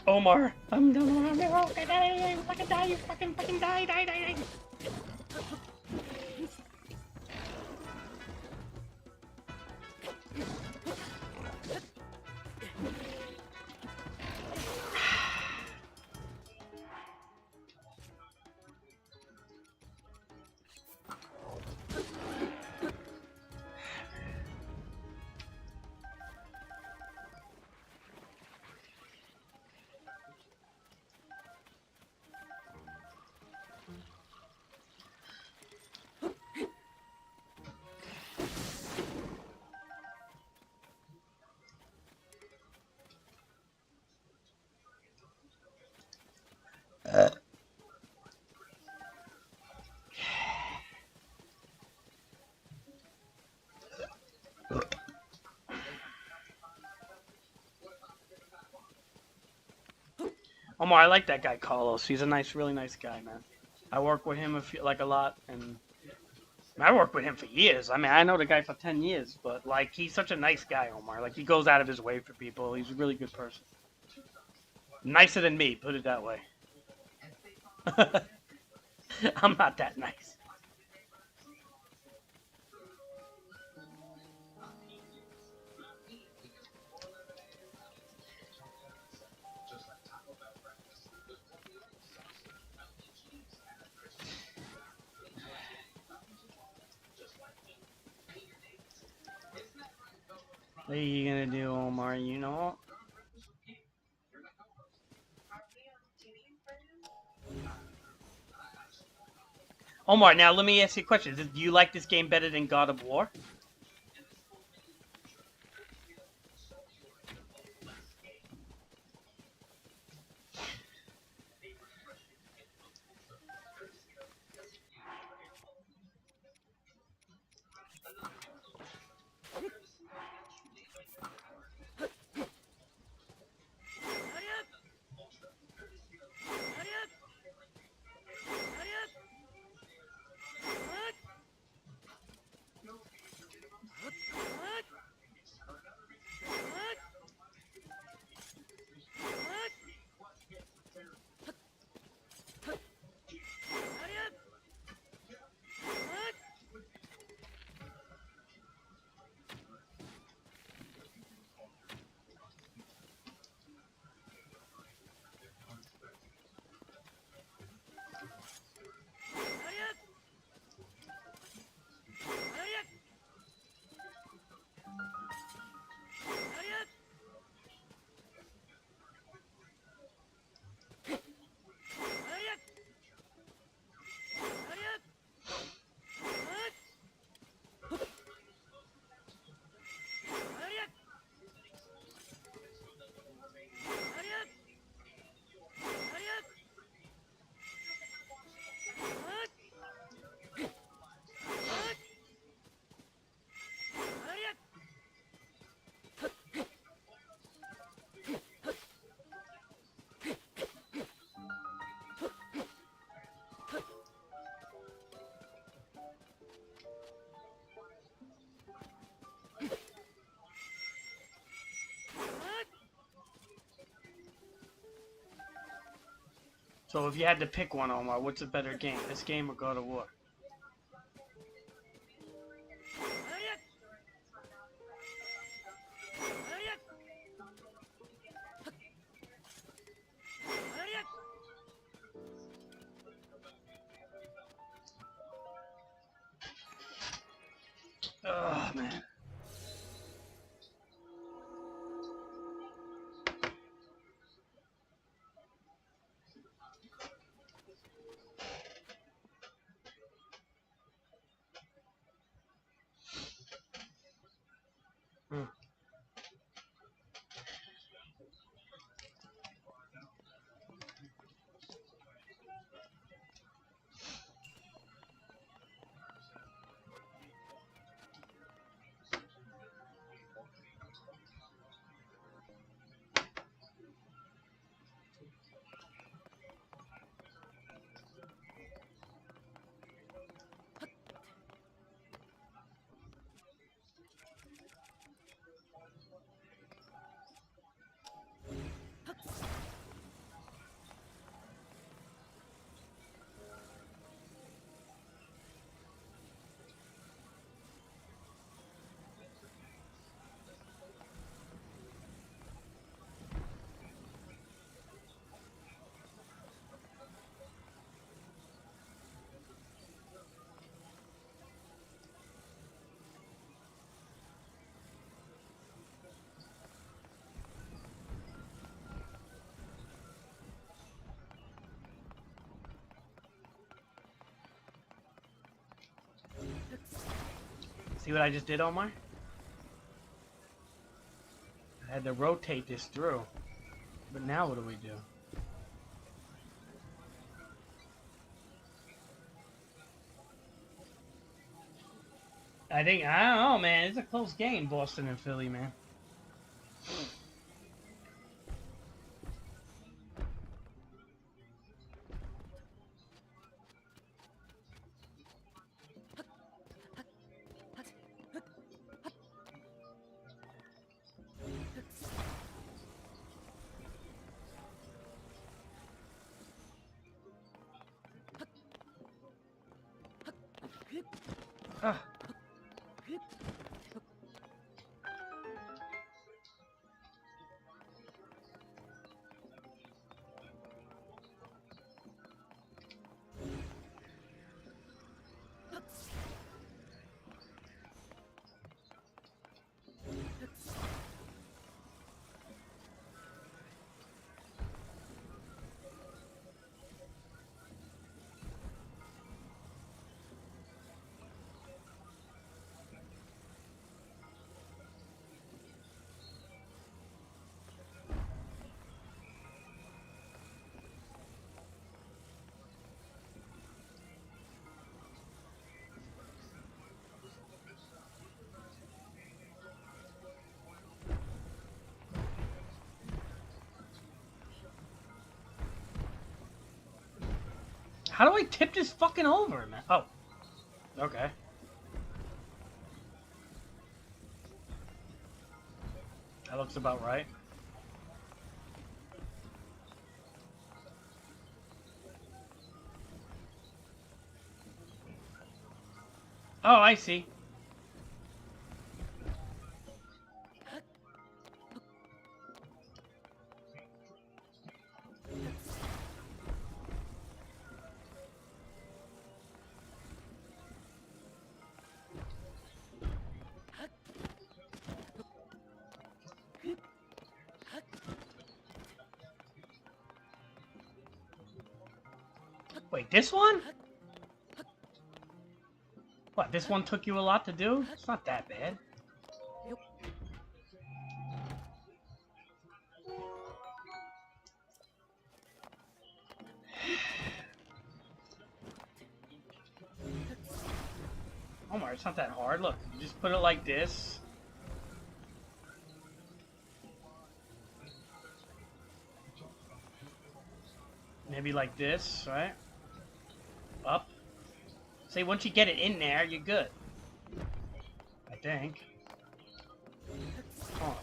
Omar, I'm done. I'm fucking die, you fucking die. Omar, I like that guy Carlos. He's a nice, really nice guy, man. I work with him a lot, and I worked with him for years. I mean, I know the guy for 10 years, but like, he's such a nice guy, Omar. Like, he goes out of his way for people. He's a really good person. Nicer than me, put it that way. I'm not that nice. What are you gonna do, Omar? You know? Omar, now let me ask you a question. Do you like this game better than God of War? So if you had to pick one, Omar, what's a better game? This game or God of War? Oh, man. Hmm. See what I just did, Omar? I had to rotate this through. But now what do we do? I don't know, man. It's a close game, Boston and Philly, man. Ah. How do I tip this fucking over, man? Oh. Okay. That looks about right. Oh, I see. Wait, this one? What, this one took you a lot to do? It's not that bad. Omar, it's not that hard. Look, you just put it like this. Maybe like this, right? Up. Say, once you get it in there, you're good. I think. Hold on.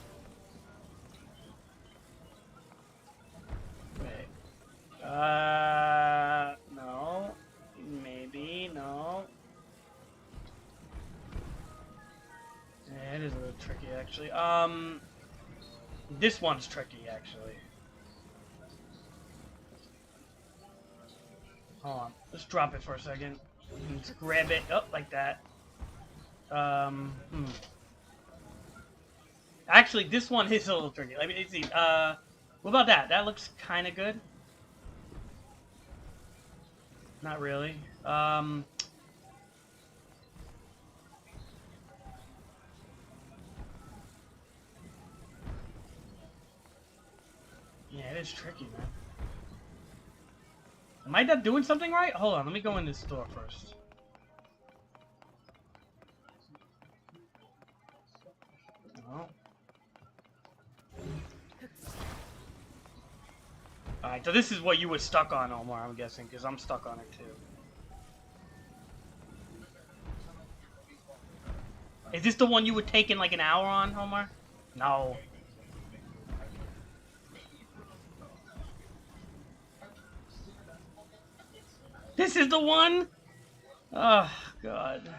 Wait. No. Maybe, no. Yeah, it is a little tricky, actually. This one's tricky, actually. Hold on. Let's drop it for a second. Let's grab it up like that. Actually, this one is a little tricky. Let me see. What about that? That looks kind of good. Not really. Yeah, it is tricky, man. Am I not doing something right? Hold on, let me go in this store first. No. Alright, so this is what you were stuck on, Omar, I'm guessing, because I'm stuck on it too. Is this the one you were taking like an hour on, Omar? No. This is the one? Oh, God.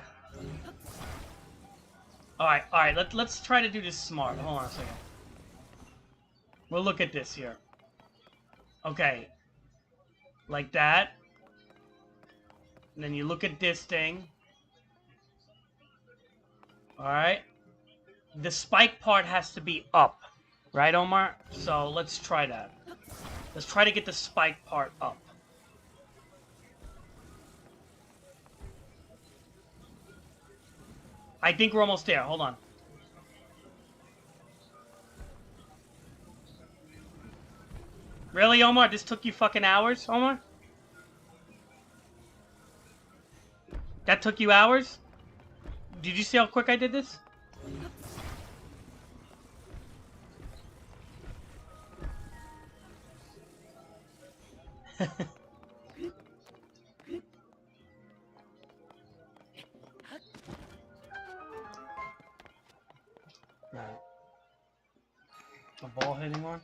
Alright, let's try to do this smart. Hold on a second. We'll look at this here. Okay. Like that. And then you look at this thing. Alright. The spike part has to be up. Right, Omar? So let's try that. Let's try to get the spike part up. I think we're almost there. Hold on. Really, Omar? This took you fucking hours, Omar? That took you hours? Did you see how quick I did this? Alright. A ball hitting one?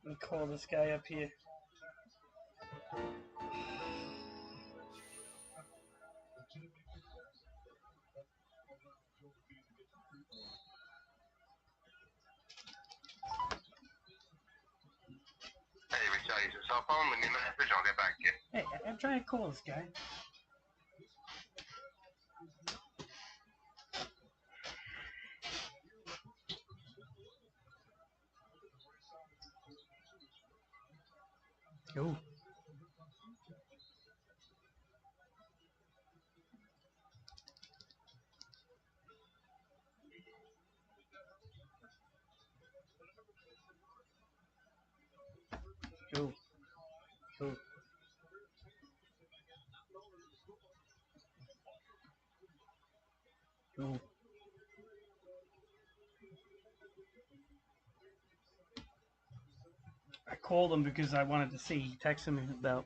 Let me call this guy up here. Hey, Richard, use your cell phone. When you message, I'll get back to you. Hey, I'm trying to call this guy. Yo. Yo. Yo. Yo. I called him because I wanted to see. He texted me about.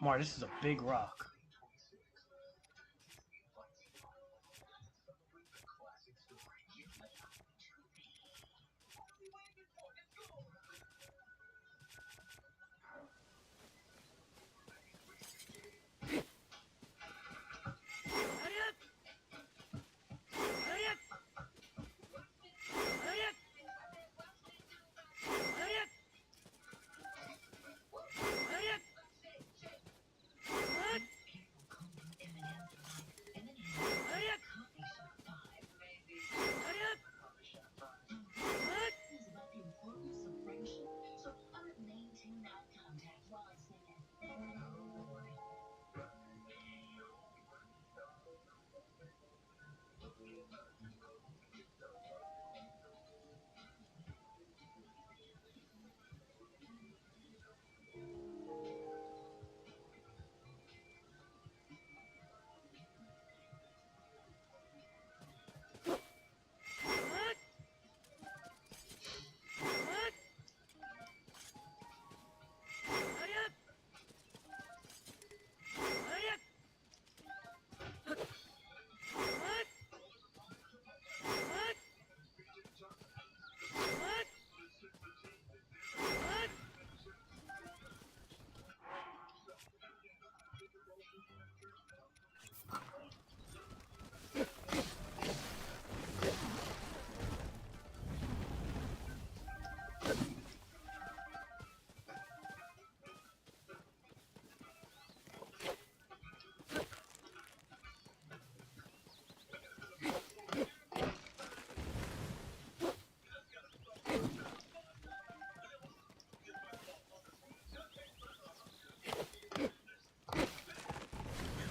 Omar, this is a big rock.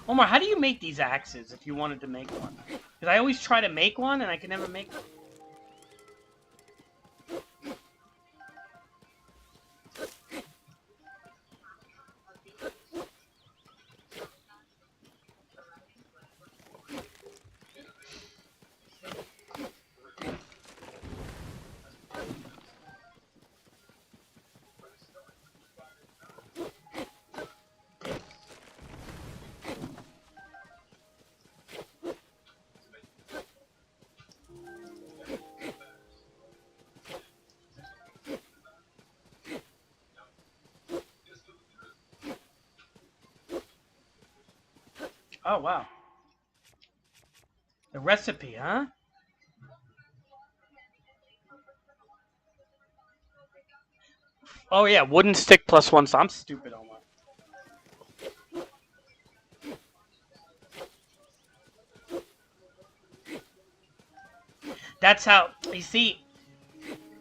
Omar, how do you make these axes if you wanted to make one? Because I always try to make one and I can never make one. Oh, wow. The recipe, huh? Oh, yeah. Wooden stick plus one. So I'm stupid, Omar. That's how, you see,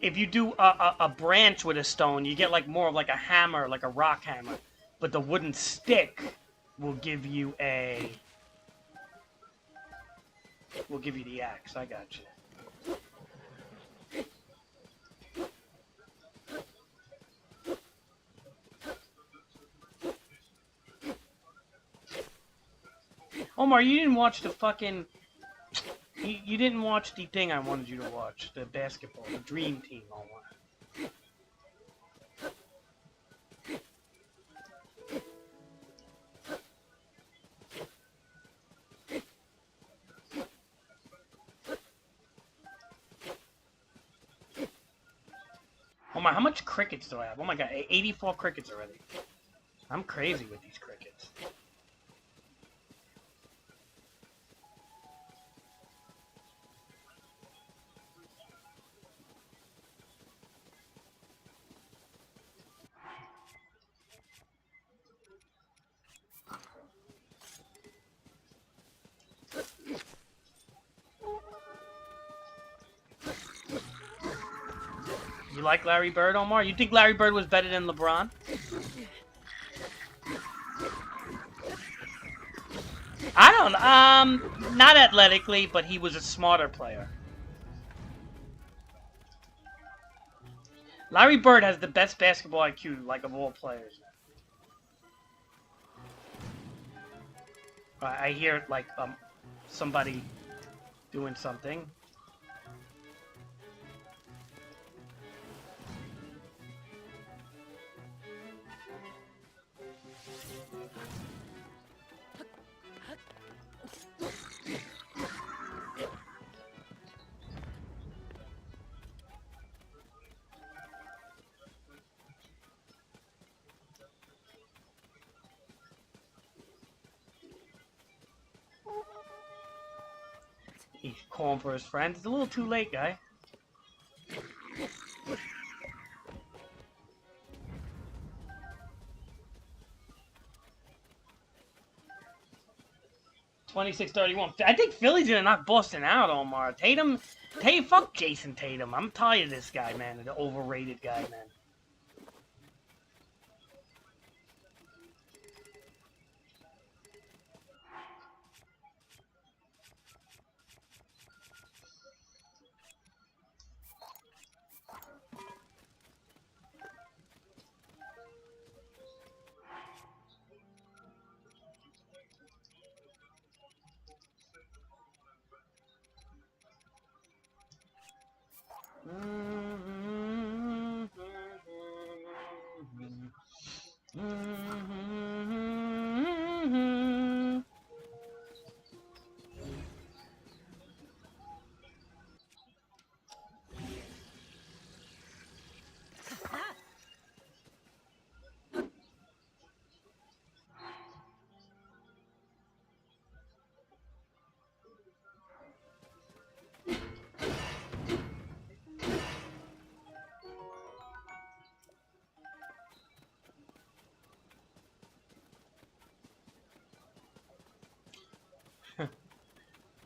if you do a branch with a stone, you get like more of like a hammer, like a rock hammer. But the wooden stick will give you a, will give you the axe. I got you. Omar, you didn't watch the fucking, you didn't watch the thing I wanted you to watch, the basketball, the dream team, Omar. Omar, how much crickets do I have? Oh my god, 84 crickets already. I'm crazy with these crickets. You like Larry Bird, Omar? You think Larry Bird was better than LeBron? I don't. Not athletically, but he was a smarter player. Larry Bird has the best basketball IQ, like of all players. I hear like somebody doing something. He's calling for his friends. It's a little too late, guy. (26:31). I think Philly's gonna knock Boston out, Omar. Tatum, fuck Jason Tatum. I'm tired of this guy, man. The overrated guy, man.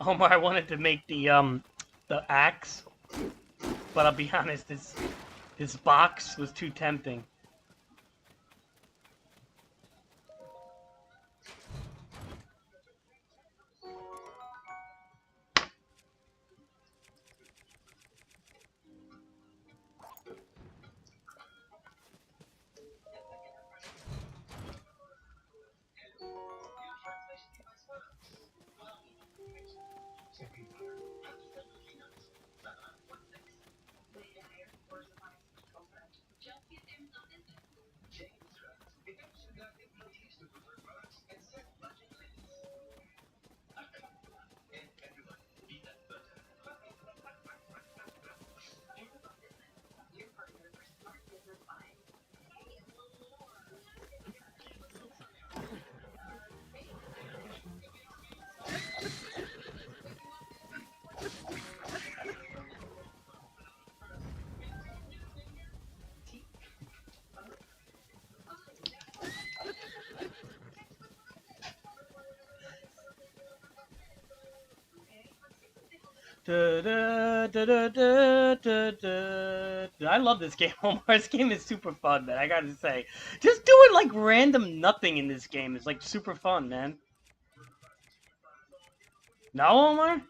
Omar, I wanted to make the axe, but I'll be honest, this box was too tempting. Da, da, da, da, da, da, da. I love this game, Omar. This game is super fun, man. I gotta say, just doing like random nothing in this game is like super fun, man. No, Omar.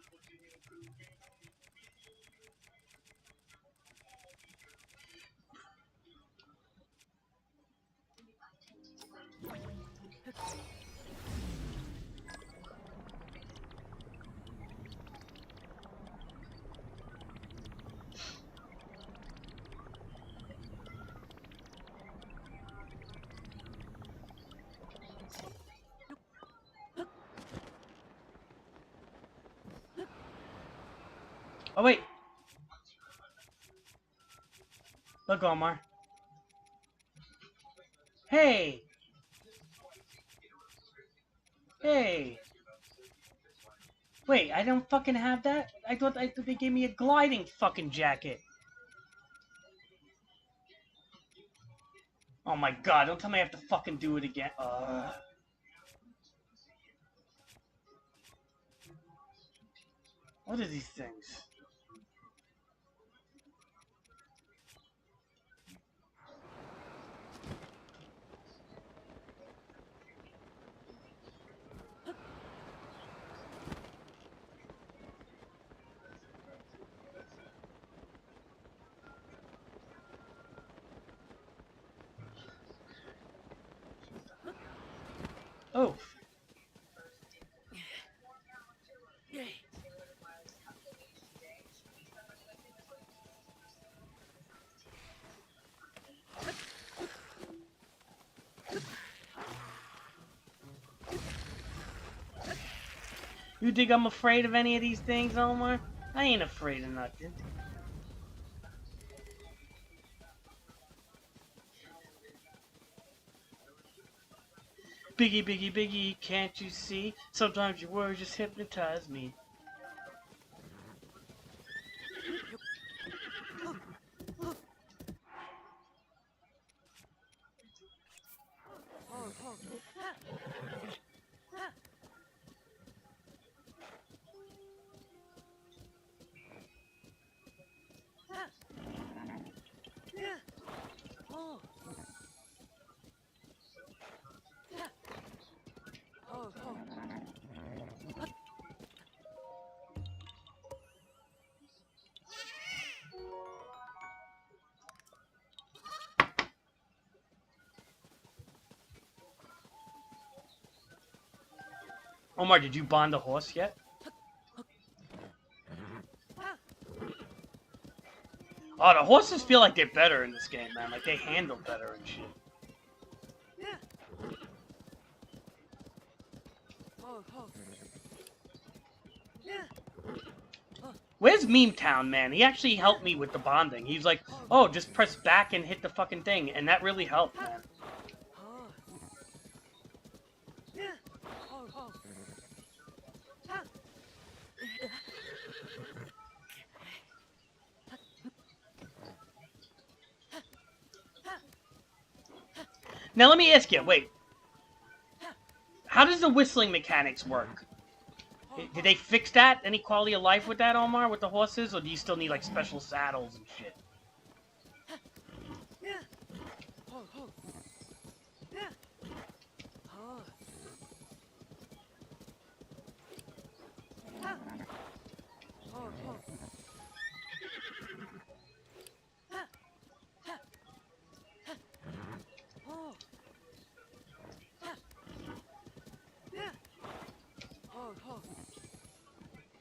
Oh wait, look, Omar. Hey, hey. Wait, I don't fucking have that. I thought they gave me a gliding fucking jacket. Oh my god! Don't tell me I have to fucking do it again. What are these things? Oh. You think I'm afraid of any of these things, Omar? I ain't afraid of nothing. Biggie, biggie, biggie, can't you see? Sometimes your words just hypnotize me. Omar, did you bond a horse yet? Oh, the horses feel like they're better in this game, man. Like they handle better and shit. Where's Meme Town, man? He actually helped me with the bonding. He's like, oh, just press back and hit the fucking thing. And that really helped, man. Now, let me ask you, wait. How does the whistling mechanics work? Did they fix that? Any quality of life with that, Omar, with the horses? Or do you still need, like, special saddles and shit?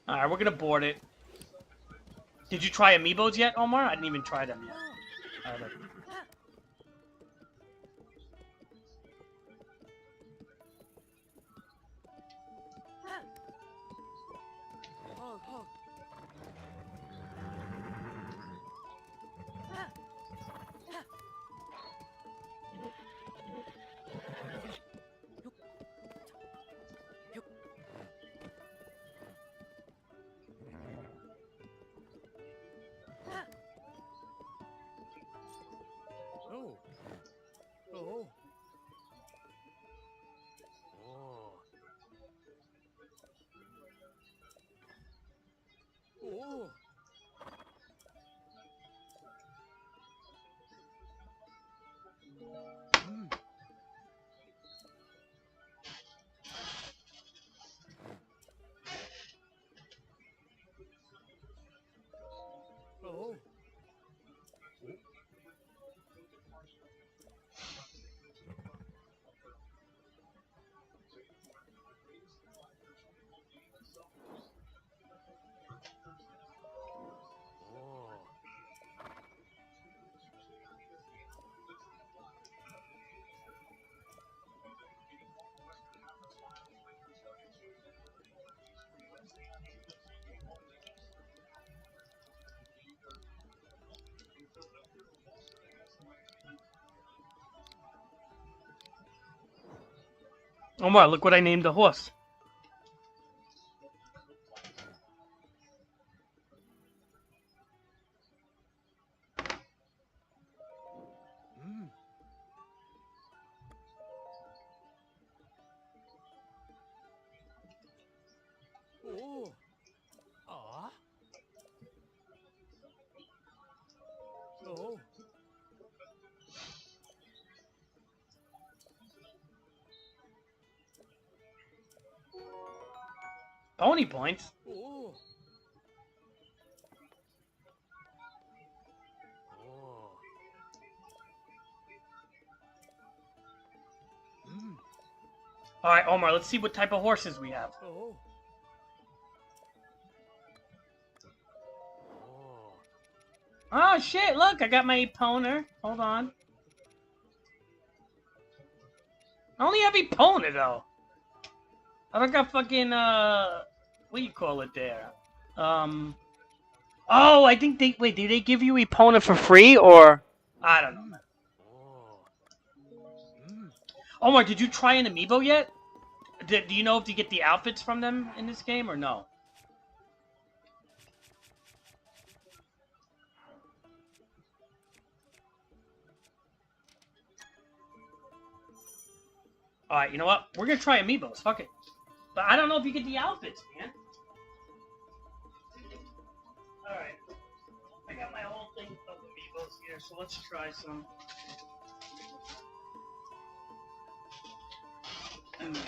Alright, we're gonna board it. Did you try amiibos yet, Omar? I didn't even try them yet. Alright, Omar, look what I named the horse. Oh. Ah. Oh. Pony points. Oh. Oh. All right, Omar, let's see what type of horses we have. Oh. Oh. Oh shit! Look, I got my Epona. Hold on. I only have Epona though. I don't got fucking what do you call it there? Oh, I think they wait. Did they give you Epona for free or I don't know. Oh. Omar, did you try an amiibo yet? Do you know if you get the outfits from them in this game or no? All right, you know what? We're gonna try amiibos. Fuck it. But I don't know if you get the outfits, man. All right. I got my whole thing of amiibos here, so let's try some. And more.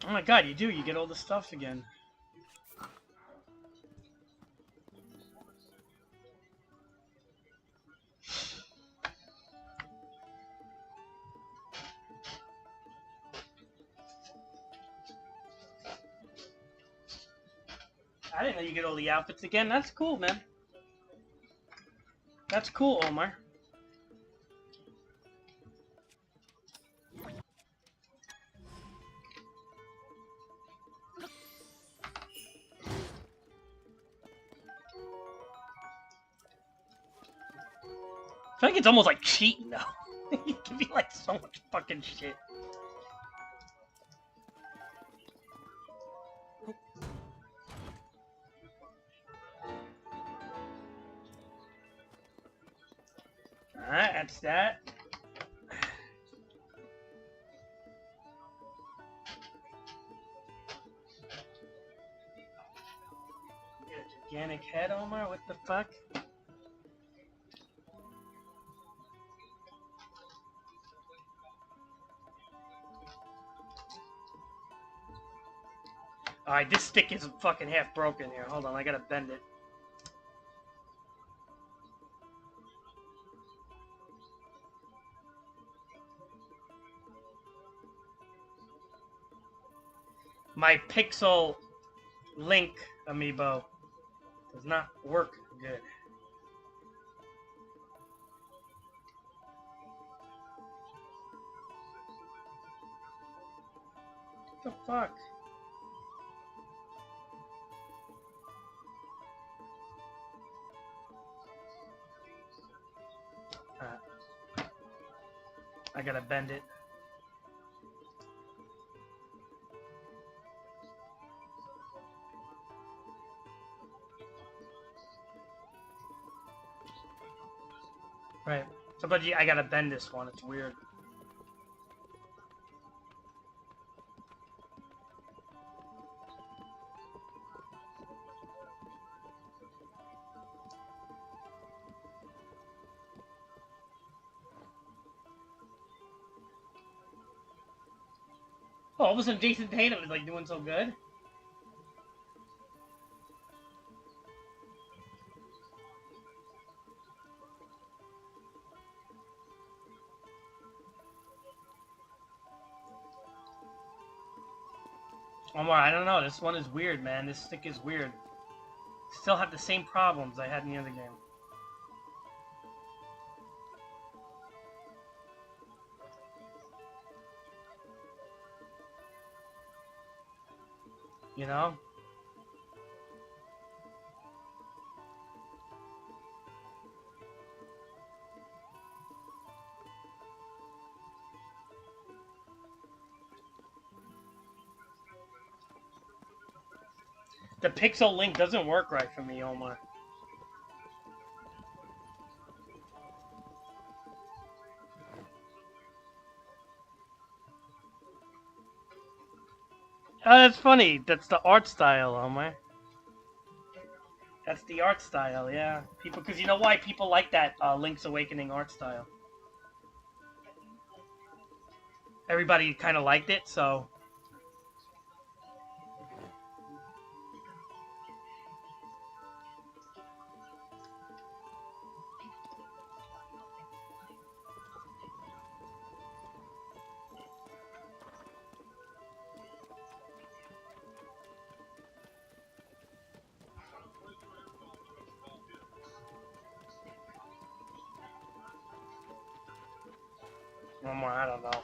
Oh my god, you do. You get all the stuff again. I didn't know you get all the outfits again. That's cool, man. That's cool, Omar. I feel like it's almost like cheating, though. You give me like so much fucking shit. Alright, that's that. Get a gigantic head, Omar? What the fuck? Alright, this stick is fucking half broken here. Hold on, I gotta bend it. My Pixel Link amiibo does not work good. What the fuck? I gotta bend it. Right. So, but I gotta bend this one. It's weird. Oh, all of a sudden Jason Tatum is like doing so good. Omar, I don't know. This one is weird, man. This stick is weird. Still have the same problems I had in the other game. You know? The pixel link doesn't work right for me, Omar. Oh, that's funny. That's the art style, Omar. That's the art style, yeah. People, because you know why people like that Link's Awakening art style. Everybody kind of liked it, so Omar, I don't know.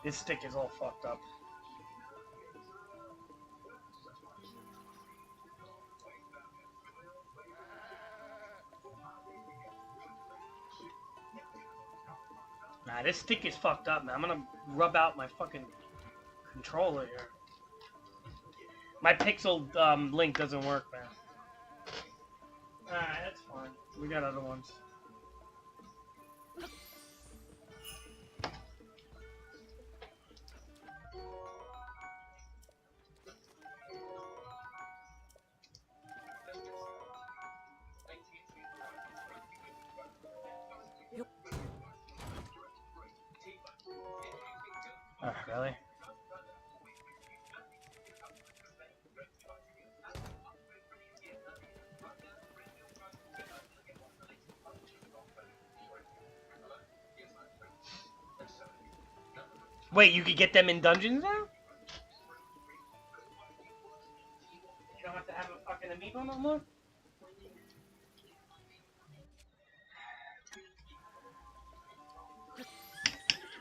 This stick is all fucked up. Nah, this stick is fucked up, man. I'm gonna rub out my fucking controller here. My pixel link doesn't work, man. Alright, that's fine. We got other ones. Oh, really? Wait, you could get them in dungeons now? You don't have to have a fucking amiibo no more?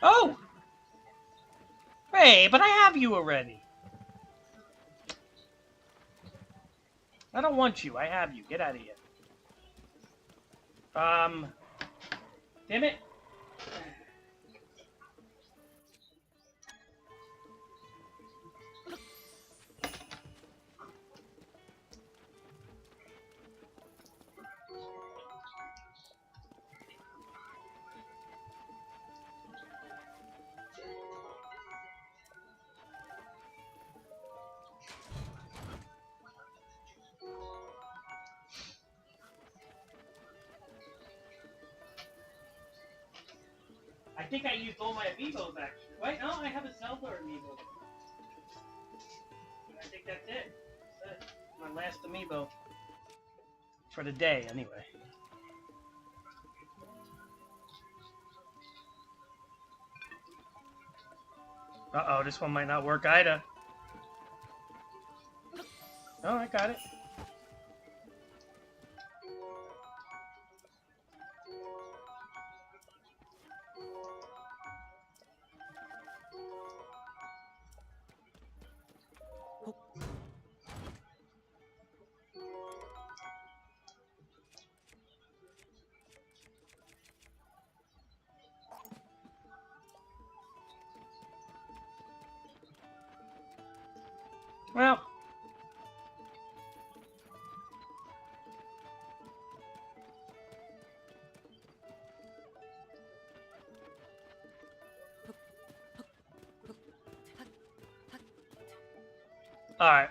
Oh! Hey, but I have you already. I don't want you. I have you. Get out of here. Damn it. I think I used all my amiibos actually. Wait, no, I have a Zelda amiibo. I think that's it. That's it. My last amiibo. For the day, anyway. Uh-oh, this one might not work either. Oh, I got it. Well, alright.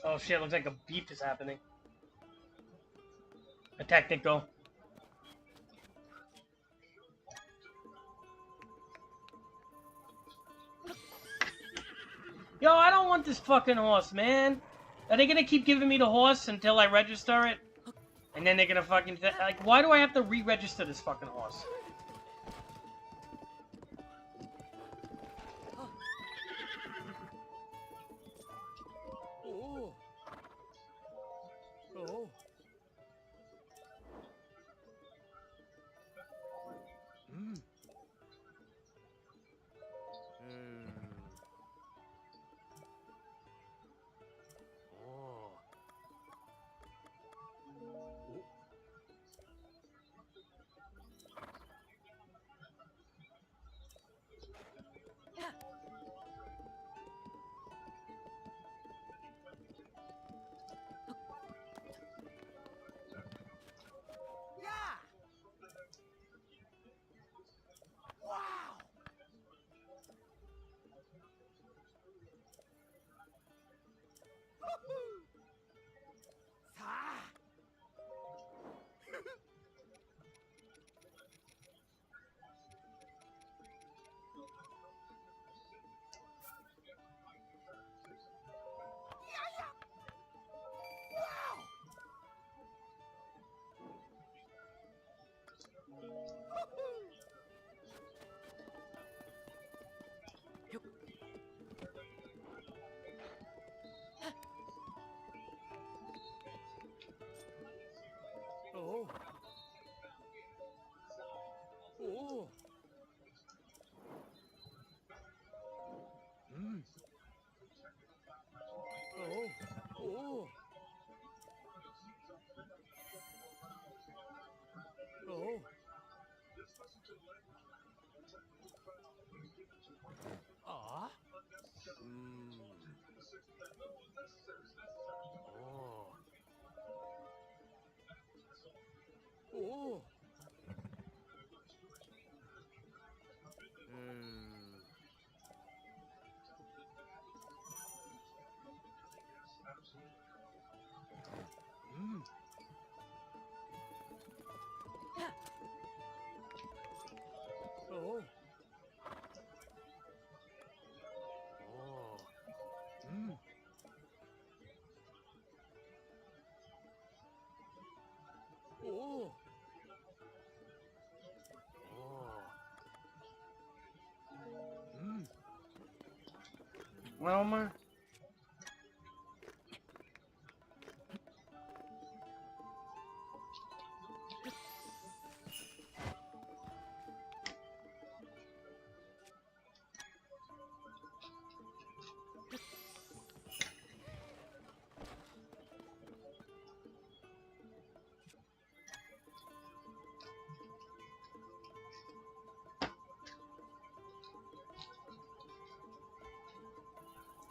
Oh shit, looks like a beep is happening. A technical. Yo, I don't want this fucking horse, man. Are they gonna keep giving me the horse until I register it? And then they're gonna fucking... like, why do I have to re-register this fucking horse? Oh. Oh. Mm. Mm. Oh. Oh. Yeah. Wow. Woohoo. Sa. Yeah, yeah. Wow. Woohoo. Yup. Oh. Oh. Mm. Oh. Oh. Oh. Ah. Mm. Oh. Oh. Mm. Mm. Oh. Oh. Mm. Oh. Oh. Mm. Omar?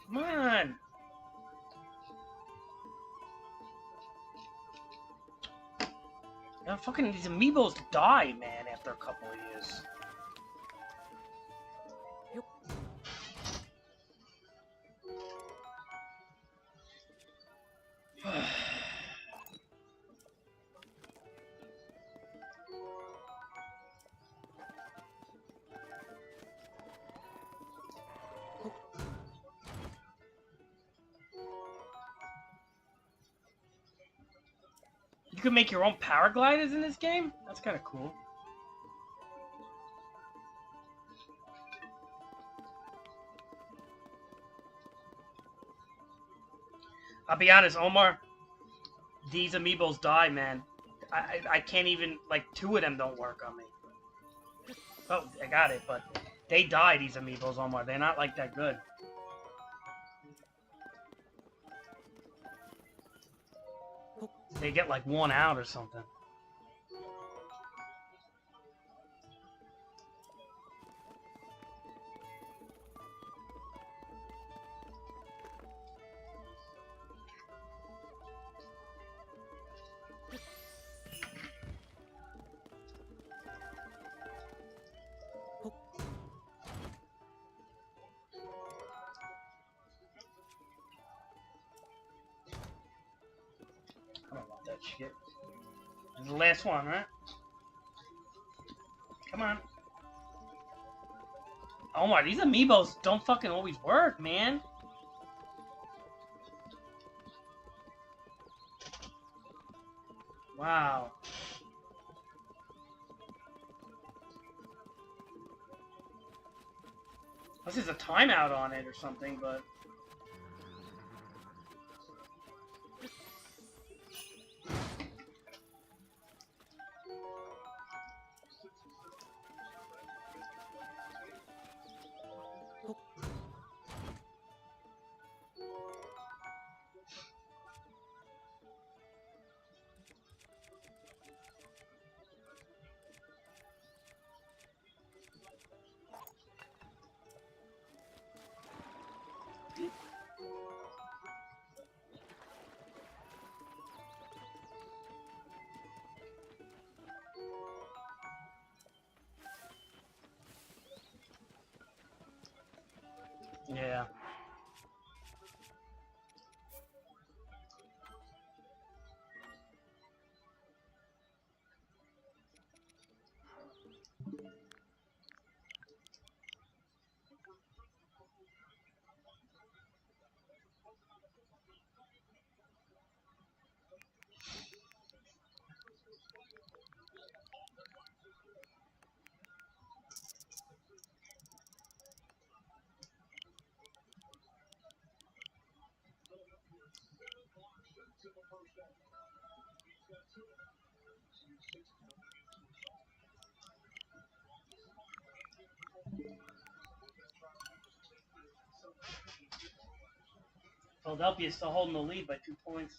Come on! Now fucking these amiibos die, man, after a couple of years. Yup. You can make your own paragliders in this game? That's kind of cool. I'll be honest, Omar, these amiibos die, man. I can't even, like, two of them don't work on me. Oh, I got it, but they die, these amiibos, Omar. They're not, like, that good. They get, like, worn out or something. that shit. This is the last one, right? Come on. Omar, these amiibos don't fucking always work, man. Wow. Unless there's a timeout on it or something, but... Yeah. Philadelphia is still holding the lead by 2 points.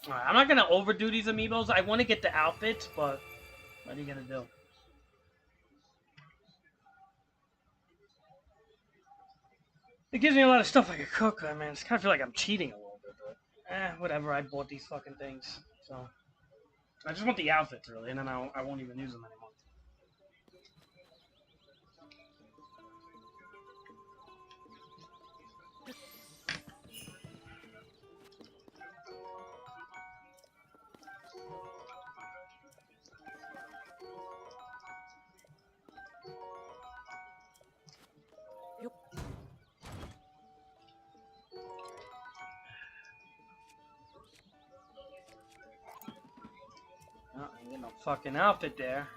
Alright, I'm not gonna overdo these amiibos. I want to get the outfits, but what are you gonna do? It gives me a lot of stuff I could cook. I mean, I kind of feel like I'm cheating a little bit, but whatever. I bought these fucking things, so I just want the outfits really, and then I won't even use them anymore. Oh, I ain't get no fucking outfit there.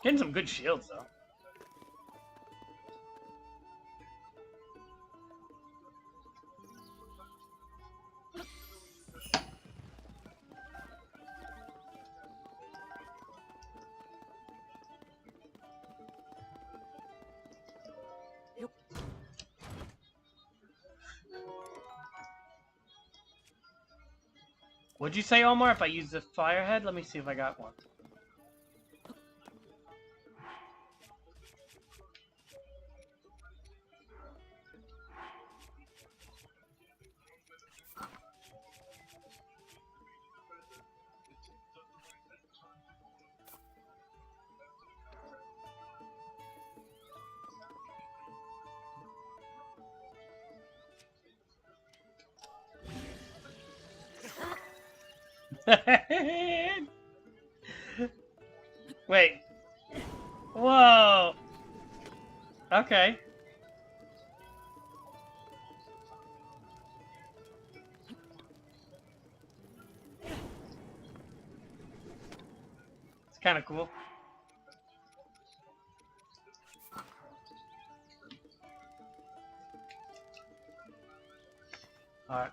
Getting some good shields though. What'd you say, Omar? If I use the firehead? Let me see if I got one. Wait. Whoa. Okay. It's kind of cool. Alright,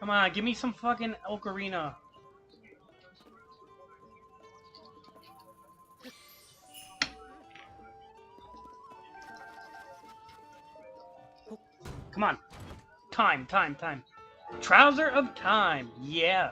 Come on, give me some fucking ocarina. Come on. Time, time, time. Trouser of time. Yeah.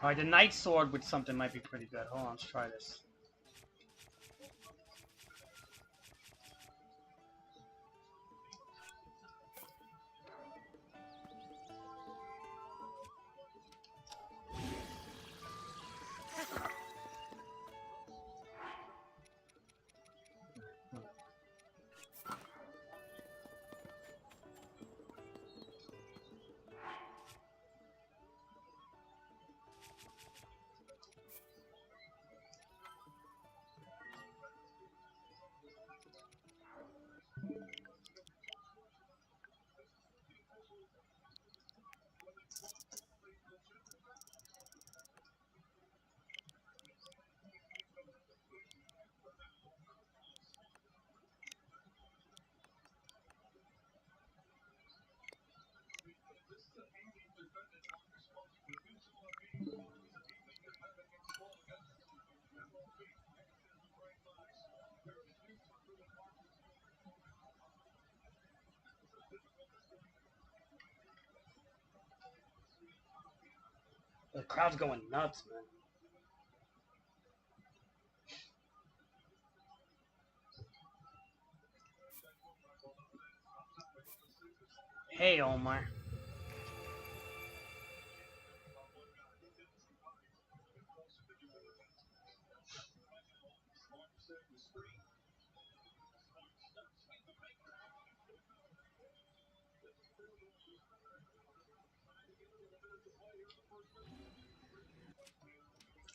Alright, the Knight Sword with something might be pretty good. Hold on, let's try this. The crowd's going nuts, man. Hey, Omar.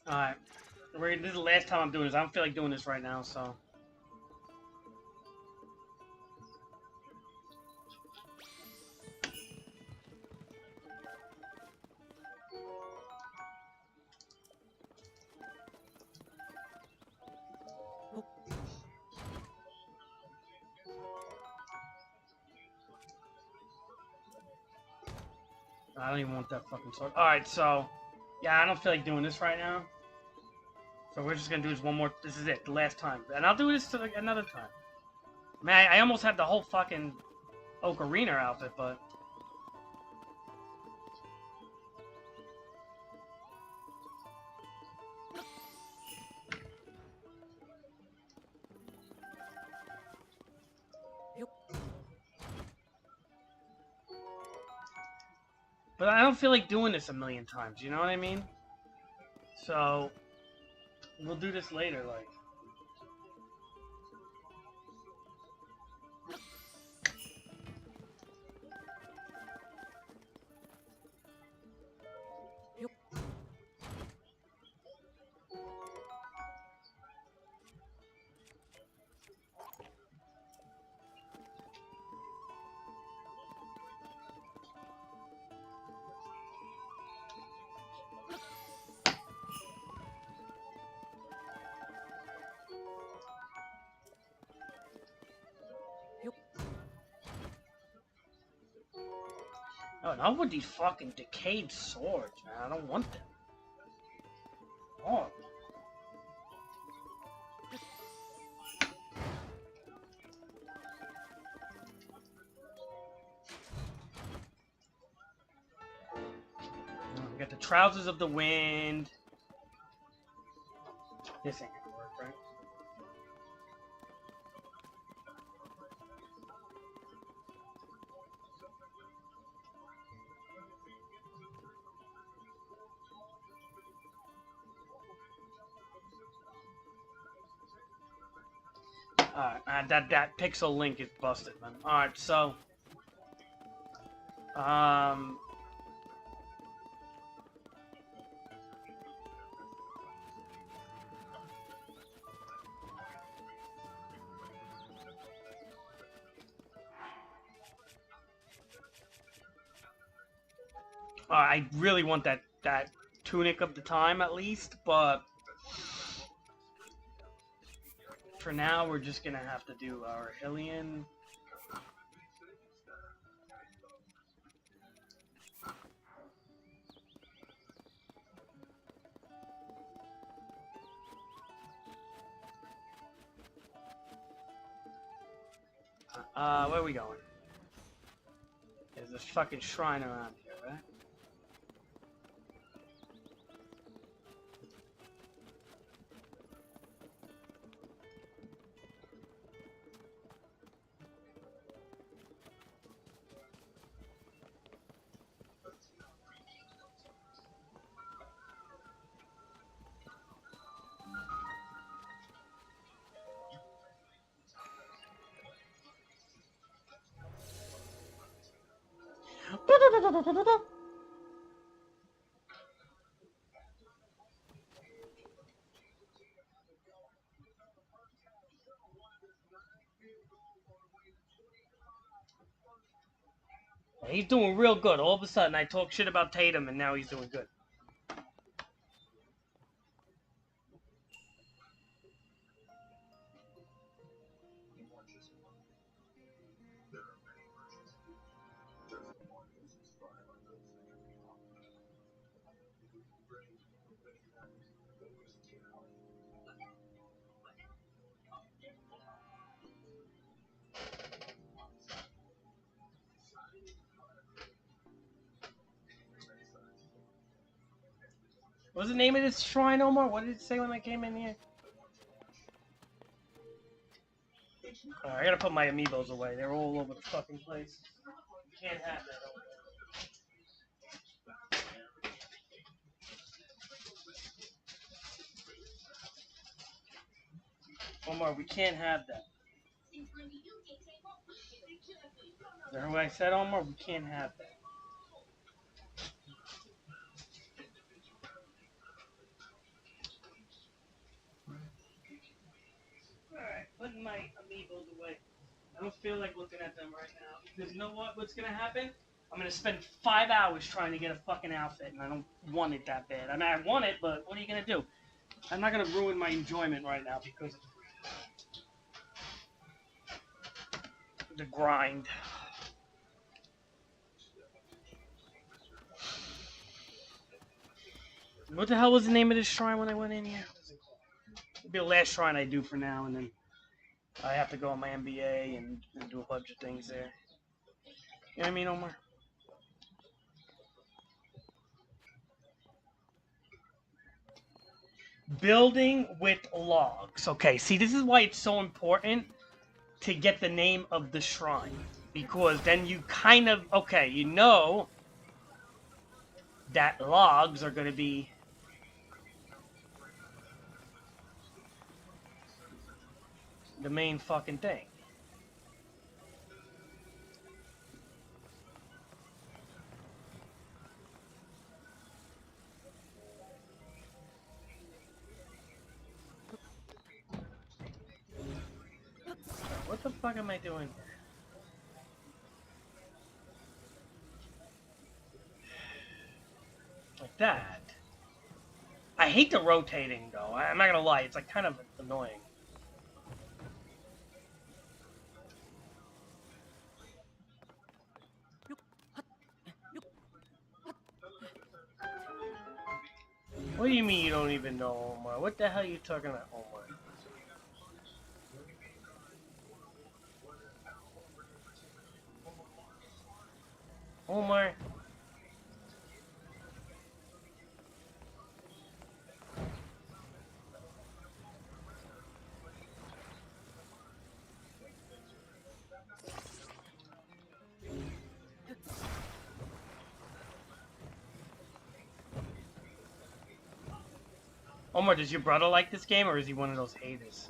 Alright. This is the last time I'm doing this. I don't feel like doing this right now, so. I don't even want that fucking sword. Alright, so. Yeah, I don't feel like doing this right now. So we're just gonna do this one more. This is it, the last time. And I'll do this to like another time. Man, I almost had the whole fucking Ocarina outfit, but. But I don't feel like doing this a million times, you know what I mean? So, we'll do this later, like. Oh, not with these fucking decayed swords, man. I don't want them. Oh. We got the Trousers of the Wind. This ain't gonna work, right? Alright, that pixel link is busted, man. Alright, so... Um... I really want that tunic of the time, at least, but... For now, we're just gonna have to do our Hylian. Where are we going? There's this fucking shrine around here, right? He's doing real good. All of a sudden, I talk shit about Tatum, and now he's doing good. What's the name of this shrine, Omar? What did it say when I came in here? I gotta put my amiibos away. They're all over the fucking place. You can't have that over there. Omar, we can't have that. Is that what I said, Omar? We can't have that. Alright, putting my amiibos away. I don't feel like looking at them right now. Because you know what? What's gonna happen? I'm gonna spend 5 hours trying to get a fucking outfit, and I don't want it that bad. I mean, I want it, but what are you gonna do? I'm not gonna ruin my enjoyment right now because of the grind. What the hell was the name of this shrine when I went in here? It'll be the last shrine I do for now, and then I have to go on my MBA and do a bunch of things there. You know what I mean, Omar? Building with logs. Okay, see, this is why it's so important to get the name of the shrine. Because then you kind of, okay, you know that logs are going to be the main fucking thing. What the fuck am I doing? Like that. I hate the rotating though. I'm not gonna lie, it's like kind of annoying. What do you mean you don't even know, Omar? What the hell are you talking about, Omar? Omar. Omar, does your brother like this game, or is he one of those haters?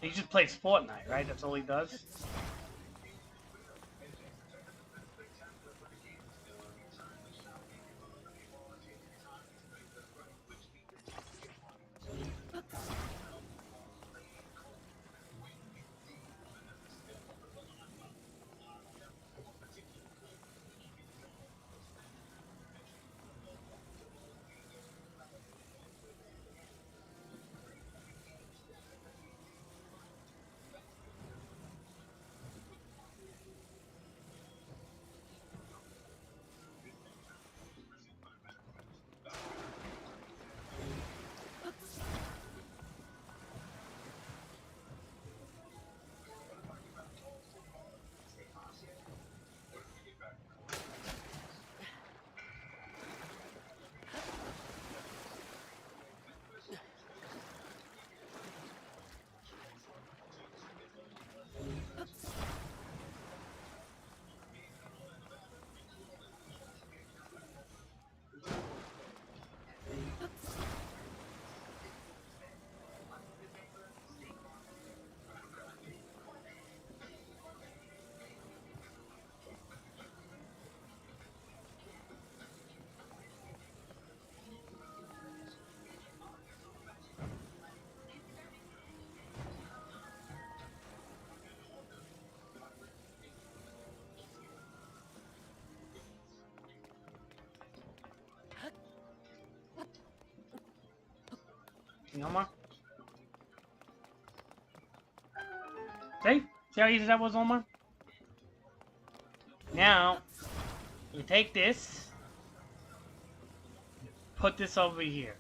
He just plays Fortnite, right? That's all he does? No more? See? See how easy that was, Omar? Now, you take this, put this over here.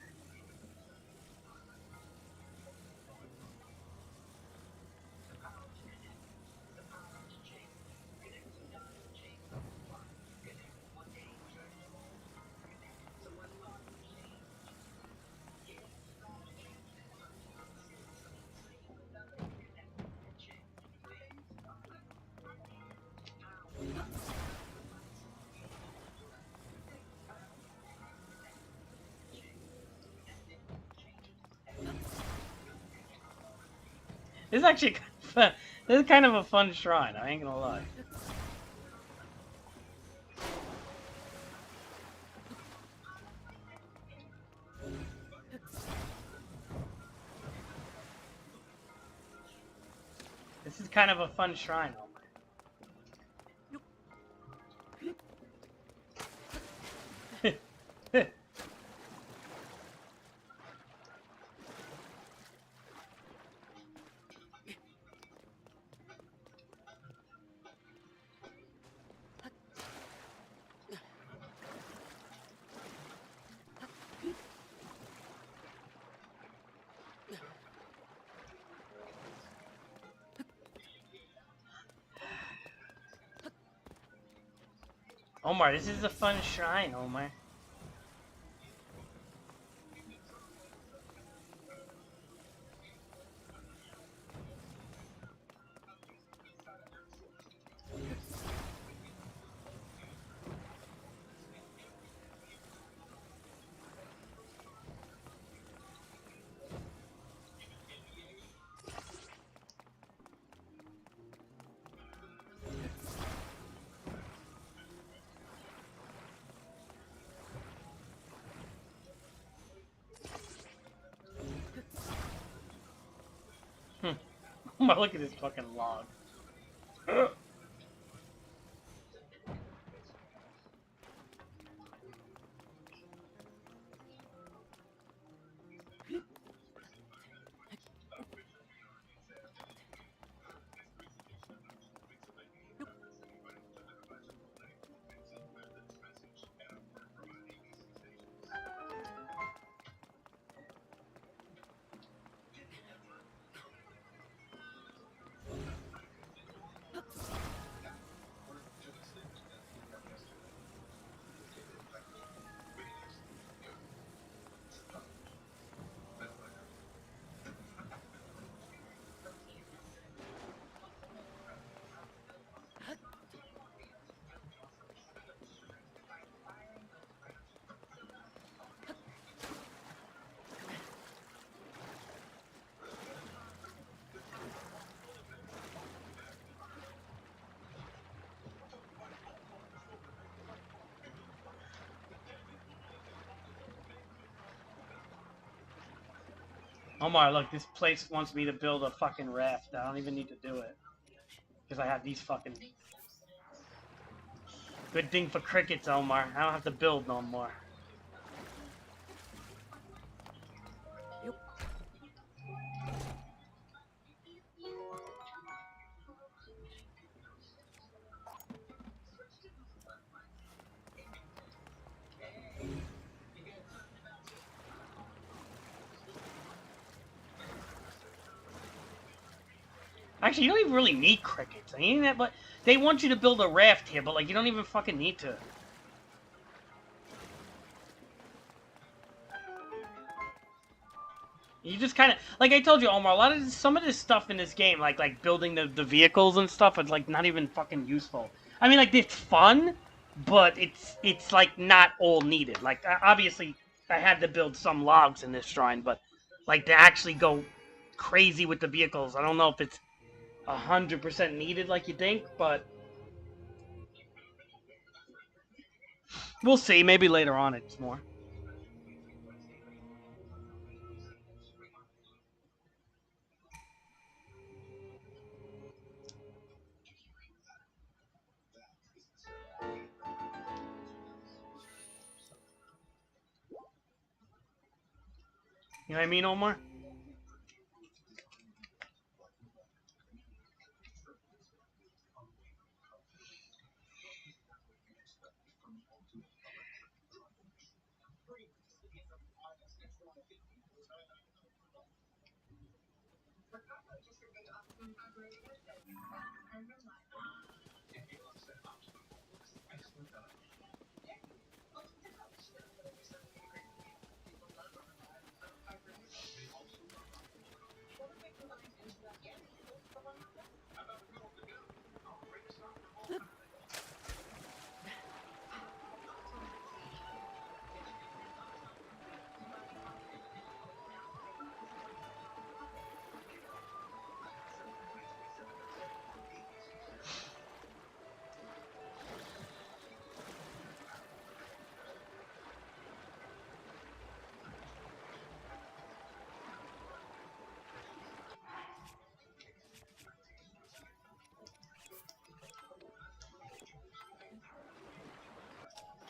This is actually kind of fun. This is kind of a fun shrine, I ain't gonna lie. This is kind of a fun shrine, Omar. Omar, this is a fun shrine, Omar. Omar, look at this fucking log. Omar, look, this place wants me to build a fucking raft. I don't even need to do it. Because I have these fucking... Good thing for crickets, Omar. I don't have to build no more. Yep. Actually, you don't even really need crickets. I mean, that, but they want you to build a raft here, but like you don't even fucking need to. You just kind of, like I told you, Omar. A lot of some of this stuff in this game, like building the vehicles and stuff, is like not even fucking useful. I mean, like it's fun, but it's like not all needed. Like obviously, I had to build some logs in this shrine, but like to actually go crazy with the vehicles, I don't know if it's 100% needed like you think, but we'll see. Maybe later on it's more. You know what I mean, Omar?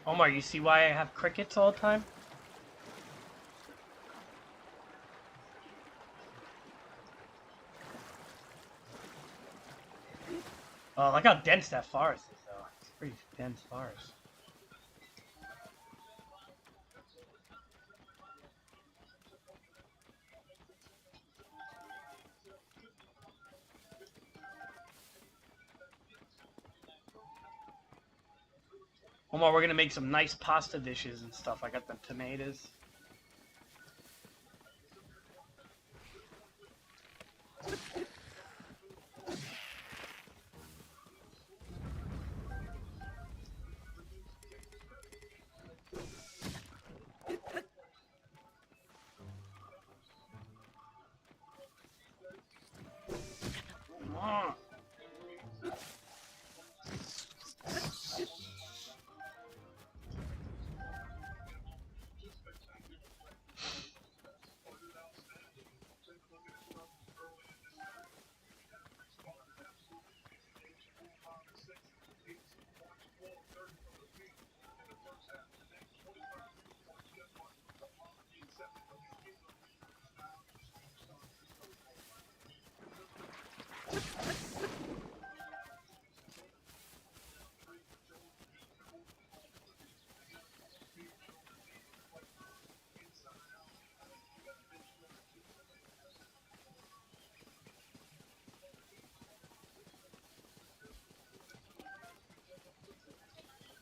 Omar, you see why I have crickets all the time? Oh, look how dense that forest is, though. It's a pretty dense forest. Omar, we're gonna make some nice pasta dishes and stuff. I got the tomatoes. Mm.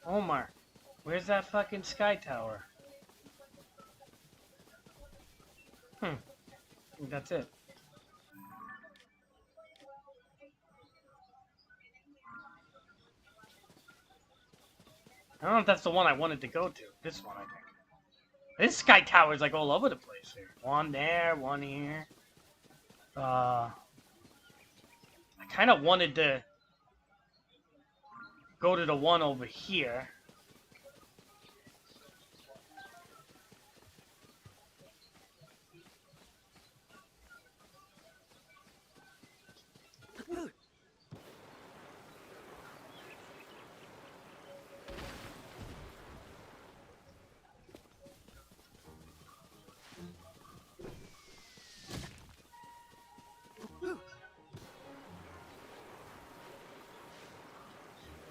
Omar, where's that fucking sky tower? I think that's it. I don't know if that's the one I wanted to go to. This one, I think. This sky tower is like all over the place here. One there, one here. I kind of wanted to go to the one over here.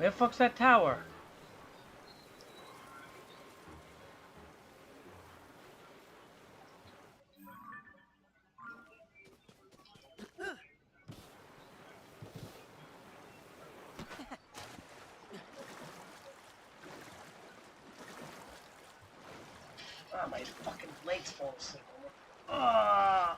the fuck's that tower? Ah, my fucking legs fall asleep. Ah.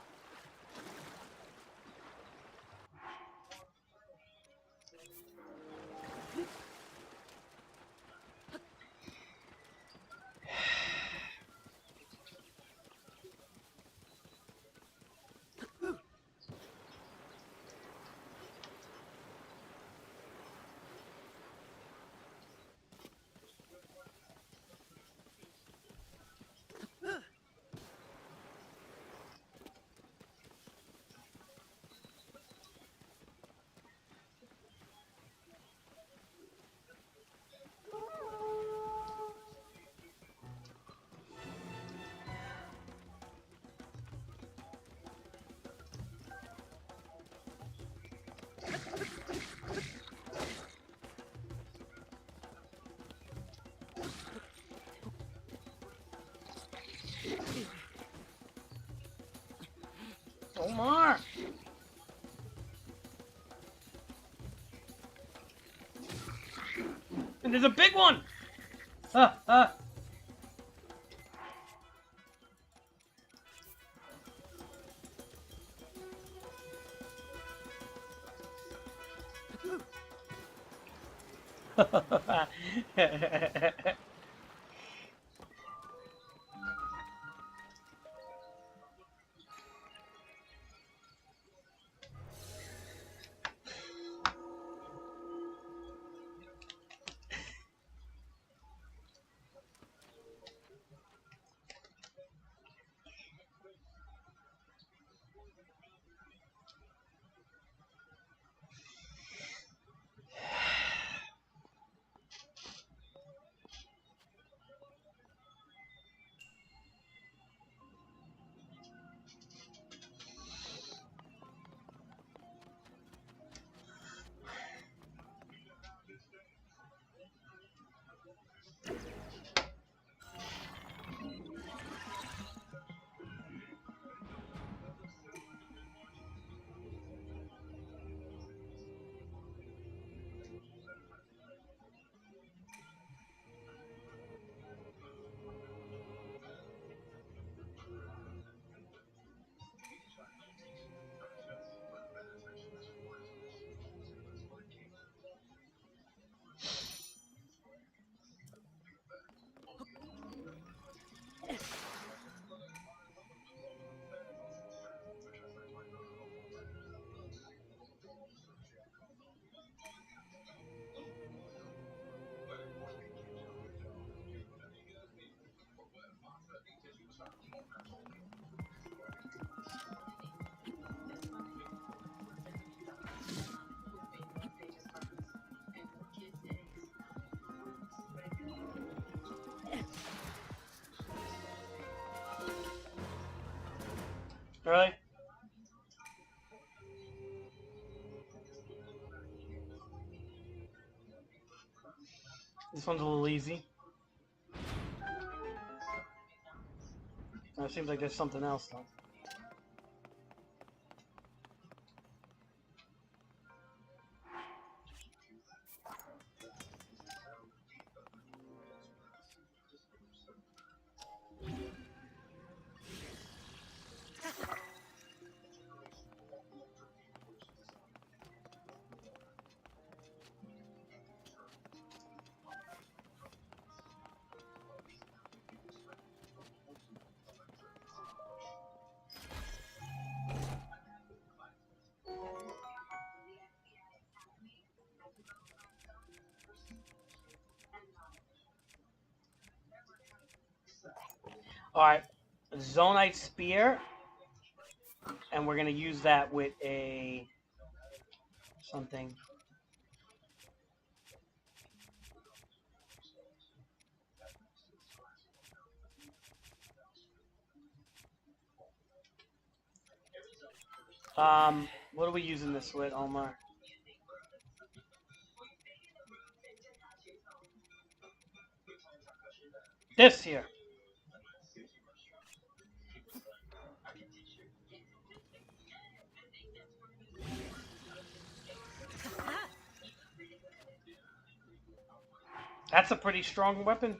Omar! And there's a big one! Ah, ah. Really? This one's a little easy. It seems like there's something else though. Alright, Zonite Spear. And we're going to use that with a something. What are we using this with, Omar? This here. That's a pretty strong weapon.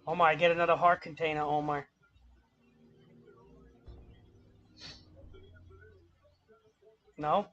Omar, get another heart container, Omar. No?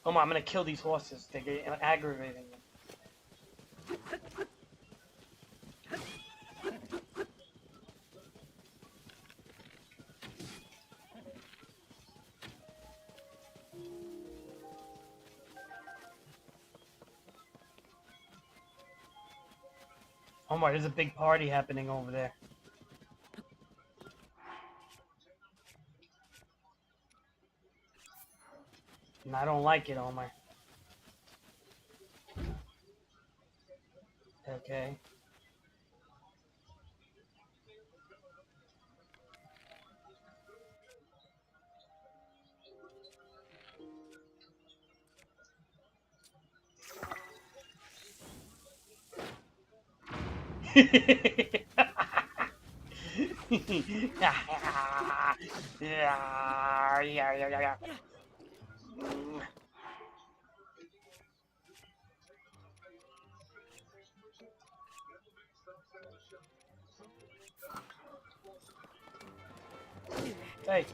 Omar, I'm gonna kill these horses. They're getting aggravating. Omar, there's a big party happening over there. And I don't like it, Omar. Okay. Hey.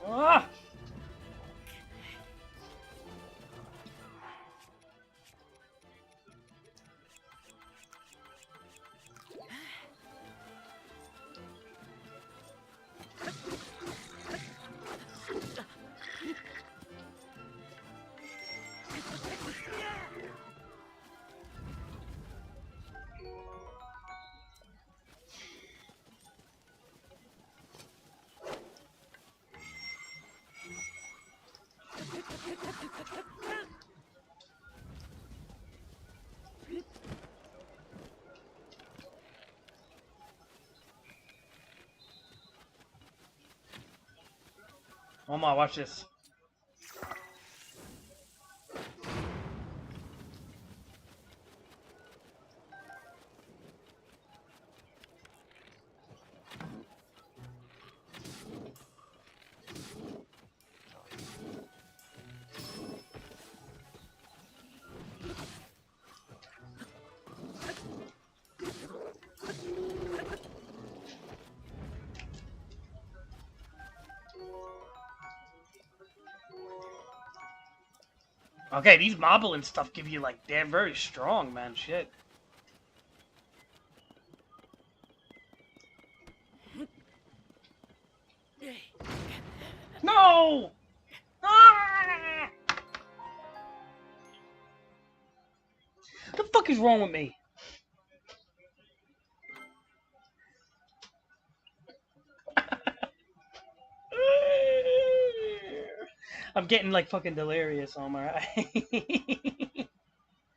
Ah! Omar, watch this. Okay, these marble and stuff give you like they're very strong, man. Shit. No! Ah! What the fuck is wrong with me? I'm getting like fucking delirious, Omar.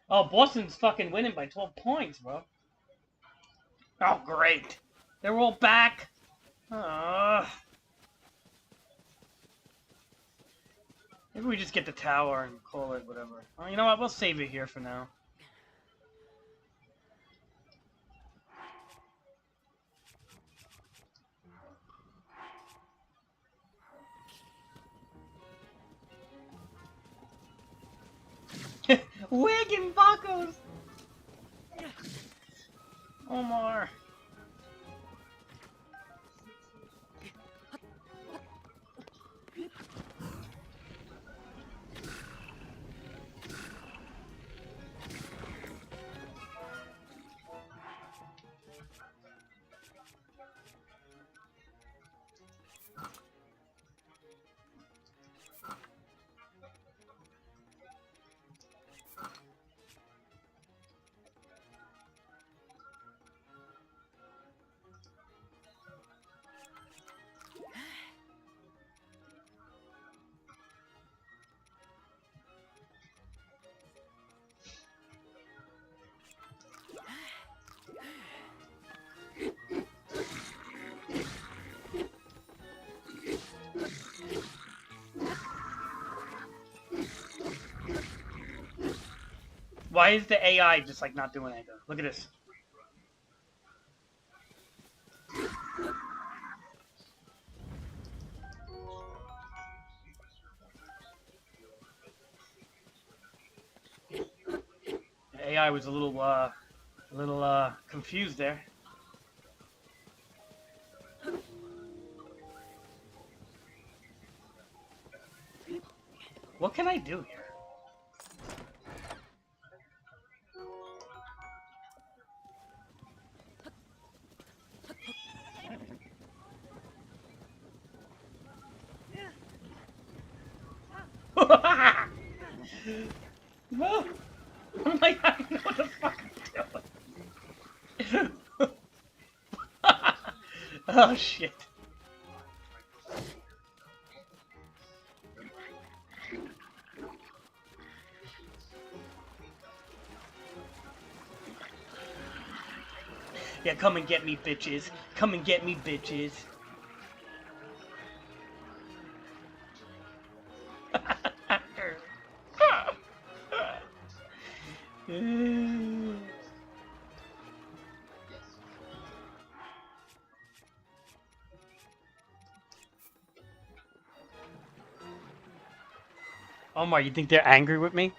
Oh, Boston's fucking winning by 12 points, bro. Oh, great. They're all back. Maybe we just get the tower and call it whatever. Oh, you know what? We'll save it here for now. Wiggin' Buckos! Omar. Why is the AI just like not doing anything? Look at this. The AI was a little confused there. What can I do here? No! I'm like, I don't know what the fuck I'm doing. Oh shit. Yeah, come and get me, bitches. Come and get me, bitches. Omar, you think they're angry with me?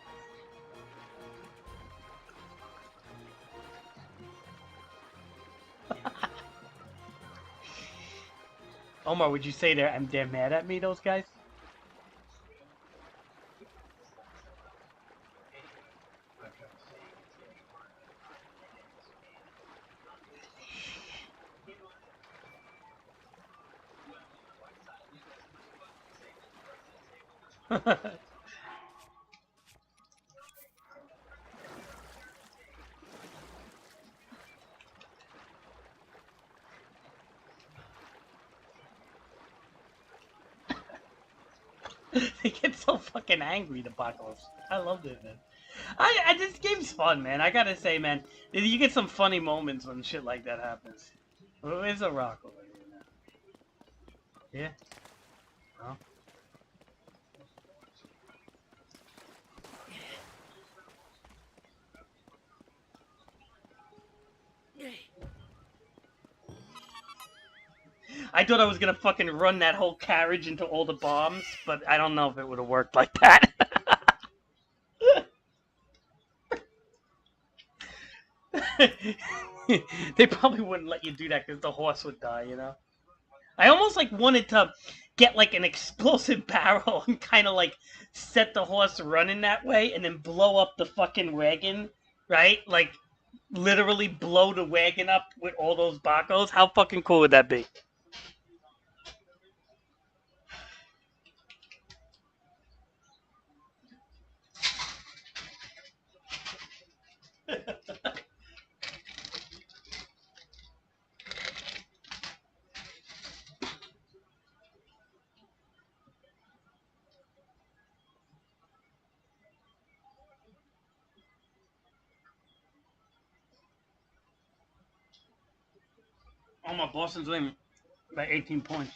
Omar, would you say they're mad at me, those guys? They get so fucking angry, the buckles. I love it, man. This game's fun, man. I gotta say, man, you get some funny moments when shit like that happens. Where's a rock over here now? Yeah. Oh. I thought I was gonna fucking run that whole carriage into all the bombs, but I don't know if it would have worked like that. They probably wouldn't let you do that because the horse would die, you know? I almost like wanted to get like an explosive barrel and kind of like set the horse running that way and then blow up the fucking wagon, right? Like literally blow the wagon up with all those Bacos. How fucking cool would that be? Oh my, Boston's winning by 18 points.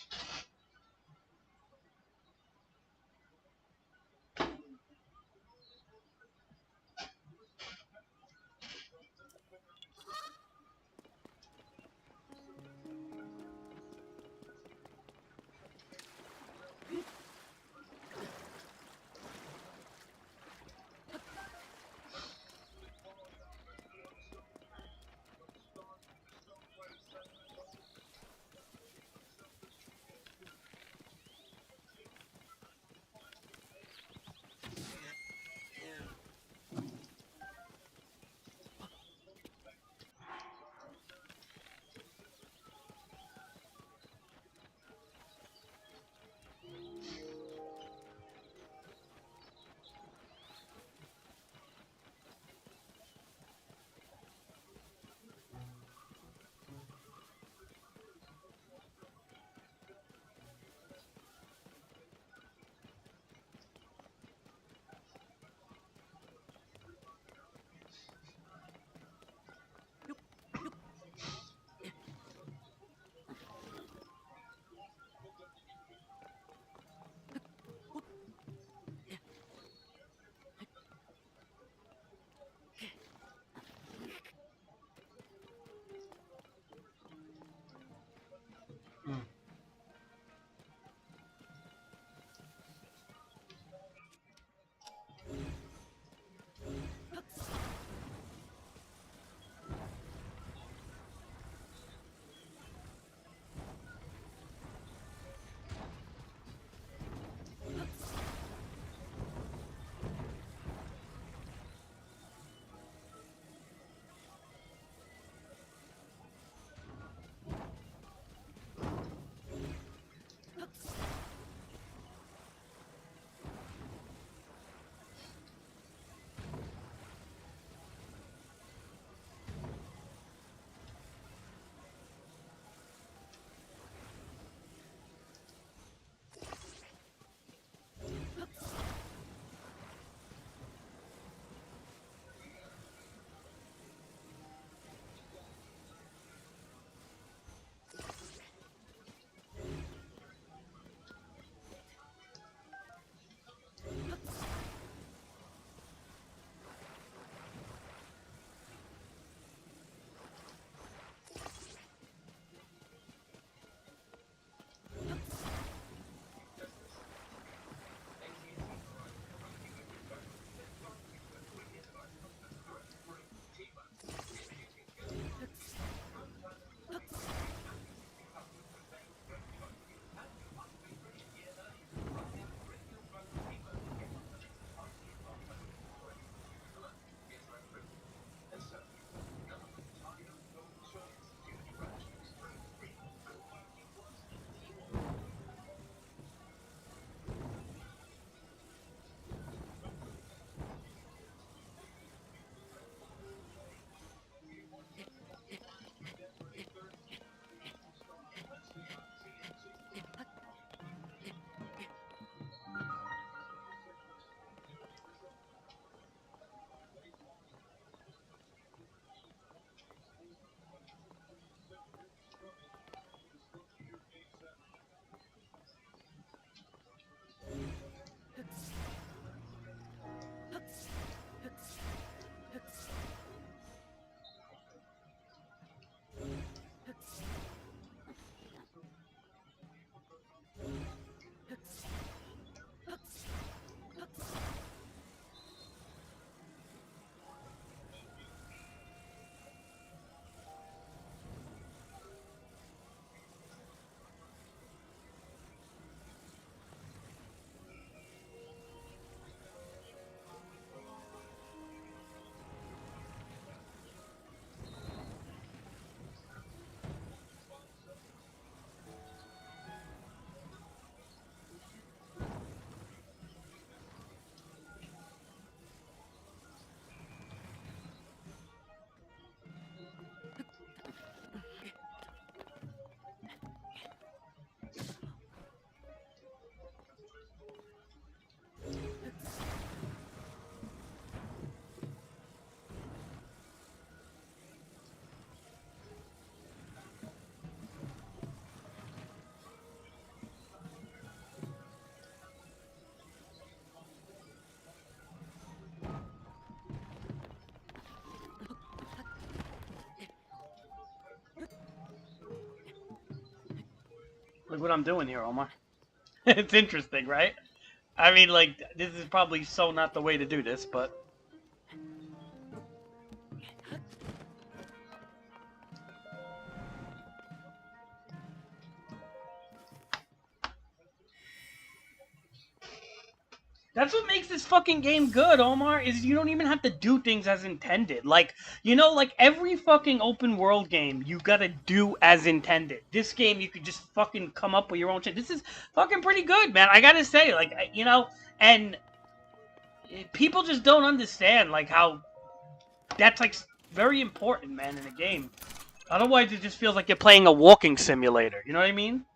Look what I'm doing here, Omar. It's interesting, right? I mean, like, this is probably so not the way to do this, but... That's what makes this fucking game good, Omar, is you don't even have to do things as intended. Like, you know, like every fucking open world game, you gotta do as intended. This game, you could just fucking come up with your own shit. This is fucking pretty good, man. I gotta say, like, you know, and people just don't understand, like, how that's, like, very important, man, in a game. Otherwise, it just feels like you're playing a walking simulator. You know what I mean?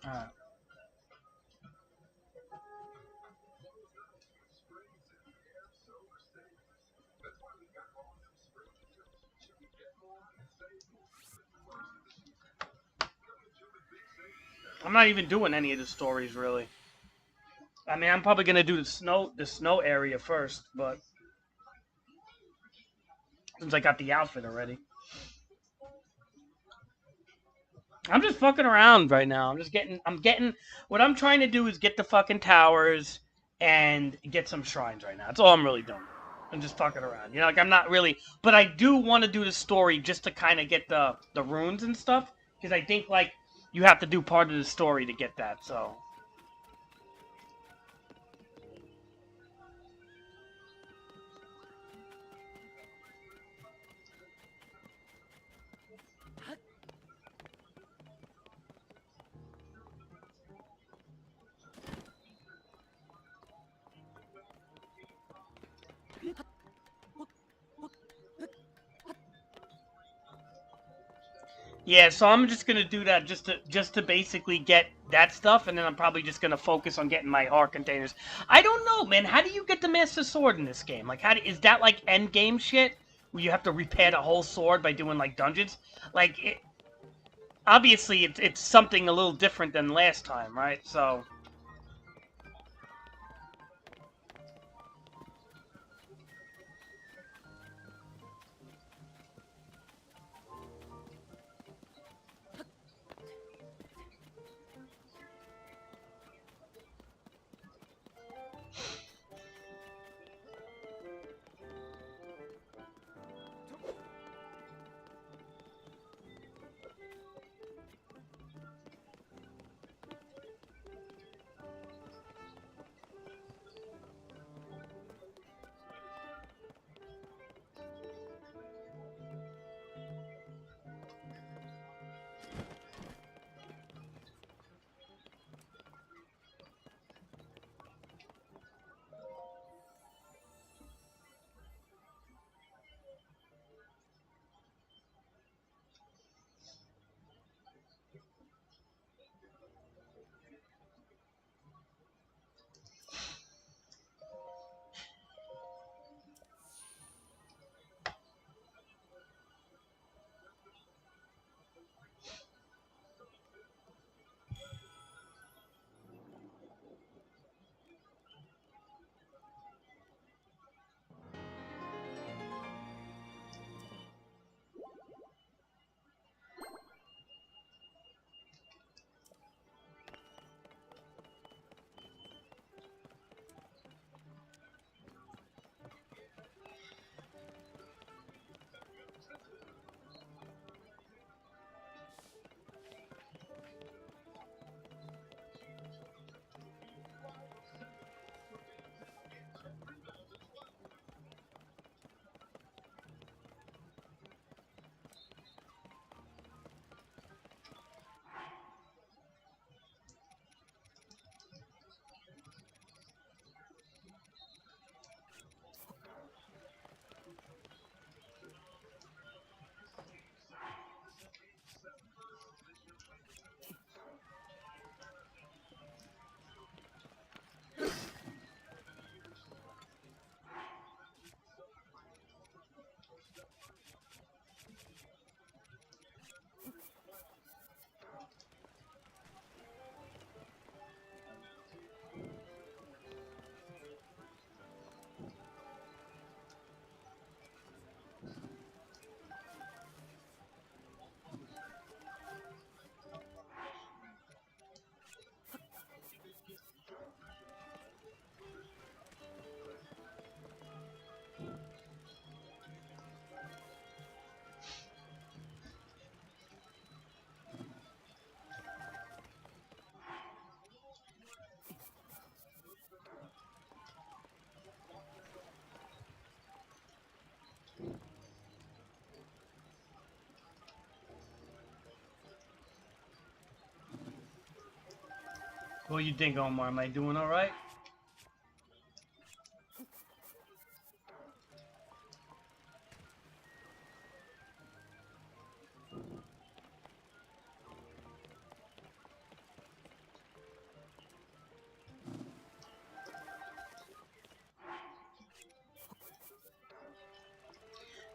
Alright. I'm not even doing any of the stories, really. I mean, I'm probably gonna do the snow area first, but since I got the outfit already, I'm just fucking around right now. What I'm trying to do is get the fucking towers and get some shrines right now. That's all I'm really doing. I'm just fucking around. You know, like I'm not really, but I do want to do the story just to kind of get the runes and stuff because I think like you have to do part of the story to get that. So. Yeah, so I'm just gonna do that just to basically get that stuff, and then I'm probably just gonna focus on getting my heart containers. I don't know, man. How do you get the Master Sword in this game? Like, is that like end game shit where you have to repair the whole sword by doing like dungeons? Like, obviously it's something a little different than last time, right? So. What do you think, Omar? Am I doing all right?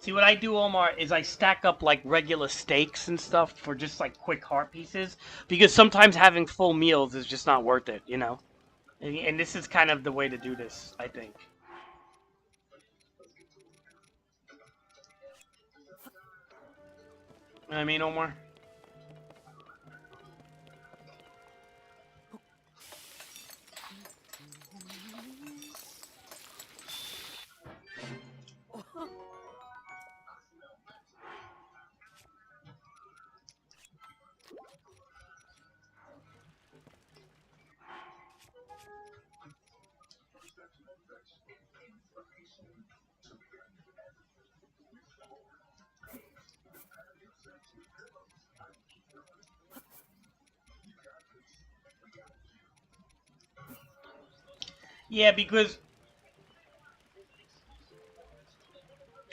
See, what I do, Omar, is I stack up like regular steaks and stuff for just like quick heart pieces because sometimes having full meals is just not worth it, you know? And this is kind of the way to do this, I think. You know what I mean, Omar? Yeah, because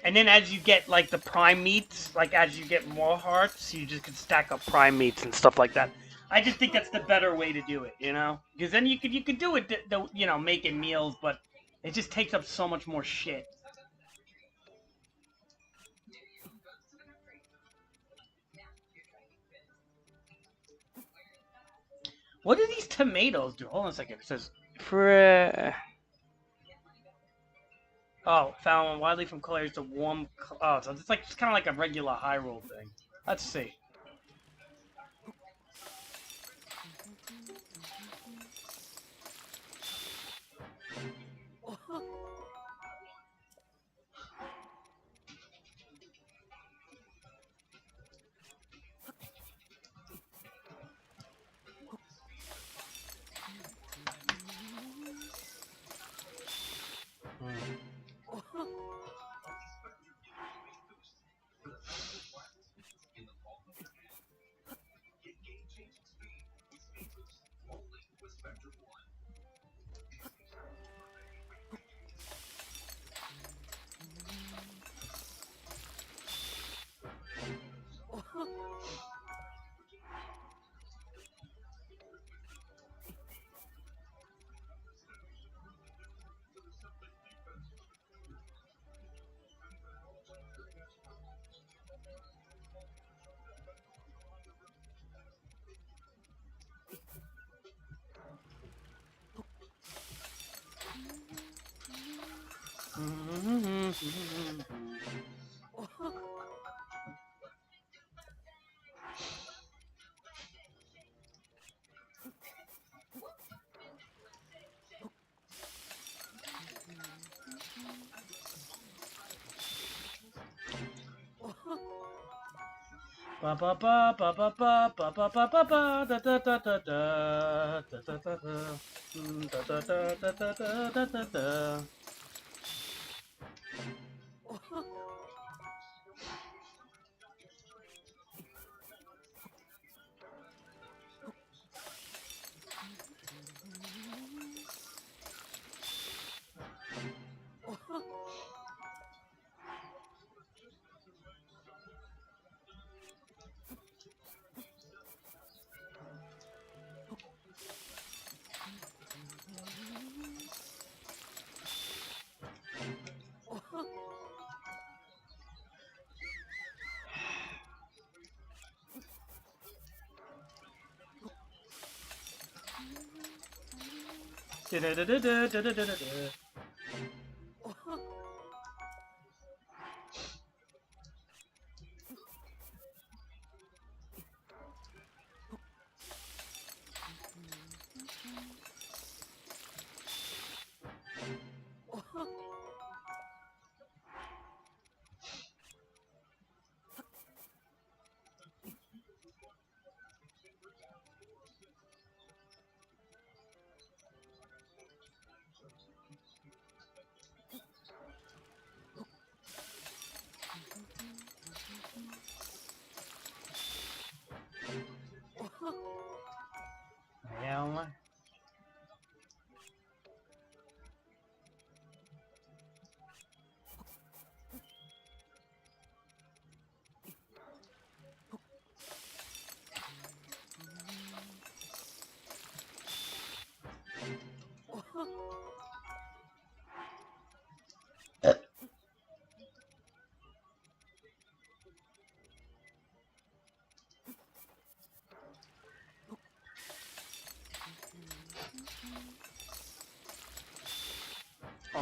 and then as you get like the prime meats, like as you get more hearts, you just can stack up prime meats and stuff like that. I just think that's the better way to do it, you know? Because then you could do it, you know, making meals, but it just takes up so much more shit. What do these tomatoes do? Hold on a second. It says oh, found widely from colors to warm. Oh, so it's like it's kind of like a regular high roll thing. Let's see. Hmm. Ba ba ba ba ba ba ba ba ba ba ba da da da da da da da da da da da da da da da da. Da da da da da da da da da.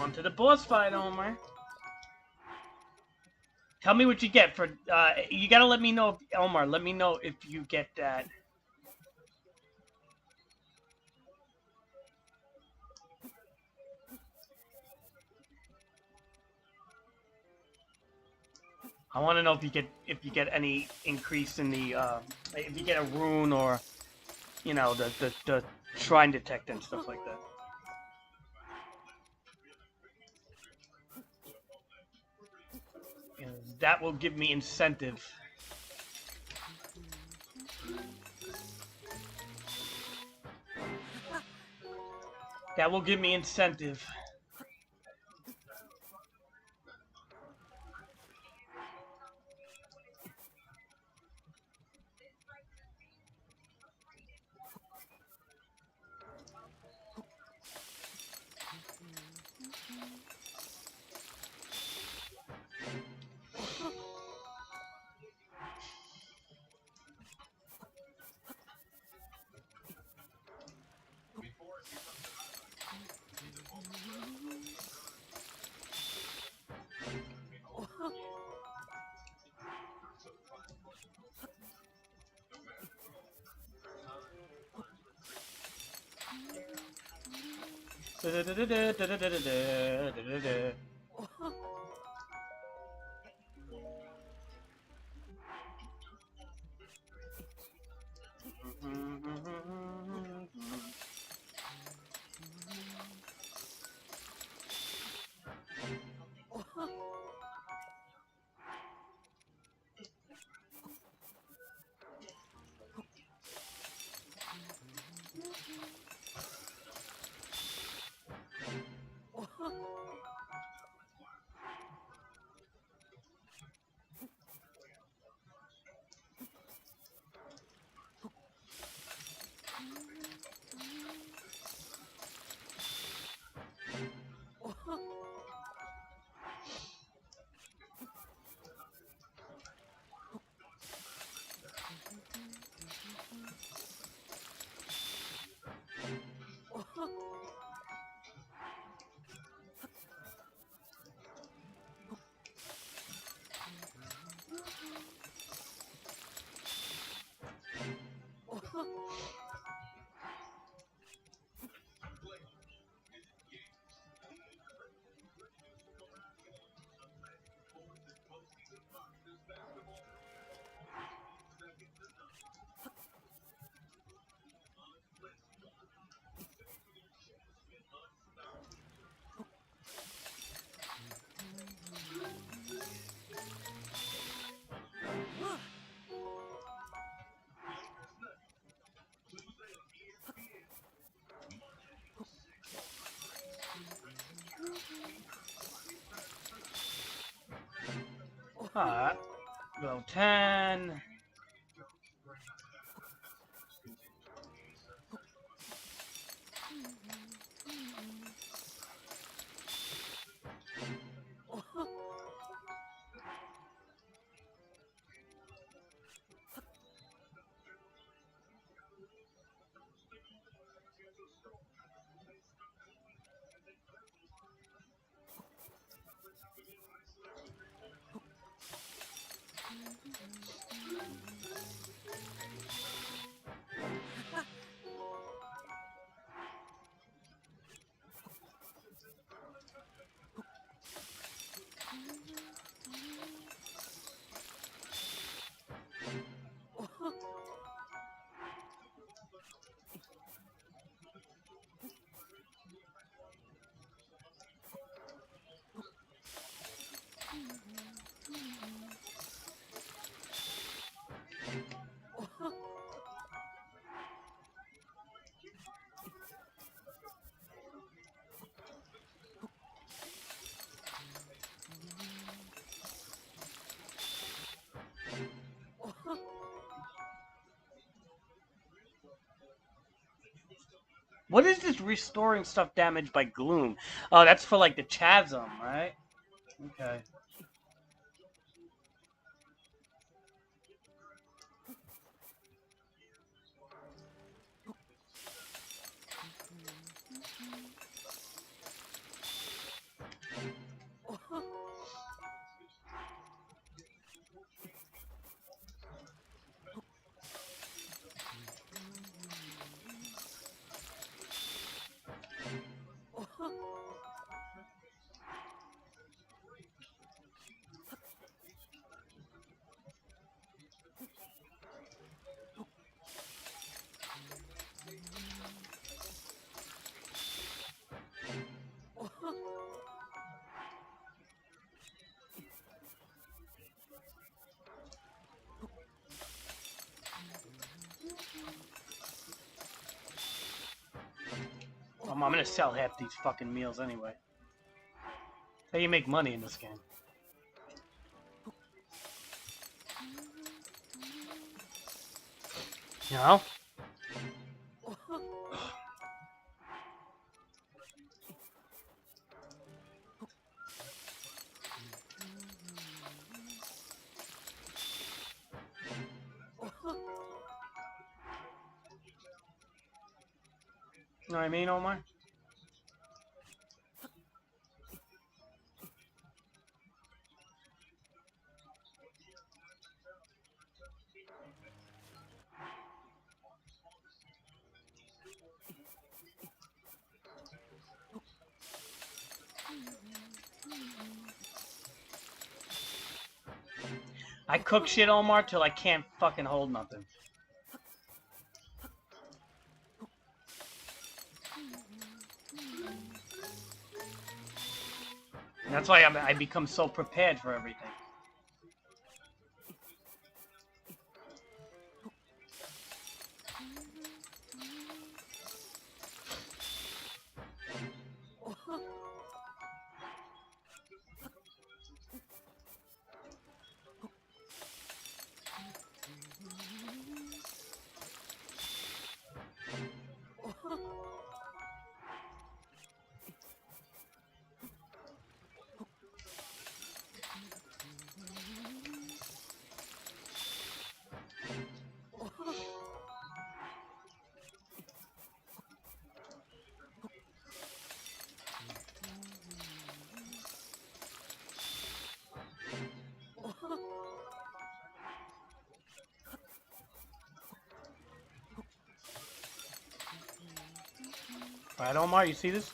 On to the boss fight, Omar. Tell me what you get for. You gotta let me know, Omar. Let me know if you get that. I want to know if you get any increase in the if you get a rune or the shrine detect and stuff like that. And that will give me incentive. That will give me incentive. Alright. Level 10. What is this restoring stuff damaged by gloom? Oh, that's for like the chasm, right? Okay. I'm gonna sell half these fucking meals anyway. How you make money in this game? You know? You know what I mean, Omar? I cook shit, Omar, till I can't fucking hold nothing. And that's why I become so prepared for everything. Alright, Omar, you see this?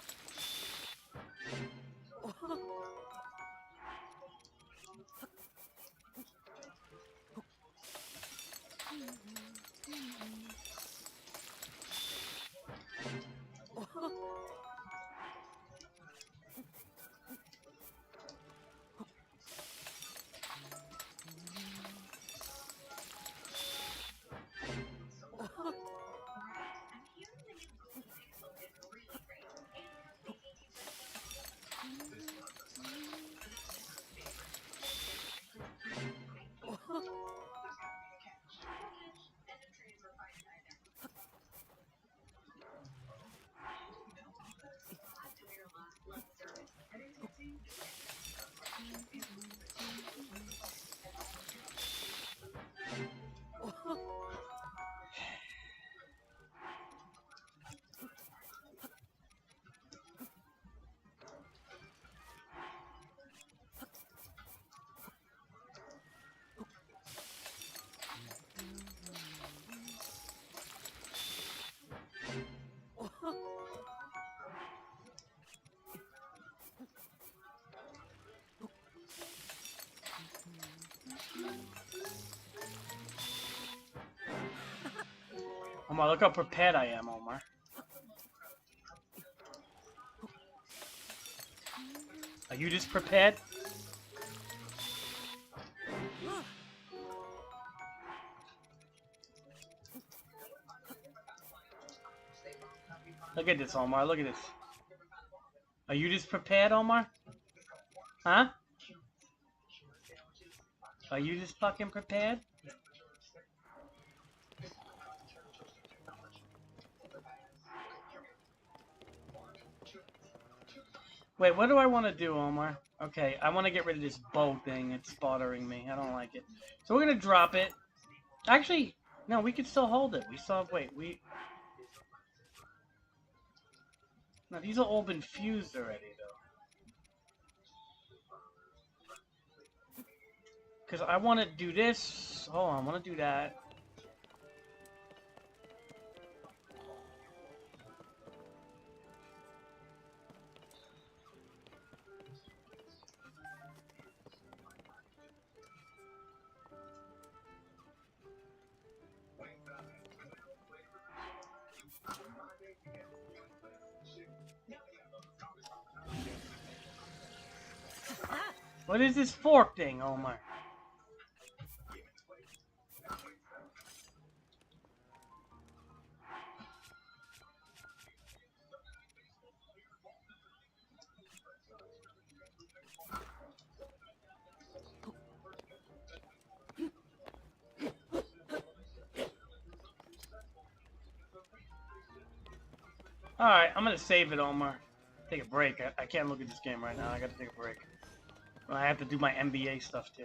Omar, look how prepared I am, Omar. Are you just prepared? Look at this, Omar. Look at this. Are you just prepared, Omar? Huh? Are you just fucking prepared? Wait, what do I want to do, Omar? Okay, I want to get rid of this bow thing. It's bothering me. I don't like it. So we're going to drop it. Actually, no, we can still hold it. We still have... Wait, we... No, these have all been fused already, though. Because I want to do this. Hold on, I want to do that. What is this fork thing, Omar? Alright, I'm gonna save it, Omar. Take a break. I can't look at this game right now. I gotta take a break. I have to do my NBA stuff too.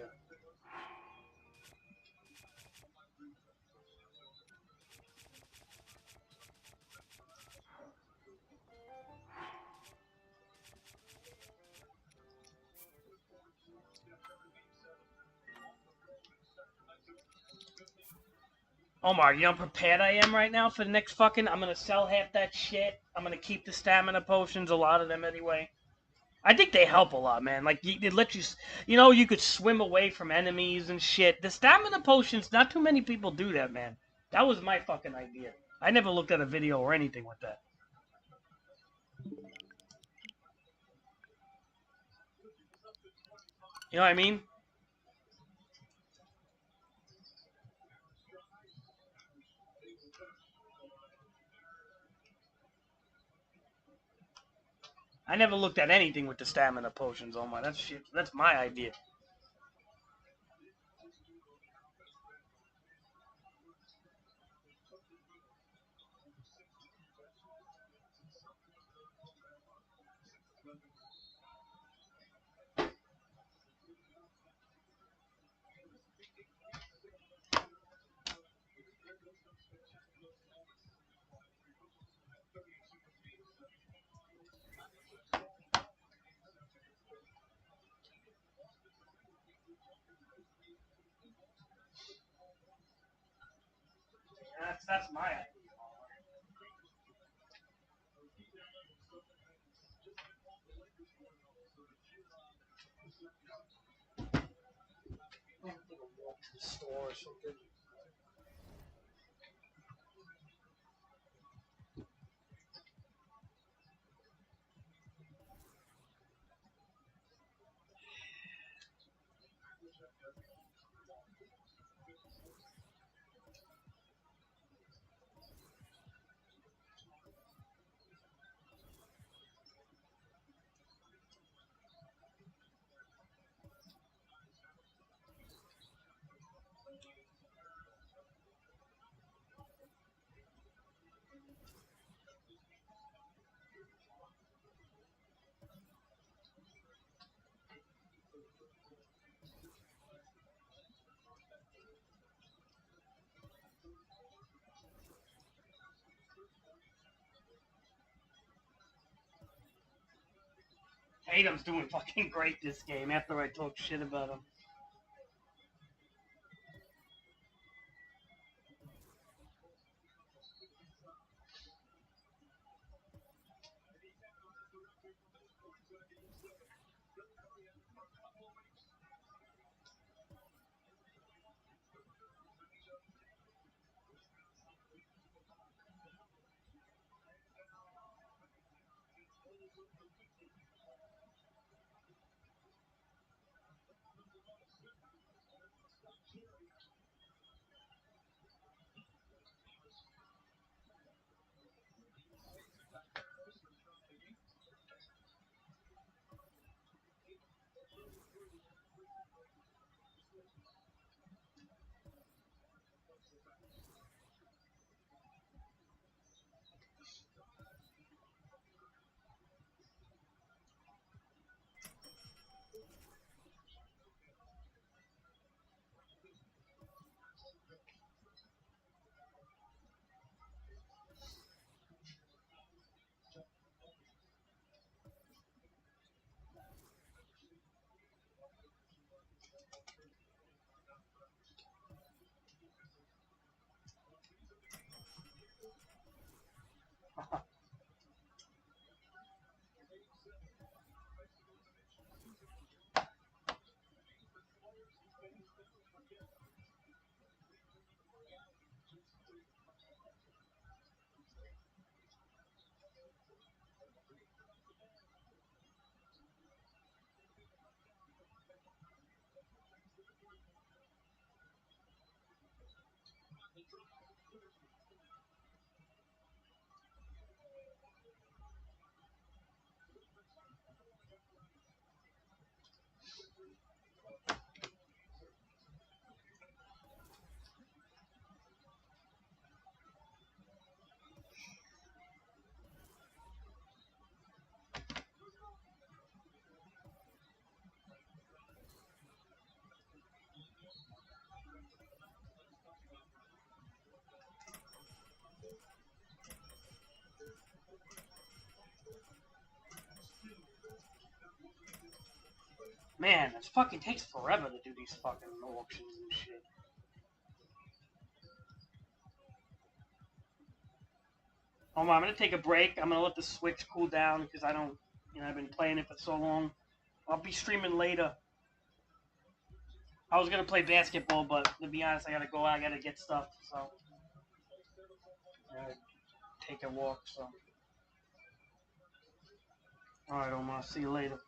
Omar, you know how prepared I am right now for the next fucking... I'm gonna sell half that shit. I'm gonna keep the stamina potions, a lot of them anyway. I think they help a lot, man. Like, they let you... You know, you could swim away from enemies and shit. The stamina potions, not too many people do that, man. That was my fucking idea. I never looked at a video or anything with that. You know what I mean? I never looked at anything with the stamina potions, Omar. That's shit. That's my idea. That's my idea. Store or something. Tatum's doing fucking great this game after I talk shit about him. Man, it fucking takes forever to do these fucking auctions and shit. Hold on, I'm gonna take a break. I'm gonna let the Switch cool down because I don't, I've been playing it for so long. I'll be streaming later. I was gonna play basketball, but to be honest, I gotta go out. I gotta get stuff, so I gotta take a walk. So, all right, Omar. See you later.